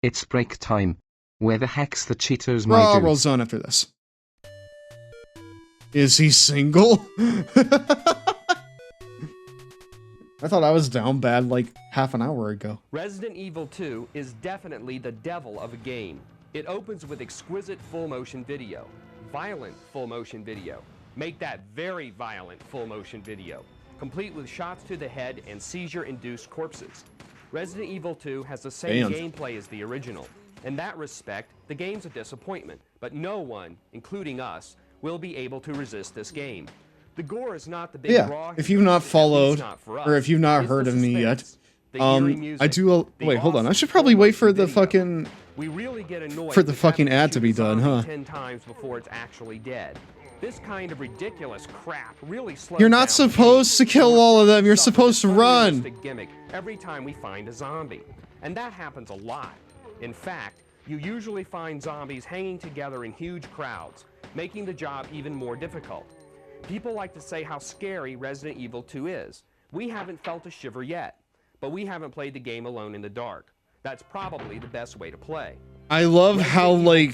C: It's break time. Where the heck's the Cheetos, my
B: Raw
C: dude?
B: rolls on after this. Is he single? I thought I was down bad like half an hour ago.
G: Resident Evil 2 is definitely the devil of a game. It opens with exquisite full-motion video, violent full-motion video. Make that very violent full-motion video, complete with shots to the head and seizure-induced corpses. Resident Evil 2 has the same gameplay as the original. In that respect, the game's a disappointment, but no one, including us, will be able to resist this game. The gore is not the big draw.
B: If you've not followed, or if you've not heard of me yet, I do. Wait, hold on. I should probably wait for the fucking ad to be done, huh?
G: 10 times before it's actually dead. This kind of ridiculous crap really slows
B: You're not supposed to kill all of them. You're supposed to run.
G: Gimmick every time we find a zombie, and that happens a lot. In fact, you usually find zombies hanging together in huge crowds, making the job even more difficult. People like to say how scary Resident Evil 2 is. We haven't felt a shiver yet, but we haven't played the game alone in the dark. That's probably the best way to play.
B: I love how, like,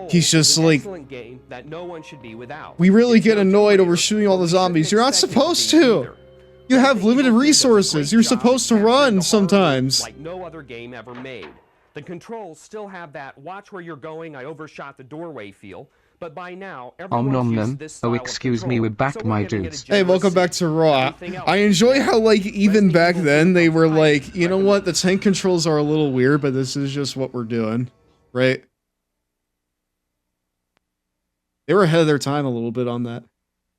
B: he's just like,
G: game that no one should be without.
B: We really get annoyed over shooting all the zombies. You're not supposed to. You have limited resources. You're supposed to run sometimes.
G: Like no other game ever made. The controls still have that watch where you're going, I overshot the doorway feel. But by now, everyone's used this style
C: Oh, excuse me, we're back, my dudes.
B: Hey, welcome back to Raw. I enjoy how, like, even back then, they were like, you know what, the tank controls are a little weird, but this is just what we're doing, right? They were ahead of their time a little bit on that.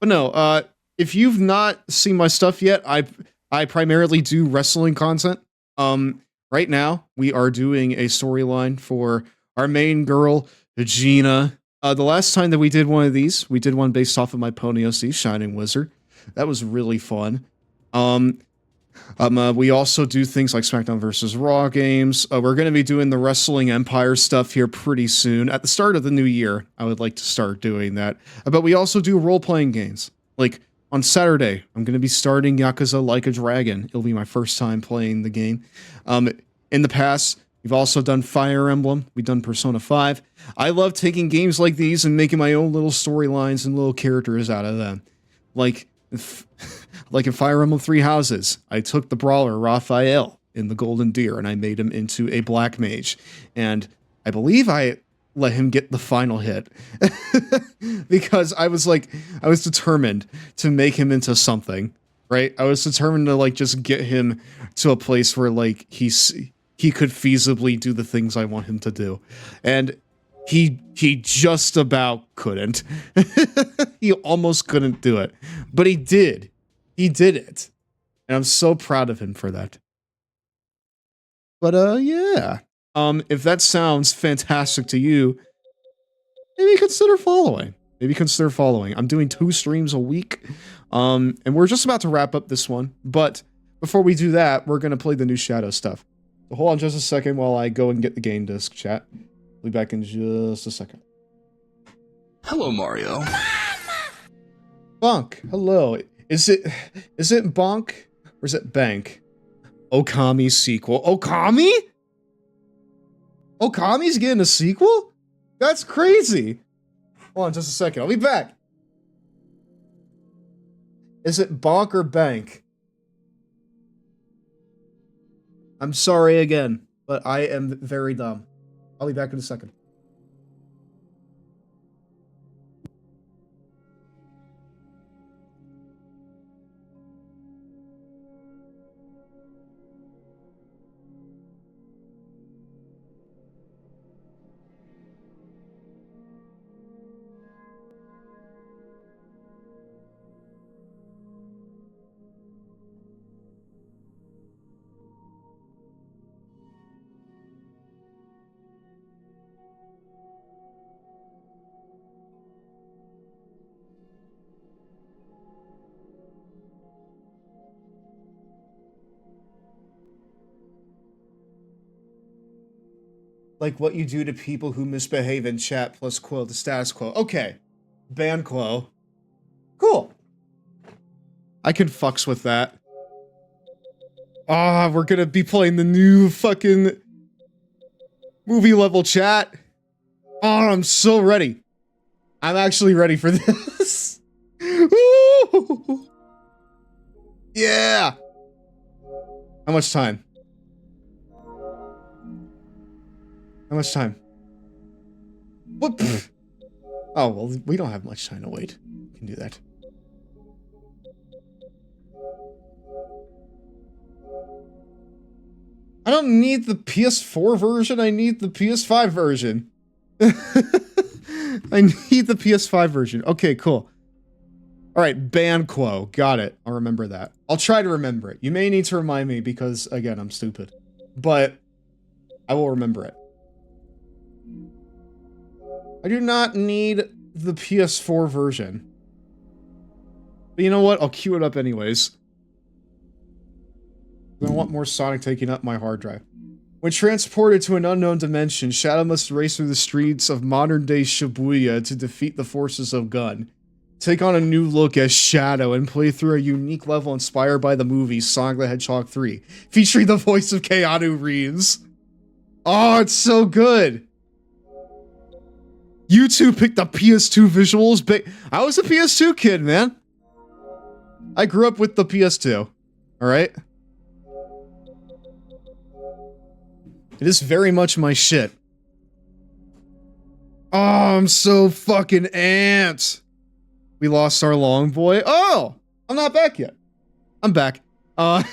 B: But no, if you've not seen my stuff yet, I primarily do wrestling content. Right now, we are doing a storyline for our main girl, GINA. The last time that we did one of these, we did one based off of my Pony OC, Shining Wizard. That was really fun. We also do things like SmackDown vs. Raw games. We're going to be doing the Wrestling Empire stuff here pretty soon. At the start of the new year, I would like to start doing that. But we also do role-playing games. Like, on Saturday, I'm going to be starting Yakuza Like a Dragon. It'll be my first time playing the game. In the past, we've also done Fire Emblem. We've done Persona 5. I love taking games like these and making my own little storylines and little characters out of them. Like in Fire Emblem 3 Houses, I took the brawler Raphael in the Golden Deer and I made him into a black mage. And I believe I let him get the final hit. Because I was determined to make him into something, right? I was determined to, like, just get him to a place where, like, he could feasibly do the things I want him to do. And he just about couldn't. He almost couldn't do it. But he did. He did it. And I'm so proud of him for that. But yeah. If that sounds fantastic to you, maybe consider following. I'm doing 2 streams a week. And we're just about to wrap up this one. But before we do that, we're going to play the new Shadow stuff. So hold on just a second while I go and get the game disc, chat. I'll be back in just a second.
A: Hello, Mario.
B: Bonk, hello. Is it Bonk or is it Bank? Okami sequel. Okami? Okami's getting a sequel? That's crazy. Hold on just a second. I'll be back. Is it Bonk or Bank? I'm sorry again, but I am very dumb. I'll be back in a second. like what you do to people who misbehave in chat plus quo the status quo. Okay. Ban quo. Cool. I can fucks with that. Ah, we're gonna be playing the new fucking movie level chat. Oh, I'm so ready. I'm actually ready for this. Ooh. Yeah. How much time? How much time? What? Pfft. Oh, well, we don't have much time to wait. We can do that. I don't need the PS4 version, I need the PS5 version. I need the PS5 version. Okay, cool. Alright, ban quo. Got it. I'll remember that. I'll try to remember it. You may need to remind me because, again, I'm stupid. But I will remember it. I do not need the PS4 version. But you know what? I'll queue it up anyways. I don't want more Sonic taking up my hard drive. When transported to an unknown dimension, Shadow must race through the streets of modern-day Shibuya to defeat the forces of Gun. Take on a new look as Shadow and play through a unique level inspired by the movie Sonic the Hedgehog 3, featuring the voice of Keanu Reeves. Oh, it's so good! You two picked the PS2 visuals, but I was a PS2 kid, man. I grew up with the PS2. Alright? It is very much my shit. Oh, I'm so fucking amped. We lost our long boy. Oh, I'm not back yet. I'm back. I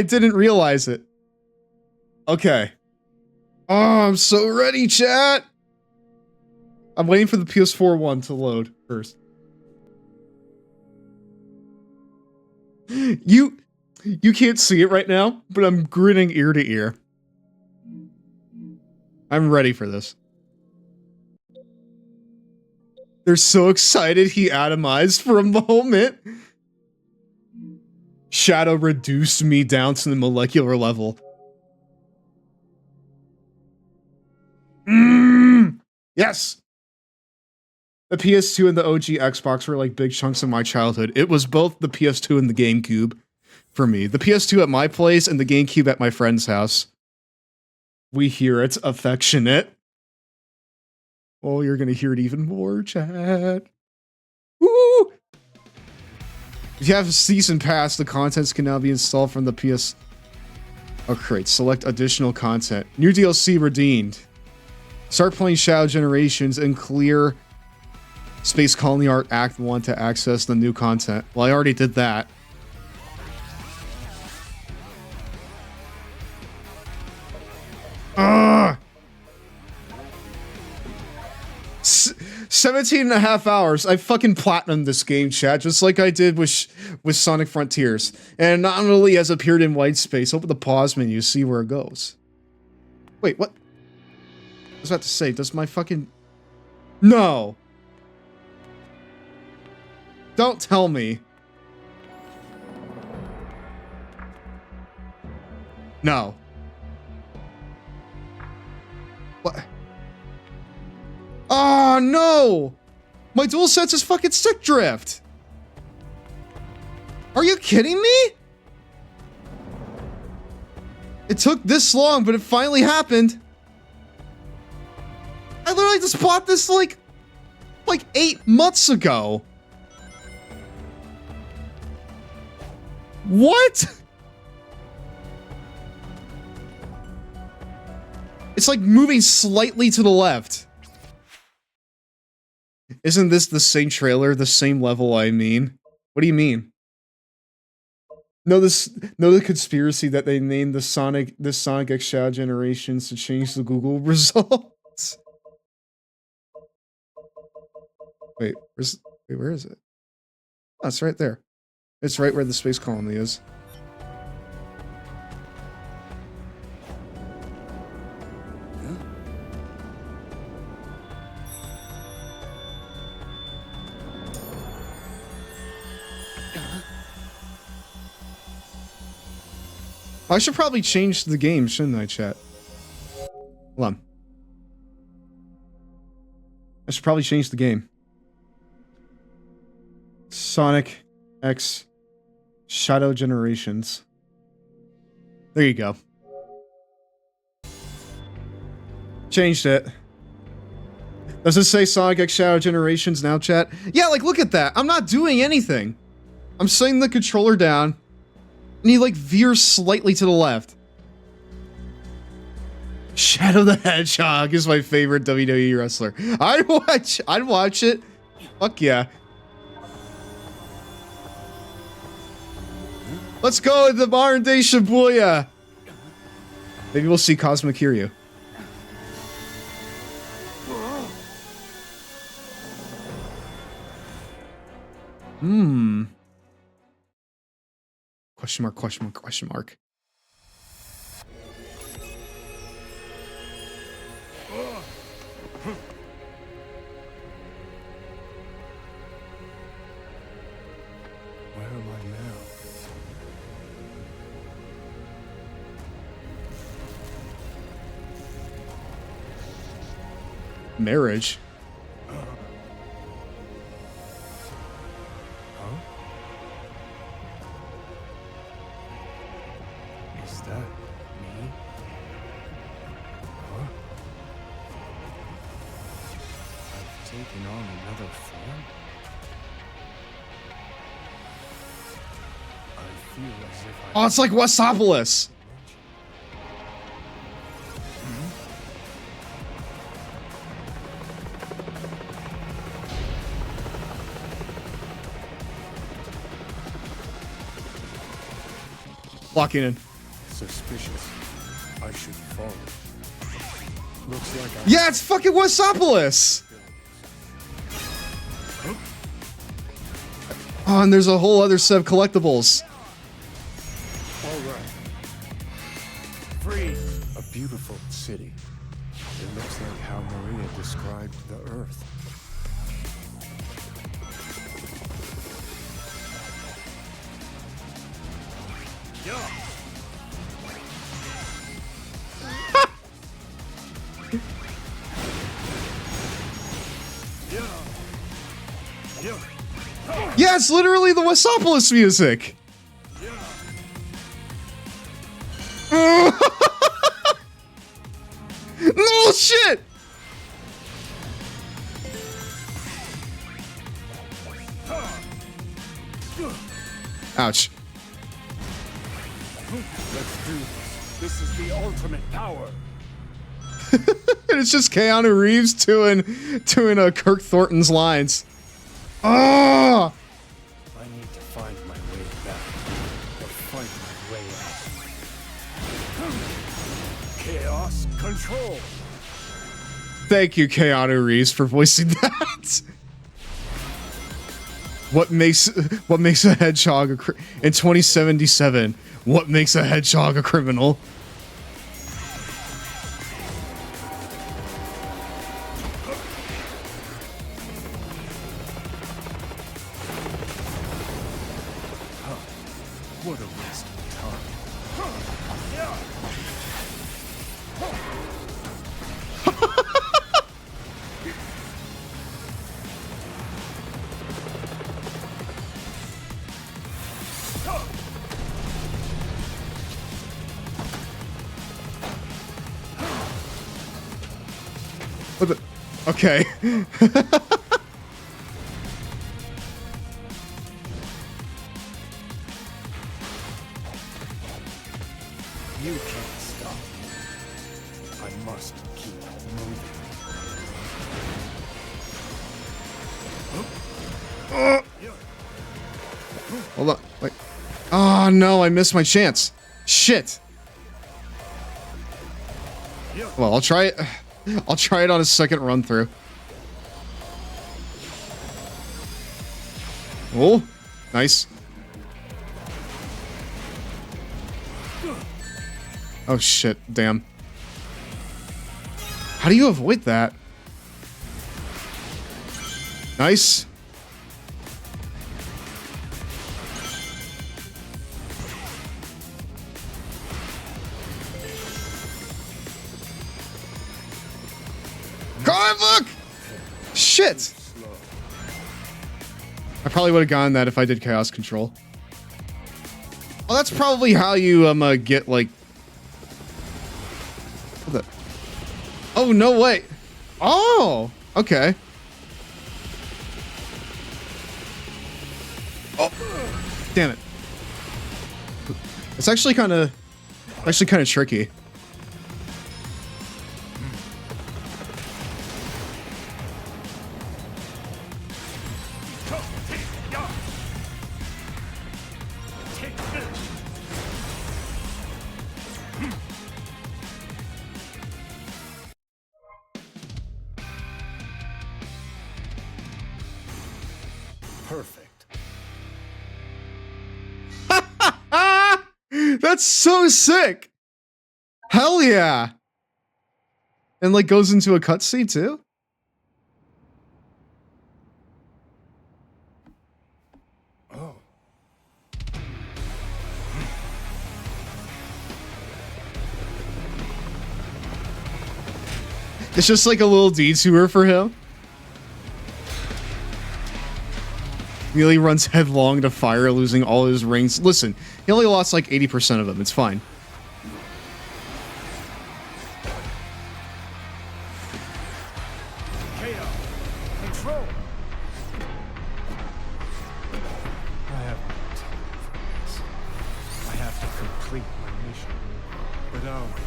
B: didn't realize it. Okay. Oh, I'm so ready, chat. I'm waiting for the PS4 one to load first. You can't see it right now, but I'm grinning ear to ear. I'm ready for this. They're so excited he atomized for a moment. Shadow reduced me down to the molecular level. Yes! The PS2 and the OG Xbox were like big chunks of my childhood. It was both the PS2 and the GameCube for me. The PS2 at my place and the GameCube at my friend's house. We hear it, affectionate. Oh, you're gonna hear it even more, chat. Woo! If you have a season pass, the contents can now be installed from the PS. Oh, great. Select additional content. New DLC redeemed. Start playing Shadow Generations and clear Space Colony Art Act 1 to access the new content. Well, I already did that. 17 and a half hours. I fucking platinumed this game, chat, just like I did with Sonic Frontiers. And not only has appeared in white space, open the pause menu, see where it goes. Wait, what? I was about to say, does my fucking... No! Don't tell me. No. What? Oh, no! My DualSense is fucking stick drift! Are you kidding me? It took this long, but it finally happened. I literally just bought this like 8 months ago. What? It's like moving slightly to the left. Isn't this the same trailer, the same level, I mean? What do you mean? Know the conspiracy that they named the Sonic X Shadow Generations to change the Google results? Wait, where is it? Oh, it's right there. It's right where the space colony is. I should probably change the game, shouldn't I, chat? I should probably change the game. Sonic X Shadow Generations. There you go. Changed it. Does it say Sonic X Shadow Generations now, chat? Yeah, like, look at that. I'm not doing anything. I'm setting the controller down, and he, like, veers slightly to the left. Shadow the Hedgehog is my favorite WWE wrestler. I'd watch it. Fuck yeah. Let's go with the modern day Shibuya. Maybe we'll see Cosmic Kiryu. Question mark, question mark, question mark.
O: Where am I now?
B: Marriage.
O: Is that me? Huh? I've taken on another form? I feel as if
B: Oh, it's like Wasopolis. Locking in.
O: suspicious. I should follow. Looks like I...
B: Yeah, it's fucking Wasopolis! Oh, and there's a whole other set of collectibles.
O: All right. Free. A beautiful city. It looks like how Maria described the Earth.
B: Yeah, it's literally the Wasopolis music. No shit. Ouch.
O: Let's do this. This is the ultimate power.
B: And it's just Keanu Reeves doing Kirk Thornton's lines. Oh!
O: I need to find my way back, or fight my way out. Chaos control.
B: Thank you, Keanu Reeves, for voicing that. What makes a hedgehog in 2077? What makes a hedgehog a criminal?
O: What a waste of time.
B: What the? Okay.
O: You can't stop me. I must keep moving.
B: Hold on. Wait. Oh no, I missed my chance. Shit. Well, I'll try it. I'll try it on a second run through. Oh, nice. Oh shit, damn. How do you avoid that? Nice. Comic book! Shit! I probably would have gotten that if I did Chaos Control. Well, that's probably how you get like. What the? Oh no! Wait. Oh. Okay. Oh. Damn it. It's actually kind of tricky.
O: Perfect.
B: That's so sick. Hell yeah. And like goes into a cutscene too?
O: Oh.
B: It's just like a little detour for him. Really runs headlong to fire, losing all his rings. Listen, he only lost like 80% of them. It's fine.
O: KO. Control. I have no time for this. I have to complete my mission. But I'll be back.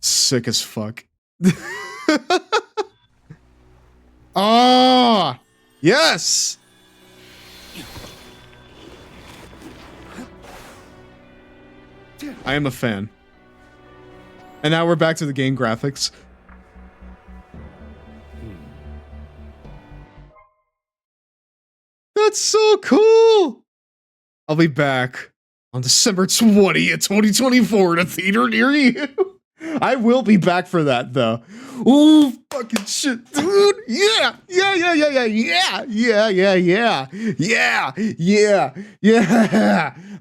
B: Sick as fuck. Ah, yes. I am a fan. And now we're back to the game graphics. That's so cool. I'll be back on December 20th, 2024 in a theater near you. I will be back for that though. Ooh, fucking shit, dude. Yeah.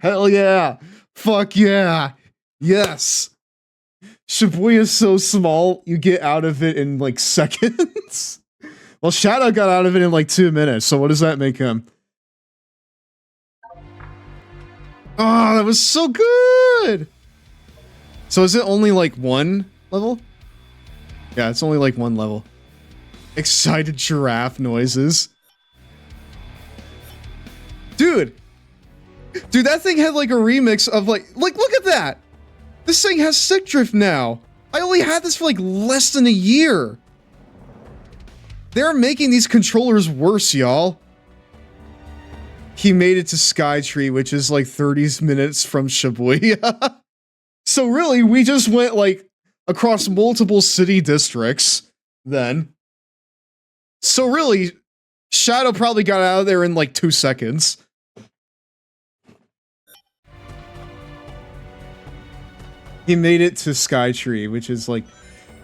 B: Hell yeah. Fuck yeah. Yes. Shibuya's so small, you get out of it in like seconds. Well, Shadow got out of it in like 2 minutes, so what does that make him? Oh, that was so good! So is it only like one level? Yeah, it's only like one level. Excited giraffe noises. Dude! Dude, that thing had like a remix of like look at that! This thing has stick drift now! I only had this for like less than a year! They're making these controllers worse, y'all. He made it to Skytree, which is like 30 minutes from Shibuya. So really, we just went like across multiple city districts then. So really, Shadow probably got out of there in like 2 seconds. He made it to Skytree, which is like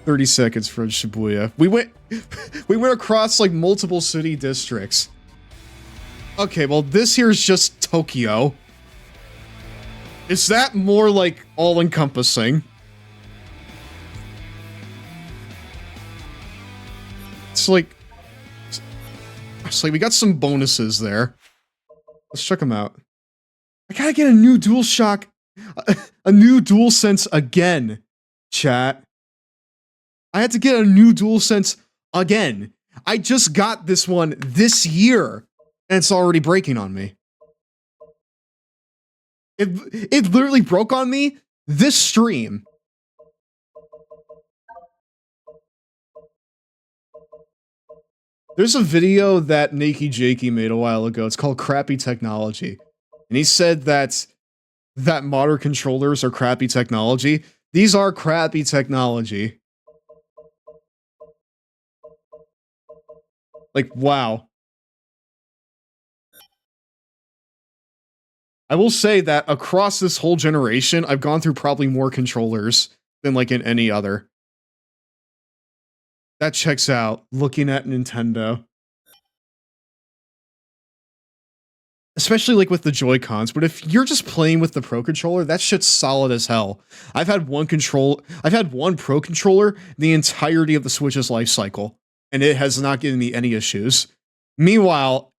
B: 30 seconds from Shibuya. We went across like multiple city districts. Okay, well this here is just Tokyo. Is that more like all-encompassing? It's like we got some bonuses there. Let's check them out. I gotta get a new DualShock, a new DualSense again, chat. I had to get a new DualSense again. I just got this one this year, and it's already breaking on me. It literally broke on me this stream. There's a video that Nakey Jakey made a while ago. It's called Crappy Technology. And he said that modern controllers are crappy technology. These are crappy technology. Like, wow. I will say that across this whole generation, I've gone through probably more controllers than like in any other. That checks out, looking at Nintendo. especially like with the Joy-Cons, but if you're just playing with the Pro Controller, that shit's solid as hell. I've had one Pro Controller the entirety of the Switch's life cycle, and it has not given me any issues. Meanwhile,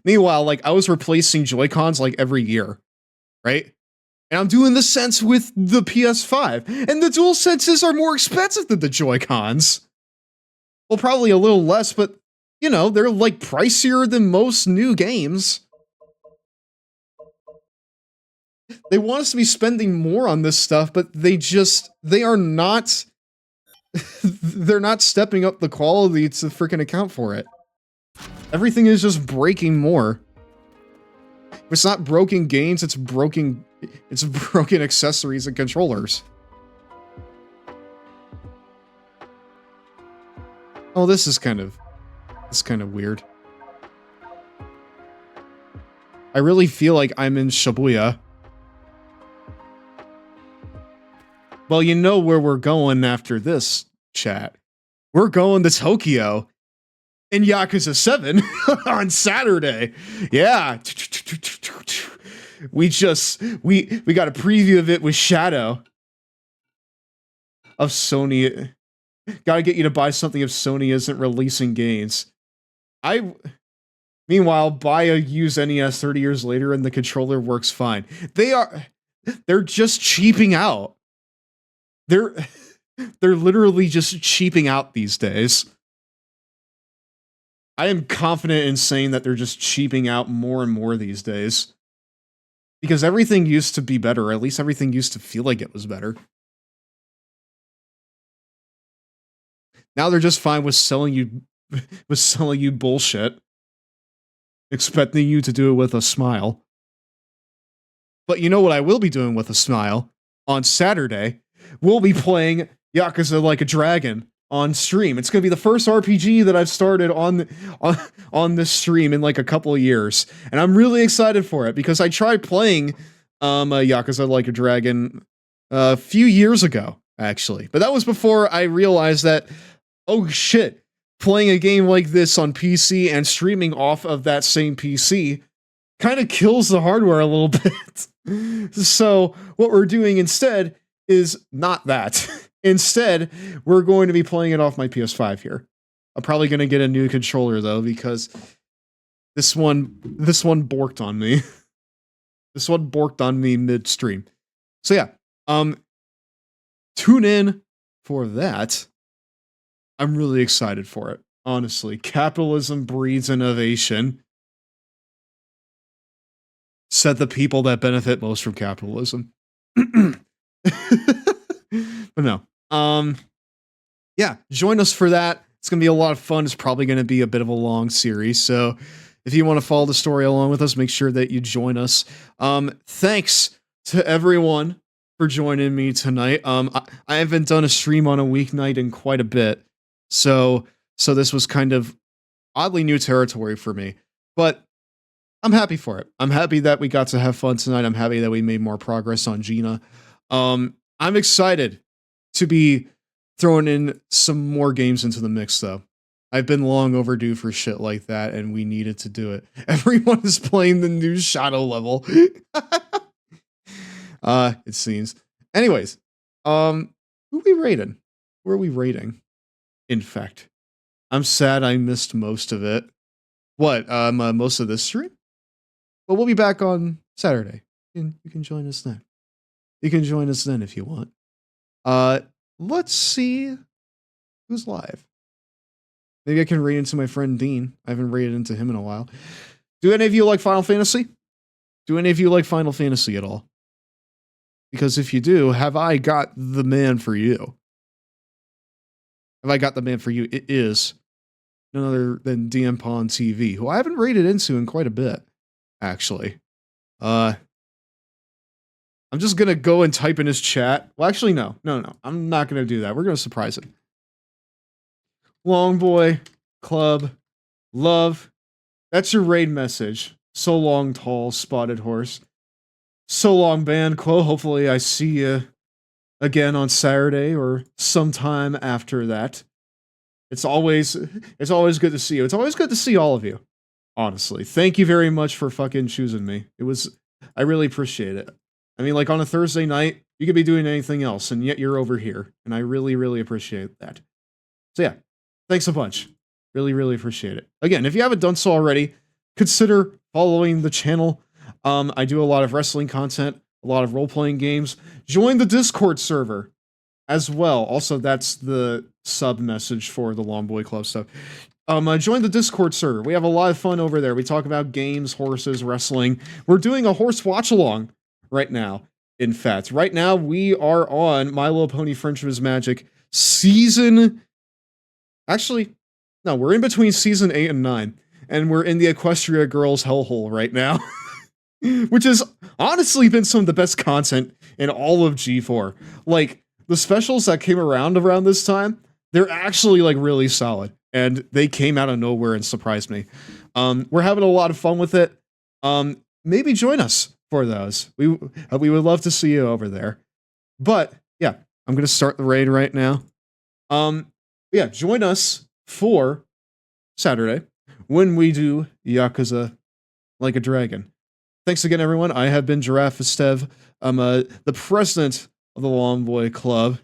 B: like I was replacing Joy-Cons like every year, right? And I'm doing the Sense with the PS5, and the DualSenses are more expensive than the Joy-Cons. Well, probably a little less, but you know, they're like pricier than most new games. They want us to be spending more on this stuff, but they are not, they're not stepping up the quality to freaking account for it. Everything is just breaking more. It's not broken games, it's broken accessories and controllers. Oh, this is kind of weird. I really feel like I'm in Shibuya. Well, you know where we're going after this, chat. We're going to Tokyo in Yakuza 7 on Saturday. Yeah. We got a preview of it with Shadow of Sony. Gotta get you to buy something if Sony isn't releasing games. Meanwhile, buy a used NES 30 years later and the controller works fine. They're just cheaping out. They're literally just cheaping out these days. I am confident in saying that they're just cheaping out more and more these days. Because everything used to be better, or at least everything used to feel like it was better. Now they're just fine with selling you bullshit. Expecting you to do it with a smile. But you know what I will be doing with a smile? On Saturday, we'll be playing Yakuza Like a Dragon on stream. It's going to be the first RPG that I've started on this stream in like a couple of years. And I'm really excited for it because I tried playing Yakuza Like a Dragon a few years ago, actually. But that was before I realized that, oh shit, playing a game like this on PC and streaming off of that same PC kind of kills the hardware a little bit. So what we're doing instead is not that. Instead, we're going to be playing it off my PS5 here. I'm probably going to get a new controller though, because this one borked on me. This one borked on me mid-stream. So yeah, tune in for that. I'm really excited for it, honestly. Capitalism breeds innovation. Said the people that benefit most from capitalism. But no. Yeah, join us for that. It's going to be a lot of fun. It's probably going to be a bit of a long series. So if you want to follow the story along with us, make sure that you join us. Thanks to everyone for joining me tonight. I haven't done a stream on a weeknight in quite a bit. So this was kind of oddly new territory for me, but I'm happy for it. I'm happy that we got to have fun tonight. I'm happy that we made more progress on GINA. I'm excited to be throwing in some more games into the mix, though. I've been long overdue for shit like that, and we needed to do it. Everyone is playing the new Shadow level. It seems. Anyways, who are we rating? Who are we rating? In fact, I'm sad I missed most of it. What? Most of this stream? Well, we'll be back on Saturday. You can join us then. You can join us then if you want. Let's see who's live. Maybe I can raid into my friend Dean. I haven't raided into him in a while. Do any of you like Final Fantasy? Do any of you like Final Fantasy at all? Because if you do, have I got the man for you? Have I got the man for you? It is none other than DM Pawn TV, who I haven't raided into in quite a bit, actually. I'm just gonna go and type in his chat. Well, actually, no. I'm not gonna do that. We're gonna surprise him. Long boy, club, love. That's your raid message. So long, tall, spotted horse. So long, band. Quo. Hopefully, I see you again on Saturday or sometime after that. It's always good to see you. It's always good to see all of you, Honestly, thank you very much for fucking choosing me. I really appreciate it. I mean, like on a Thursday night, you could be doing anything else, and yet you're over here, and I really, really appreciate that. So yeah, thanks a bunch. Really, really appreciate it. Again, if you haven't done so already, consider following the channel. I do a lot of wrestling content, a lot of role-playing games. Join the Discord server as well. Also, that's the sub message for the Longboy Club stuff. Join the Discord server. We have a lot of fun over there. We talk about games, horses, wrestling. We're doing a horse watch-along right now. In fact, right now we are on My Little Pony Friendship is Magic season... Actually, no, we're in between season 8 and 9. And we're in the Equestria Girls hellhole right now. Which has honestly been some of the best content in all of G4. Like, the specials that came around this time, they're actually, like, really solid. And they came out of nowhere and surprised me. We're having a lot of fun with it. Maybe join us for those. We would love to see you over there. But, yeah, I'm going to start the raid right now. Yeah, join us for Saturday when we do Yakuza Like a Dragon. Thanks again, everyone. I have been Giraffe Estev. I'm the president of the Longboy Club.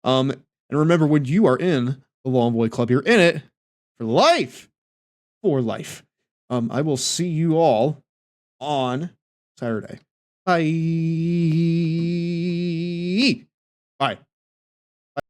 B: And remember, when you are in the Longboy Club, you're in it for life. For life. I will see you all on Saturday. Bye. Bye.